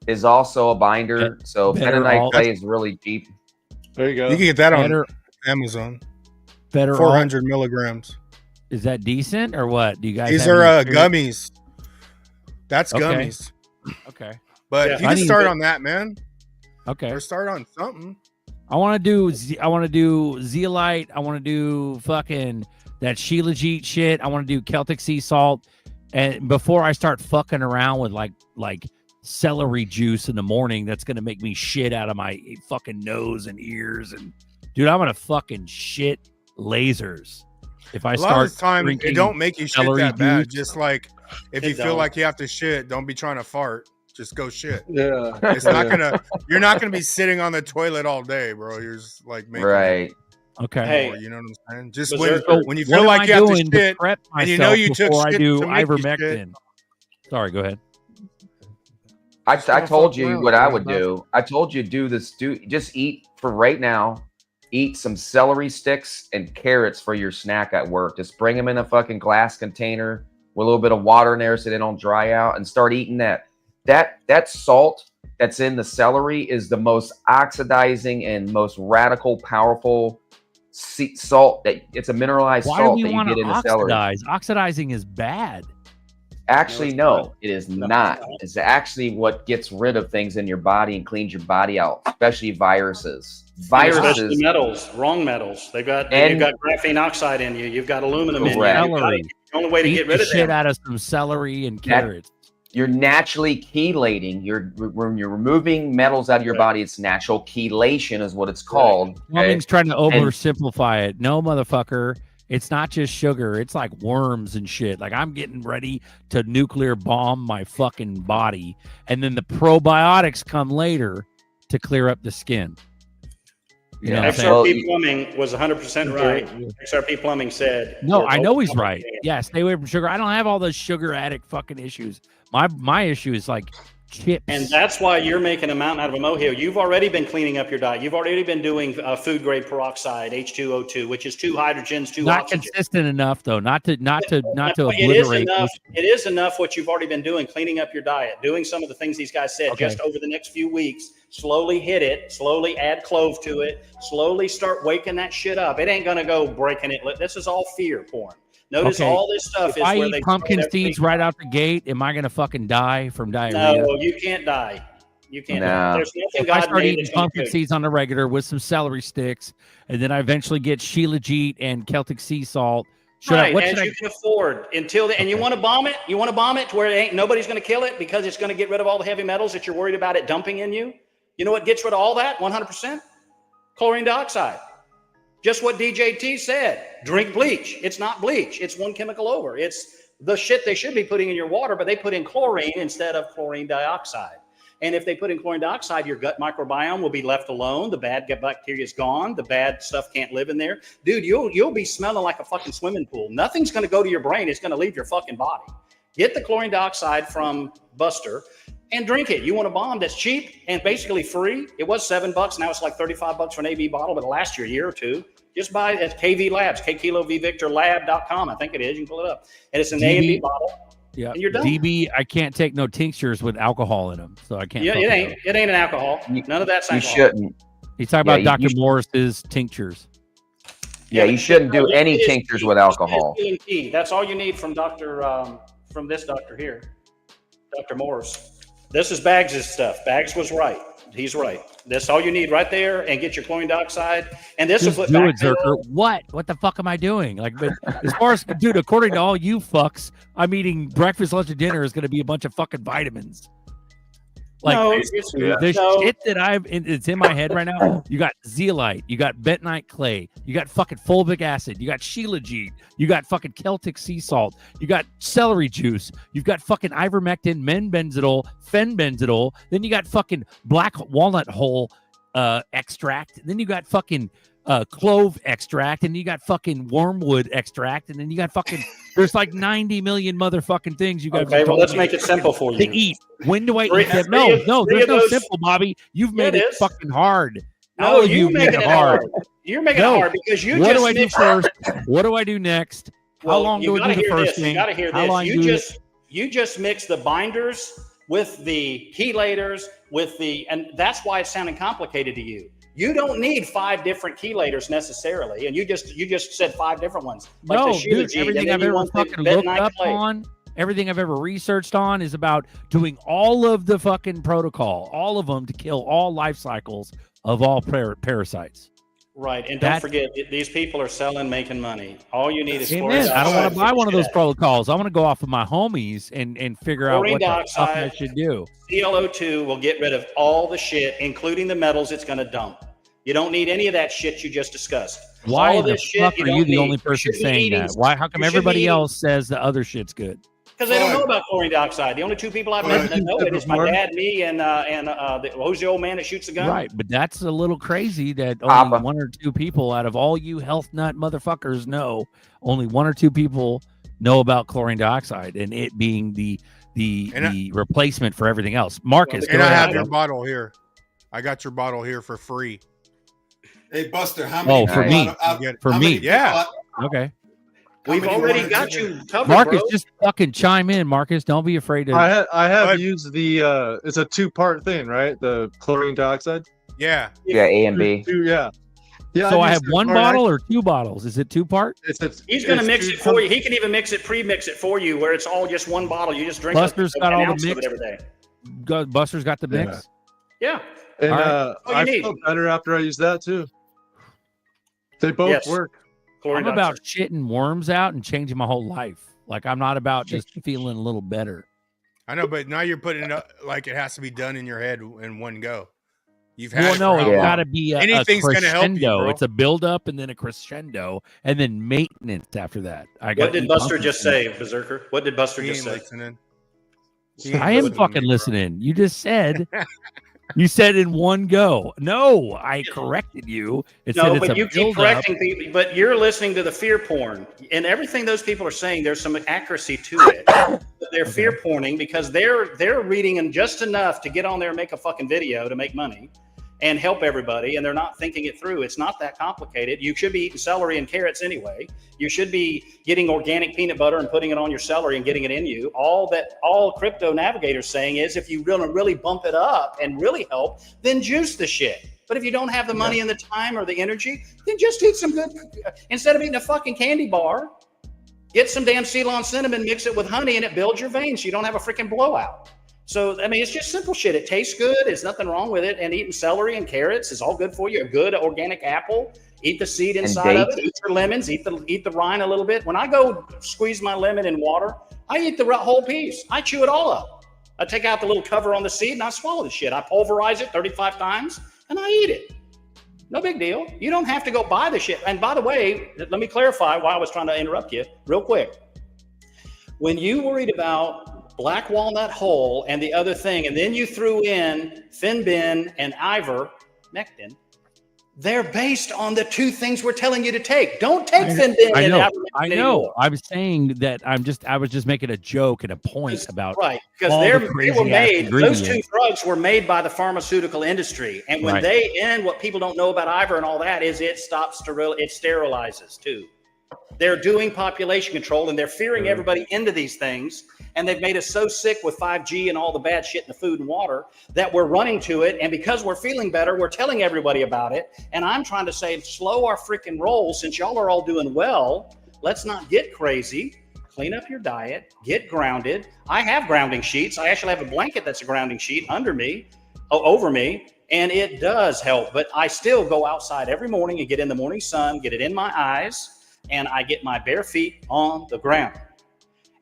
is also a binder. So better bentonite alt- clay is really cheap. There you go. You can get that Better- on Amazon. Better 400 milligrams. Is that decent or what? Do you guys? These have are any experience? gummies. That's Okay. gummies. Okay. But Yeah. you I can need start to- on that, man. Okay. Or start on something. I want to do zeolite. I want to do fucking that Shilajit shit. I want to do Celtic sea salt. And before I start fucking around with like celery juice in the morning, that's gonna make me shit out of my fucking nose and ears. And dude, I'm gonna fucking shit lasers if I A lot start of the time, drinking it don't make you shit celery that bad. juice. Just like if It you feel don't. like you have to shit, don't be trying to fart. Just go shit. Yeah. It's not gonna. You're not gonna be sitting on the toilet all day, bro. You're just like making Right. Okay. Hey, more, you know what I'm saying? Just Berserker, when you What feel am like I you have to doing shit, prep and you know myself you took before I shit do to make you shit. ivermectin? Sorry, go ahead. I don't told fuck you around, what I man. would do. I told you do this. Just eat for right now. Eat some celery sticks and carrots for your snack at work. Just bring them in a fucking glass container with a little bit of water in there so they don't dry out, and start eating that. That salt that's in the celery is the most oxidizing and most radical, powerful salt. That it's a mineralized Why do salt we that you want get to in the celery. oxidize? Oxidizing is bad. Actually, No, no, it is not. It's actually what gets rid of things in your body and cleans your body out, especially viruses. especially Viruses. metals, wrong metals. You've got graphene oxide in you. You've got aluminum in you. Correct. You've got- Celery. The only way to Eat get rid the of shit them. out of some celery and That- carrots. You're naturally chelating. When you're removing metals out of your body, it's natural chelation is what it's called. Plumbing's trying to oversimplify it. No, motherfucker. It's not just sugar. It's like worms and shit. Like I'm getting ready to nuclear bomb my fucking body. And then the probiotics come later to clear up the skin. You know what I'm saying? XRP Plumbing was 100% right. XRP Plumbing said. No, I know he's right. Yeah, stay away from sugar. I don't have all those sugar addict fucking issues. My issue is like chips. And that's why you're making a mountain out of a molehill. You've already been cleaning up your diet. You've already been doing food grade peroxide, H2O2, which is 2 hydrogens, 2 not oxygens. consistent enough though. Not to But it is obliterate. enough. It is enough what you've already been doing, cleaning up your diet, doing some of the things these guys said. Okay. Just over the next few weeks, slowly hit it, slowly add clove to it, slowly start waking that shit up. It ain't gonna go breaking it. This is all fear porn. Notice Okay. all this stuff If is I where eat they pumpkin start seeds everything. right out the gate, am I gonna fucking die from diarrhea? No, you can't die. You can't. No. There's nothing If I God start made eating that's gonna pumpkin kill you. seeds on the regular with some celery sticks, and then I eventually get Shilajit and Celtic sea salt, Right, what as should I you can afford until and you want to bomb it. You want to bomb it to where ain't nobody's going to kill it because it's going to get rid of all the heavy metals that you're worried about it dumping in you. You know what gets rid of all that? 100%. Chlorine dioxide. Just what DJT said. Drink bleach. It's not bleach. It's one chemical over. It's the shit they should be putting in your water, but they put in chlorine instead of chlorine dioxide. And if they put in chlorine dioxide, your gut microbiome will be left alone. The bad gut bacteria is gone. The bad stuff can't live in there. Dude, you'll be smelling like a fucking swimming pool. Nothing's going to go to your brain. It's going to leave your fucking body. Get the chlorine dioxide from Buster and drink it. You want a bomb that's cheap and basically free. It was $7. Now it's like $35 for an AB bottle, but it'll last you a year or two. Just buy it at KV Labs, KKiloVVictorLab.com. I think it is. You can pull it up. And it's an A and B bottle. Yeah, and you're done. DB, I can't take no tinctures with alcohol in them, so I can't. Yeah, fuck it with ain't. It ain't an alcohol. None of that's You alcohol. shouldn't. He's talking about Dr. Morris's tinctures. Yeah, you shouldn't do It any is tinctures key. with alcohol. It is key. That's all you need from from this doctor here, Dr. Morris. This is Baggs' stuff. Baggs was right. He's right. That's all you need right there, and get your chlorine dioxide. And this Just will put do back it, Zerker. What the fuck am I doing? Like, but as far as dude, according to all you fucks, I'm eating breakfast, lunch, and dinner is going to be a bunch of fucking vitamins. Like No, the shit that it's in my head right now. You got zeolite, you got bentonite clay, you got fucking fulvic acid, you got shilajit, you got fucking Celtic sea salt, you got celery juice, you've got fucking ivermectin, menbenzidol, fenbenzidol, then you got fucking black walnut hull extract, and then you got fucking clove extract, and you got fucking wormwood extract, and then you got fucking there's like 90 million motherfucking things you got. Okay, well, let's make it simple for you. To eat. When do I eat them? Three No, of there's no those- simple, Bobby. You've made Yeah, it it is. fucking hard. No, All of you you made making it it hard. hard. You're making it hard because you what just do I do mixed- first? What do I do next? How Well, long you do I gotta do the hear first this. thing? You got to hear How this. long You do just mix the binders with the chelators and that's why it's sounding complicated to you. You don't need 5 different chelators necessarily, and you just said 5 different ones. Like No, the dude, Shilajit, everything and then I've you ever want the fucking looked bentonite up clay. on, everything I've ever researched on is about doing all of the fucking protocol, all of them to kill all life cycles of all parasites. Right, and That- don't forget, these people are selling, making money. All you need is Amen. chlorine I don't want to dioxide. buy one of those protocols. I want to go off of my homies and figure out Chlorine what the fuck I dioxide, should do. ClO2 will get rid of all the shit, including the metals it's going to dump. You don't need any of that shit you just discussed. Why all of the this shit fuck are you don't the need. only person should be saying eating- that? Why? How come you should be everybody eating- else says the other shit's good? Because they don't know about chlorine dioxide. The only 2 people I've met that know it is my dad, me, and who's the old man that shoots the gun? Right, but that's a little crazy that only Papa. 1 or 2 people out of all you health nut motherfuckers know, only 1 or 2 people know about chlorine dioxide and it being the replacement for everything else. Marcus, And go I ahead, have your bro. bottle here. I got your bottle here for free. Hey, Buster, how many? Oh, for people me. out- For how me. many people Yeah. out- Okay. We've many already more got did you covered, Marcus, bro. just fucking chime in, Marcus. Don't be afraid to. I have But- used the it's a 2-part thing, right? The chlorine dioxide. Yeah. Yeah, A and B. Yeah. Yeah. So I've I have used 1 it. bottle or 2 bottles? Is it 2-part? It's He's going to it's mix two- it for you. He can even pre-mix it for you, where it's all just one bottle. You just drink Buster's an got all the ounce of it mix. every day. Buster's got the mix. Yeah. And All right. All you I need. felt better after I used that too. They both Yes. work. Chlorine I'm about dioxide. shitting worms out and changing my whole life. Like I'm not about just feeling a little better. I know, but now you're putting it up like it has to be done in your head in one go. You've had Well, it no, for it's how long? got to be a Anything's gonna help you, crescendo. bro. It's a build up and then a crescendo and then maintenance after that. What did Buster just say, Berserker? What did Buster He just ain't say? listening. I am fucking listening. You just said. You said in one go. No, I corrected you. It said No, it's but a you keep build-up. correcting people. But you're listening to the fear porn, and everything those people are saying. There's some accuracy to it. But they're fear porning because they're reading and just enough to get on there and make a fucking video to make money and help everybody, and they're not thinking it through. It's not that complicated. You should be eating celery and carrots anyway. You should be getting organic peanut butter and putting it on your celery and getting it in you. All Crypto Navigator's saying is if you really bump it up and really help, then juice the shit. But if you don't have the money and the time or the energy, then just eat some good. Instead of eating a fucking candy bar, get some damn Ceylon cinnamon, mix it with honey, and it builds your veins so you don't have a freaking blowout. So, I mean, it's just simple shit. It tastes good. There's nothing wrong with it. And eating celery and carrots is all good for you. A good organic apple. Eat the seed inside of it. Eat your lemons. Eat the rind a little bit. When I go squeeze my lemon in water, I eat the whole piece. I chew it all up. I take out the little cover on the seed and I swallow the shit. I pulverize it 35 times and I eat it. No big deal. You don't have to go buy the shit. And by the way, let me clarify why I was trying to interrupt you real quick. When you worried about black walnut hull and the other thing, and then you threw in Finbin and ivermectin, they're based on the two things we're telling you to take. Don't take Finbin and ivermectin anymore. I'm saying that I was just making a joke and a point about because they were made. Those two drugs were made by the pharmaceutical industry, and when they end, what people don't know about Ivor and all that is it stops it sterilizes too. They're doing population control, and they're fearing everybody into these things. And they've made us so sick with 5G and all the bad shit in the food and water that we're running to it. And because we're feeling better, we're telling everybody about it. And I'm trying to say, slow our freaking roll. Since y'all are all doing well, let's not get crazy. Clean up your diet. Get grounded. I have grounding sheets. I actually have a blanket that's a grounding sheet under me, over me. And it does help. But I still go outside every morning and get in the morning sun, get it in my eyes, and I get my bare feet on the ground.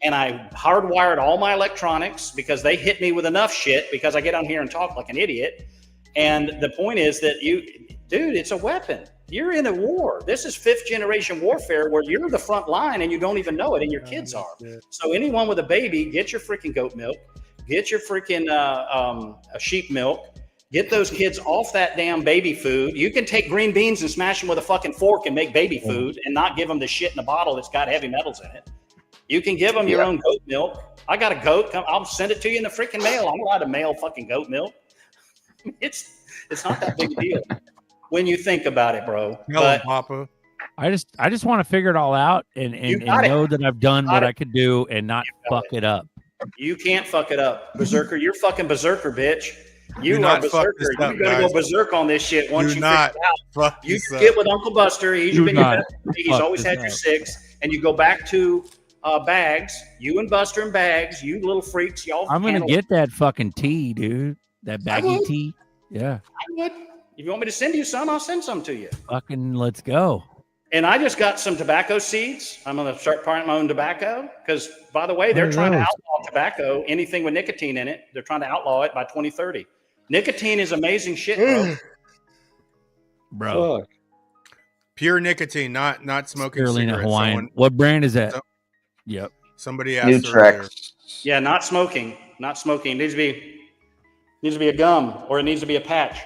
And I hardwired all my electronics because they hit me with enough shit because I get on here and talk like an idiot. And the point is that dude, it's a weapon. You're in a war. This is 5th generation warfare where you're the front line and you don't even know it, and your kids are. So anyone with a baby, get your freaking goat milk, get your freaking sheep milk, get those kids off that damn baby food. You can take green beans and smash them with a fucking fork and make baby food and not give them the shit in the bottle that's got heavy metals in it. You can give them your own goat milk. I got a goat. I'll send it to you in the freaking mail. I'm allowed to mail fucking goat milk. It's not that big a deal when you think about it, bro. No, Papa. I just want to figure it all out and know that I've done what I could do and not fuck it up. You can't fuck it up, Berserker. You're fucking Berserker, bitch. You are Berserker. You're going to go berserk on this shit once you figure it out. You get with Uncle Buster. He's always had your 6. And you go back to Bags. You and Buster and Bags. You little freaks. Y'all. I'm going to get that fucking tea, dude. That baggy tea. Yeah. I would. If you want me to send you some, I'll send some to you. Fucking let's go. And I just got some tobacco seeds. I'm going to start planting my own tobacco because, by the way, they're trying to outlaw tobacco, anything with nicotine in it. They're trying to outlaw it by 2030. Nicotine is amazing shit, bro. Fuck. Pure nicotine, not smoking cigarettes. Hawaiian. What brand is that? Yep. Somebody asked earlier. Yeah, not smoking. Not smoking. It needs to be a gum or it needs to be a patch.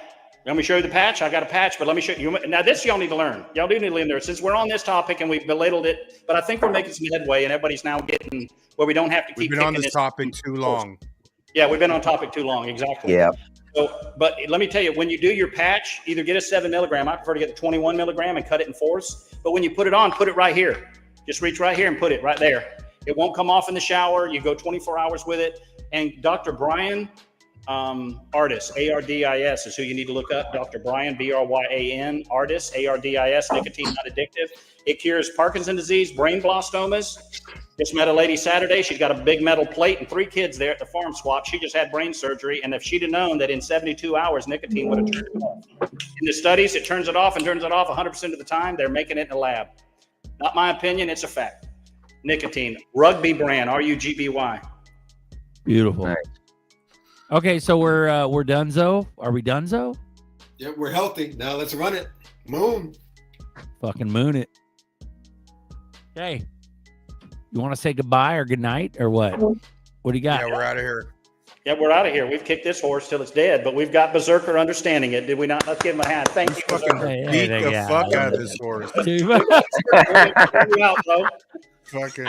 Let me show you the patch. I got a patch, but let me show you. Now, this y'all need to learn. Y'all do need to learn there. Since we're on this topic and we've belittled it, but I think we're making some headway and everybody's now getting where we don't have to keep. We've been on this topic too long. Yeah, we've been on topic too long. Exactly. Yeah. So, but let me tell you, when you do your patch, either get a 7 milligram. I prefer to get the 21 milligram and cut it in 4s. But when you put it on, put it right here. Just reach right here and put it right there. It won't come off in the shower. You go 24 hours with it. And Dr. Brian Ardis, ARDIS is who you need to look up. Dr. Brian, BRYAN, Ardis, ARDIS, nicotine not addictive. It cures Parkinson's disease, brain blastomas. Just met a lady Saturday. She's got a big metal plate and 3 kids there at the farm swap. She just had brain surgery. And if she'd have known that in 72 hours, nicotine would have turned it off. In the studies, it turns it off and turns it off 100% of the time. They're making it in a lab. Not my opinion. It's a fact. Nicotine. Rugby brand, RUGBY. Beautiful. Nice. Okay, so we're donezo. Are we donezo? Yeah, we're healthy. Now let's run it. Moon. Fucking moon it. Okay. You want to say goodbye or good night or what? What do you got? Yeah, we're out of here. Yeah, we're out of here. We've kicked this horse till it's dead, but we've got Berserker understanding it. Did we not? Let's give him a hand. Thank you. Fucking beat the fuck out of this horse.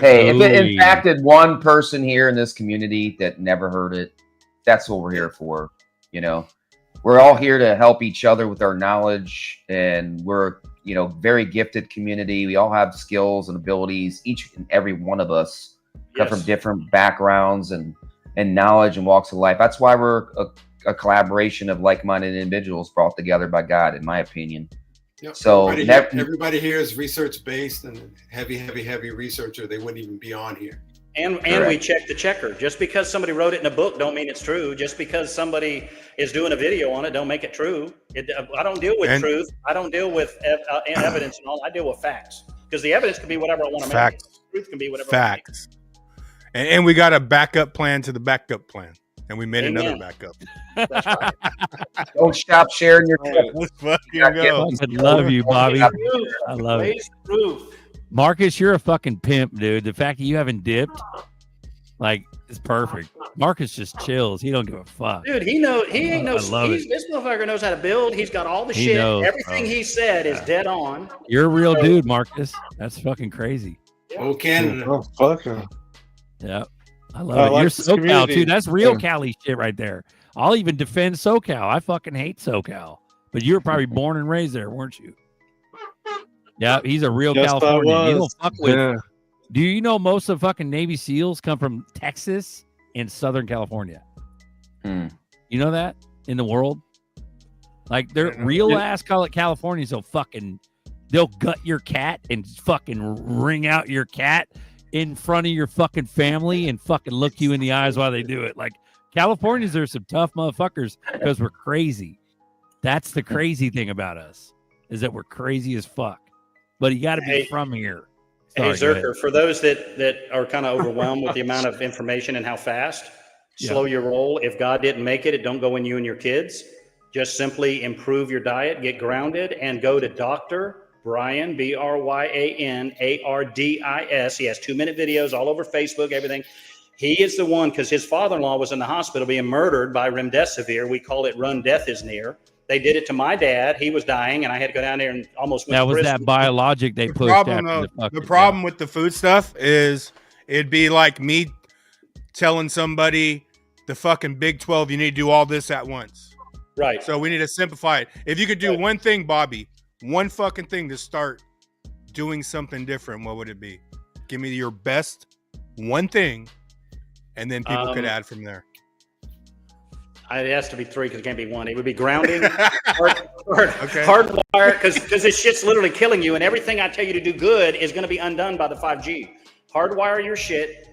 Hey, if it impacted one person here in this community that never heard it, that's what we're here for. You know, we're all here to help each other with our knowledge, and we're, you know, very gifted community. We all have skills and abilities. Each and every one of us come from different backgrounds and knowledge and walks of life. That's why we're a collaboration of like-minded individuals brought together by God, in my opinion. Yep. So everybody here is research based and heavy researcher. They wouldn't even be on here. And we check the checker. Just because somebody wrote it in a book don't mean it's true. Just because somebody is doing a video on it don't make it true. I don't deal with truth. I don't deal with evidence and all. I deal with facts. Because the evidence can be whatever I want to make it. Truth can be whatever I make it. And we got a backup plan to the backup plan. And we made another backup. That's right. Don't stop sharing your Let's fucking go. I love you, Bobby. I love it. Marcus, you're a fucking pimp, dude. The fact that you haven't dipped, like, it's perfect. Marcus just chills. He don't give a fuck. Dude, this motherfucker knows how to build. He's got all the shit. Everything he said is dead on. You're a real dude, Marcus. That's fucking crazy. Oh, Canada. Oh, fuck him. Yeah. I love it. like You're this SoCal, community. too. That's real Yeah. Cali shit right there. I'll even defend SoCal. I fucking hate SoCal. But you were probably born and raised there, weren't you? Yeah, he's a real Yes, I Californian. You don't was. fuck with. Yeah. Do you know most of fucking Navy SEALs come from Texas and Southern California? You know that in the world? Like they're real ass Californians. They'll gut your cat and fucking wring out your cat in front of your fucking family and fucking look you in the eyes while they do it. Like Californians are some tough motherfuckers because we're crazy. That's the crazy thing about us is that we're crazy as fuck. But you got to be from here. Hey, Sorry, go Zerker, for those that are kind of overwhelmed with the amount of information and how fast, slow your roll. If God didn't make it, it don't go in you and your kids. Just simply improve your diet, get grounded, and go to Dr. Brian, BRYANARDIS. He has 2-minute videos all over Facebook, everything. He is the one, because his father-in-law was in the hospital being murdered by remdesivir. We call it Run Death is Near. They did it to my dad. He was dying, and I had to go down there and almost went That to was prison. that biologic they pushed The problem with the food stuff is it'd be like me telling somebody the fucking Big 12, you need to do all this at once. Right. So we need to simplify it. If you could do one thing, Bobby, one fucking thing to start doing something different, what would it be? Give me your best one thing, and then people could add from there. It has to be 3 because it can't be 1. It would be grounding, hardwire, because this shit's literally killing you, and everything I tell you to do good is going to be undone by the 5G. Hardwire your shit.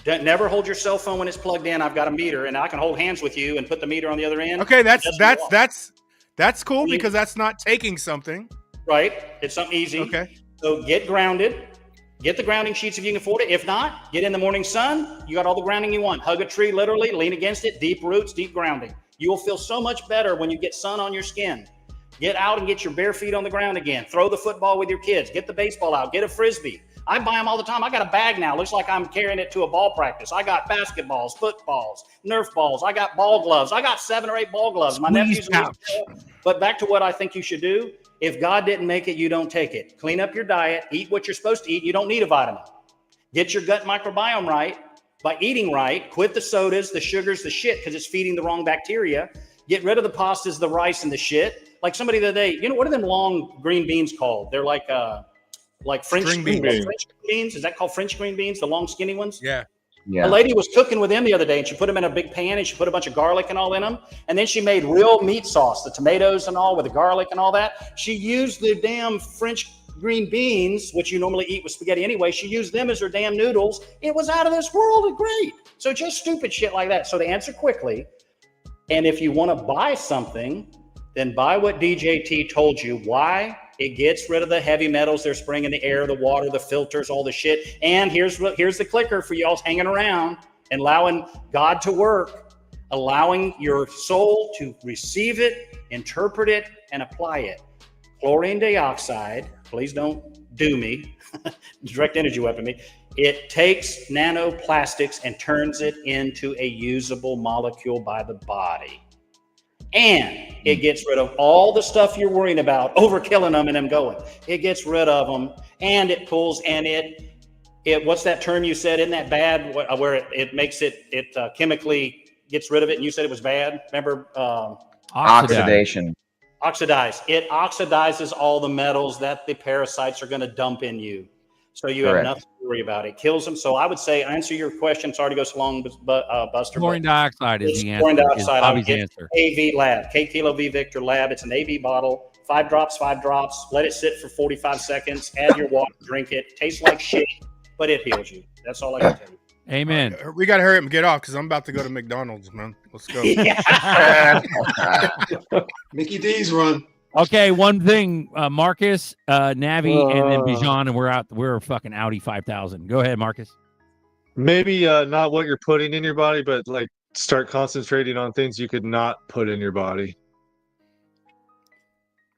Never hold your cell phone when it's plugged in. I've got a meter, and I can hold hands with you and put the meter on the other end. Okay, that's cool because that's not taking something. Right. It's something easy. Okay. So get grounded. Get the grounding sheets if you can afford it. If not, get in the morning sun. You got all the grounding you want. Hug a tree, literally. Lean against it. Deep roots, deep grounding. You will feel so much better when you get sun on your skin. Get out and get your bare feet on the ground again. Throw the football with your kids. Get the baseball out. Get a Frisbee. I buy them all the time. I got a bag now. Looks like I'm carrying it to a ball practice. I got basketballs, footballs, Nerf balls. I got ball gloves. I got 7 or 8 ball gloves. My nephew's. But back to what I think you should do. If God didn't make it, you don't take it. Clean up your diet. Eat what you're supposed to eat. You don't need a vitamin. Get your gut microbiome right by eating right. Quit the sodas, the sugars, the shit, because it's feeding the wrong bacteria. Get rid of the pastas, the rice, and the shit. Like somebody the other day, what are them long green beans called? They're like French green beans. French beans. Is that called French green beans? The long, skinny ones? Yeah. A lady was cooking with them the other day, and she put them in a big pan, and she put a bunch of garlic and all in them. And then she made real meat sauce, the tomatoes and all with the garlic and all that. She used the damn French green beans, which you normally eat with spaghetti anyway. She used them as her damn noodles. It was out of this world and great. So just stupid shit like that. So to answer quickly, and if you want to buy something, then buy what DJT told you. Why? It gets rid of the heavy metals they're spraying in the air, the water, the filters, all the shit. And here's the clicker for y'all hanging around and allowing God to work, allowing your soul to receive it, interpret it, and apply it. Chlorine dioxide, please don't do me, direct energy weapon me. It takes nanoplastics and turns it into a usable molecule by the body. And it gets rid of all the stuff you're worrying about, overkilling them and them going. It gets rid of them, and it pulls, and it what's that term you said? Isn't that bad? Where it makes it chemically gets rid of it, and you said it was bad. Remember? Oxidation. Oxidize. It oxidizes all the metals that the parasites are going to dump in you. So you have nothing to worry about. It kills them. So I would say, answer your question. Sorry to go so long, Buster. Chlorine dioxide is the answer. Chlorine dioxide. Bobby's answer. AV Lab. K Kilo V Victor Lab. It's an AV bottle. 5 drops, 5 drops. Let it sit for 45 seconds. Add your water. Drink it. Tastes like shit, but it heals you. That's all I can tell you. Amen. We got to hurry up and get off because I'm about to go to McDonald's, man. Let's go. Mickey D's run. Okay, one thing, Marcus, Navi, and then Bijan, and we're out. We're fucking Audi 5000. Go ahead, Marcus. Maybe not what you're putting in your body, but like start concentrating on things you could not put in your body.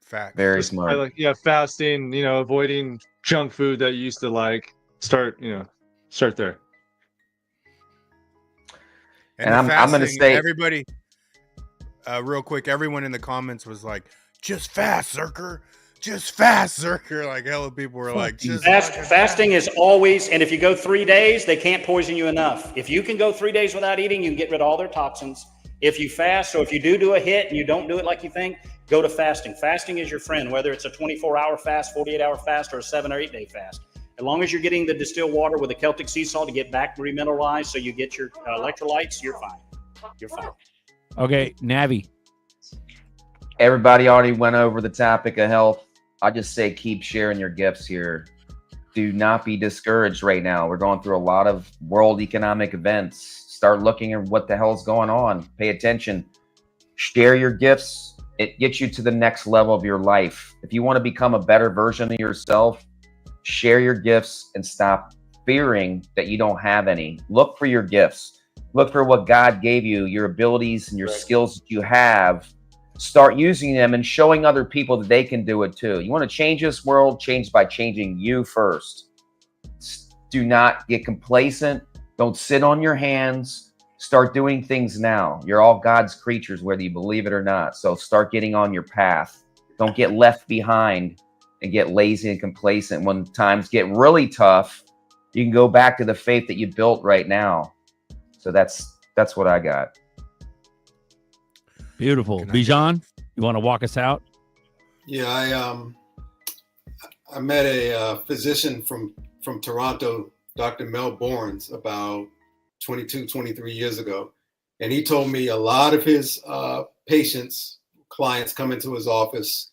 Fact. Very smart. Like, yeah, fasting, avoiding junk food that you used to like. Start there. And I'm going to say, everybody, real quick, everyone in the comments was like, just fast, Zerker. Just fast, Zerker. Like, hella people were like, just fasting is always, and if you go 3 days, they can't poison you enough. If you can go 3 days without eating, you can get rid of all their toxins. If you fast, so if you do a hit and you don't do it like you think, go to fasting. Fasting is your friend, whether it's a 24-hour fast, 48-hour fast, or a 7 or 8 day fast. As long as you're getting the distilled water with the Celtic sea salt to get back remineralized so you get your electrolytes, you're fine. You're fine. Okay, Navi. Everybody already went over the topic of health. I just say keep sharing your gifts here. Do not be discouraged right now. We're going through a lot of world economic events. Start looking at what the hell's going on. Pay attention. Share your gifts. It gets you to the next level of your life. If you want to become a better version of yourself, share your gifts and stop fearing that you don't have any. Look for your gifts. Look for what God gave you, your abilities and your skills that you have. Start using them and showing other people that they can do it too. You want to change this world? Change by changing you first. Do not get complacent. Don't sit on your hands. Start doing things now. You're all God's creatures, whether you believe it or not. So start getting on your path. Don't get left behind and get lazy and complacent. When times get really tough, you can go back to the faith that you built right now. So that's what I got. Beautiful. Bijan, you want to walk us out? Yeah, I met a physician from Toronto, Dr. Mel Bournes, about 22, 23 years ago. And he told me a lot of his clients come into his office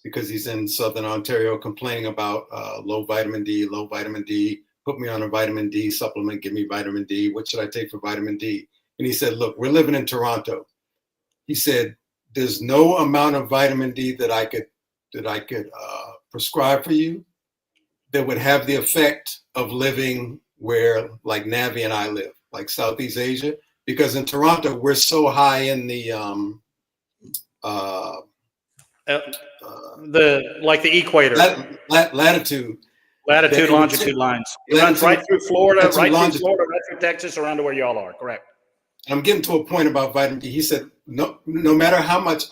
because he's in Southern Ontario complaining about low vitamin D, put me on a vitamin D supplement, give me vitamin D. What should I take for vitamin D? And he said, look, we're living in Toronto. He said, there's no amount of vitamin D that I could prescribe for you that would have the effect of living where like Navi and I live, like Southeast Asia, because in Toronto, we're so high in the equator. Latitude, longitude lines. It runs right through Florida, right through Texas, around to where y'all are, correct? I'm getting to a point about vitamin D. He said, no matter how much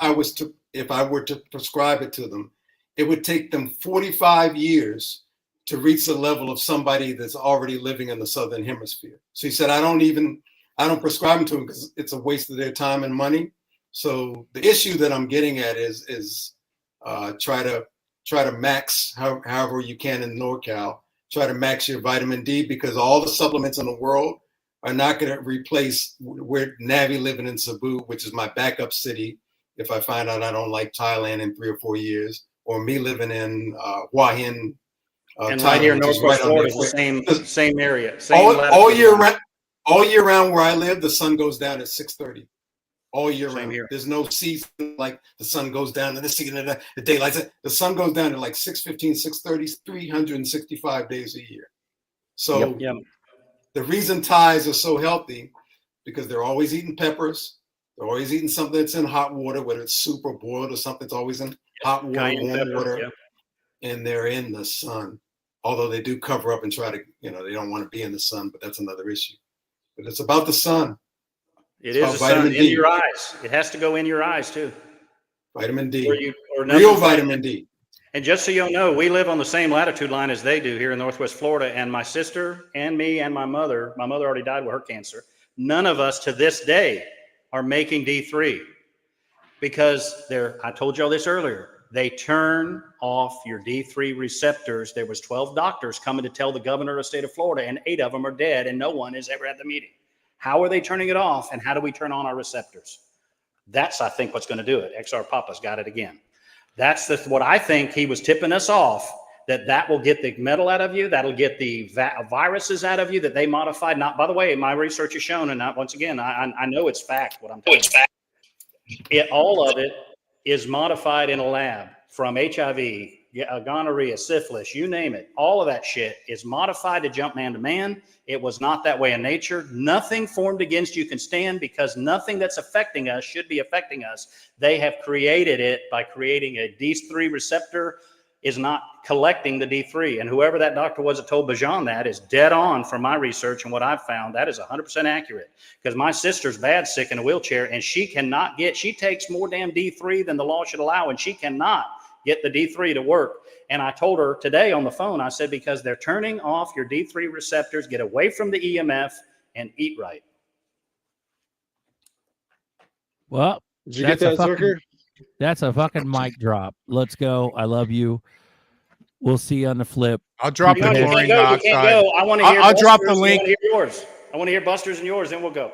if I were to prescribe it to them, it would take them 45 years to reach the level of somebody that's already living in the Southern Hemisphere. So he said, I don't prescribe them to them because it's a waste of their time and money. So the issue that I'm getting at is try to max however you can in NorCal, try to max your vitamin D, because all the supplements in the world are not going to replace where Navi living in Cebu, which is my backup city if I find out I don't like Thailand in 3 or 4 years, or me living in Hua Hin, and Thailand, right here in Northwest Florida is the same area. All year round where I live, the sun goes down at 6:30. All year round. Here. There's no season like the sun goes down and the daylight. The sun goes down at like 6:15, 6:30, 365 days a year. So the reason Thais are so healthy, because they're always eating peppers. They're always eating something that's in hot water, whether it's soup or boiled or something that's always in hot water, warm water. And they're in the sun. Although they do cover up and try to, they don't want to be in the sun, but that's another issue. But it's about the sun. It is the sun in your eyes. It has to go in your eyes too. Vitamin D. Real vitamin D. And just so you know, we live on the same latitude line as they do here in Northwest Florida. And my sister and me and my mother already died with her cancer. None of us to this day are making D3 because I told y'all this earlier, they turn off your D3 receptors. There was 12 doctors coming to tell the governor of the state of Florida, and 8 of them are dead, and no one is ever at the meeting. How are they turning it off, and how do we turn on our receptors? That's, I think, what's going to do it. XR Papa's got it again. That's what I think he was tipping us off that will get the metal out of you. That'll get the viruses out of you that they modified. Not, by the way, my research has shown, and once again, I know it's fact. What I'm telling you, all of it is modified in a lab, from HIV, gonorrhea, syphilis, you name it. All of that shit is modified to jump man to man. It was not that way in nature. Nothing formed against you can stand, because nothing that's affecting us should be affecting us. They have created it by creating a D3 receptor is not collecting the D3. And whoever that doctor was that told Bajan that is dead on from my research and what I've found. That is 100% accurate, because my sister's bad sick in a wheelchair, and she cannot get, she takes more damn D3 than the law should allow, and she cannot get the D3 to work. And I told her today on the phone, I said, because they're turning off your D3 receptors, get away from the EMF and eat right. Well, did you get that, Zerker? That's a fucking mic drop. Let's go. I love you. We'll see you on the flip. I'll drop the chlorine dioxide. I want to hear. I'll drop the link. Yours. I want to hear Buster's and yours, then we'll go.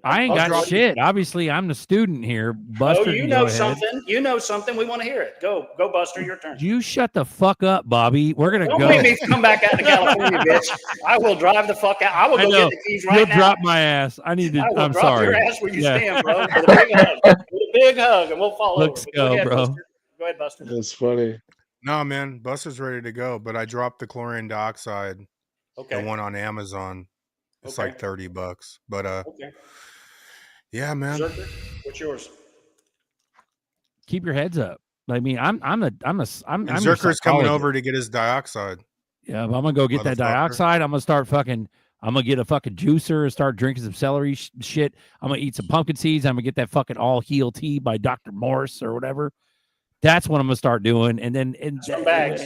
I ain't got shit. Obviously, I'm the student here. Buster, you know something. You know something. We want to hear it. Go, Buster. Your turn. You shut the fuck up, Bobby. We're gonna go. Don't make me come back out to California, bitch. I will drive the fuck out. I will go get the keys right You'll now. drop my ass. I need to. I'm drop sorry. Your ass where you stand, bro. With a big hug. With a big hug, and we'll follow. Let's go, ahead, bro. Buster. Go ahead, Buster. That's funny. No, man, Buster's ready to go, but I dropped the chlorine dioxide. Okay. The one on Amazon. It's like $30. But okay. Yeah, man. Zerker, what's yours? Keep your heads up. I mean, I'm Zerker's coming over to get his dioxide. Yeah, but I'm gonna go get that dioxide. I'm gonna start fucking. I'm gonna get a fucking juicer and start drinking some celery shit. I'm gonna eat some pumpkin seeds. I'm gonna get that fucking all heal tea by Dr. Morse or whatever. That's what I'm gonna start doing. And then some bags.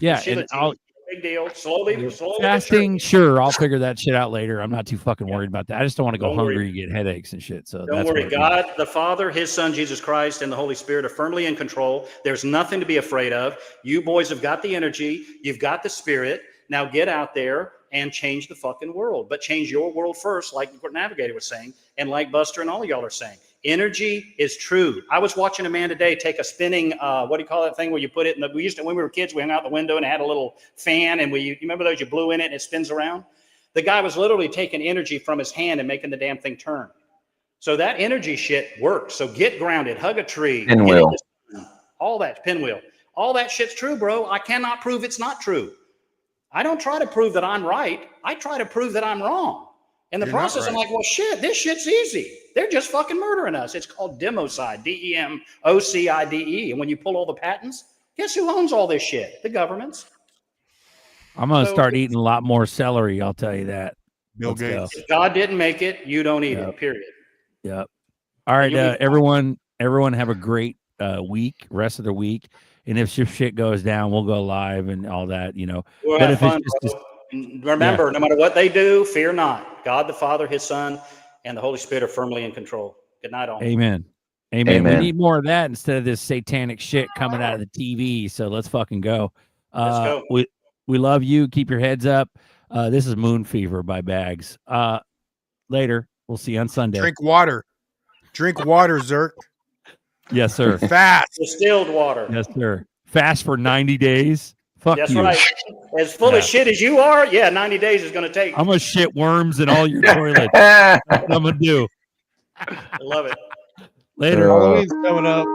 Yeah, and I'll. Big deal. Slowly. Fasting, sure. I'll figure that shit out later. I'm not too fucking worried about that. I just don't want to go hungry and get headaches and shit. So don't worry. God, the Father, His Son, Jesus Christ, and the Holy Spirit are firmly in control. There's nothing to be afraid of. You boys have got the energy. You've got the spirit. Now get out there and change the fucking world. But change your world first, like what Navigator was saying, and like Buster and all of y'all are saying. Energy is true. I was watching a man today take a spinning, what do you call that thing where you put it in the, we used to, when we were kids, we hung out the window and it had a little fan, and you remember those, you blew in it and it spins around? The guy was literally taking energy from his hand and making the damn thing turn. So that energy shit works. So get grounded, hug a tree. Pinwheel. All that, pinwheel. All that shit's true, bro. I cannot prove it's not true. I don't try to prove that I'm right. I try to prove that I'm wrong. In the process, right. I'm like, well, shit, this shit's easy. They're just fucking murdering us. It's called democide, DEMOCIDE. And when you pull all the patents, guess who owns all this shit? The governments. I'm going to start eating a lot more celery. I'll tell you that. Bill Gates. If God didn't make it, you don't eat it, period. Yep. All right, everyone have a great week, rest of the week. And if shit goes down, we'll go live and all that, you know. We'll but have if fun, it's just remember, no matter what they do, fear not. God the Father, His Son, and the Holy Spirit are firmly in control. Good night, all. Amen. Amen. We need more of that instead of this satanic shit coming out of the TV. So let's fucking go. Let's go. We love you. Keep your heads up. This is Moon Fever by Bags. Later. We'll see you on Sunday. Drink water. Drink water, Zerk. Yes, sir. Fast. Distilled water. Yes, sir. Fast for 90 days. Fuck That's you. right. As full of shit as you are, 90 days is going to take. I'm going to shit worms in all your toilets. That's what I'm going to do. I love it. Later. Halloween's coming up.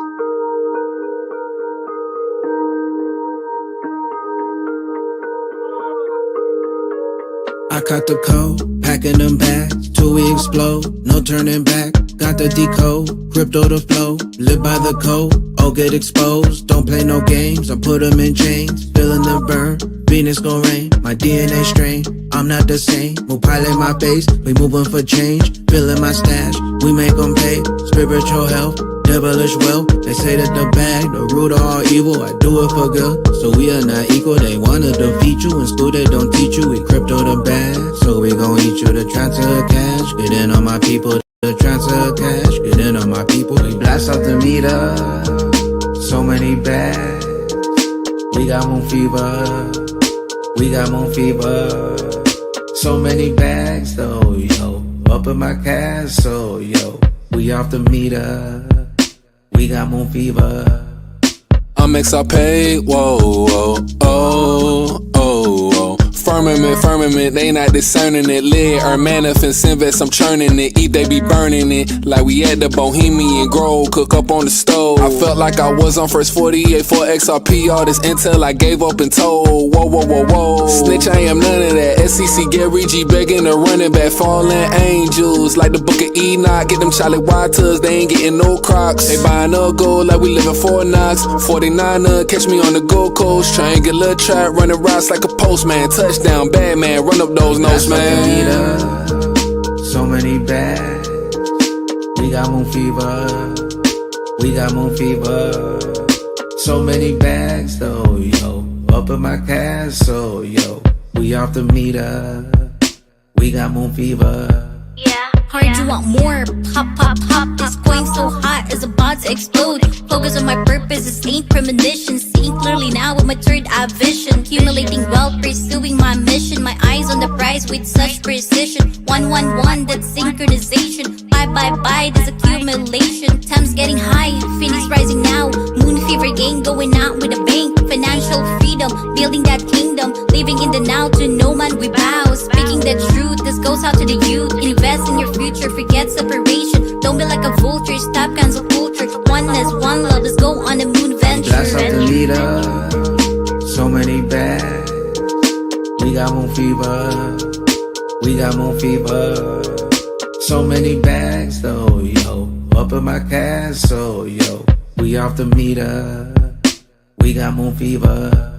I caught the code, packing them bags till we explode. No turning back, got the decode, crypto the flow, live by the code, all get exposed. Don't play no games, I put them in chains, feeling the burn. Venus gon' rain, my DNA strain. I'm not the same, move pilot my base, we moving for change, filling my stash, we make them pay. Spiritual health, devilish wealth. They say that the bag, the root of all evil, I do it for good. So we are not equal, they wanna defeat you. In school they don't teach you, we crypto the bag. So we gon' eat you the transfer cash. Get in on my people, the transfer cash. Get in on my people, we blast off the meter. So many bags, we got moon fever. We got moon fever. So many bags though, yo. Up in my castle, yo. We off the meter. We got moon fever. I'm I'm XRP, whoa, whoa, oh, oh, oh. Firmament, they not discerning it. Lead or manifest, invest, I'm churning it. Eat, they be burning it. Like we at the Bohemian Grove, cook up on the stove. I felt like I was on first 48 for XRP. All this intel I gave up and told. Whoa, whoa, whoa, whoa. Snitch, I am none of that. SEC Gary G begging the running back. Fallen angels, like the book of Enoch. Get them Charlie Waters, they ain't getting no Crocs. They buying up gold like we live in Fort Knox. 49er, catch me on the Gold Coast. Triangular trap, running routes like a postman. Touchdown, bad man, run up those notes, man. So many bags. We got moon fever. We got moon fever. So many bags, though, yo. Up in my castle, yo. We off the meter. We got moon fever. Heard you want more, pop, pop, pop. This coin so hot it's about to explode. Focus on my purpose, this ain't premonition. Seeing clearly now with my third eye vision. Accumulating wealth, pursuing my mission. My eyes on the prize with such precision. 111, that's synchronization. Bye, this accumulation. Time's getting high, Phoenix rising now. Moon fever gang going out with a bang. Financial freedom, building that kingdom. Living in the now, to no man we bow. Speaking the truth, this goes out to the youth. Invest in your future, forget separation. Don't be like a vulture, stop cancel culture. Oneness, one love, let's go on a moon venture. Blast off the meter. So many bags. We got moon fever. We got moon fever. So many bags, though, yo. Up in my castle, yo. We off the meter. We got moon fever.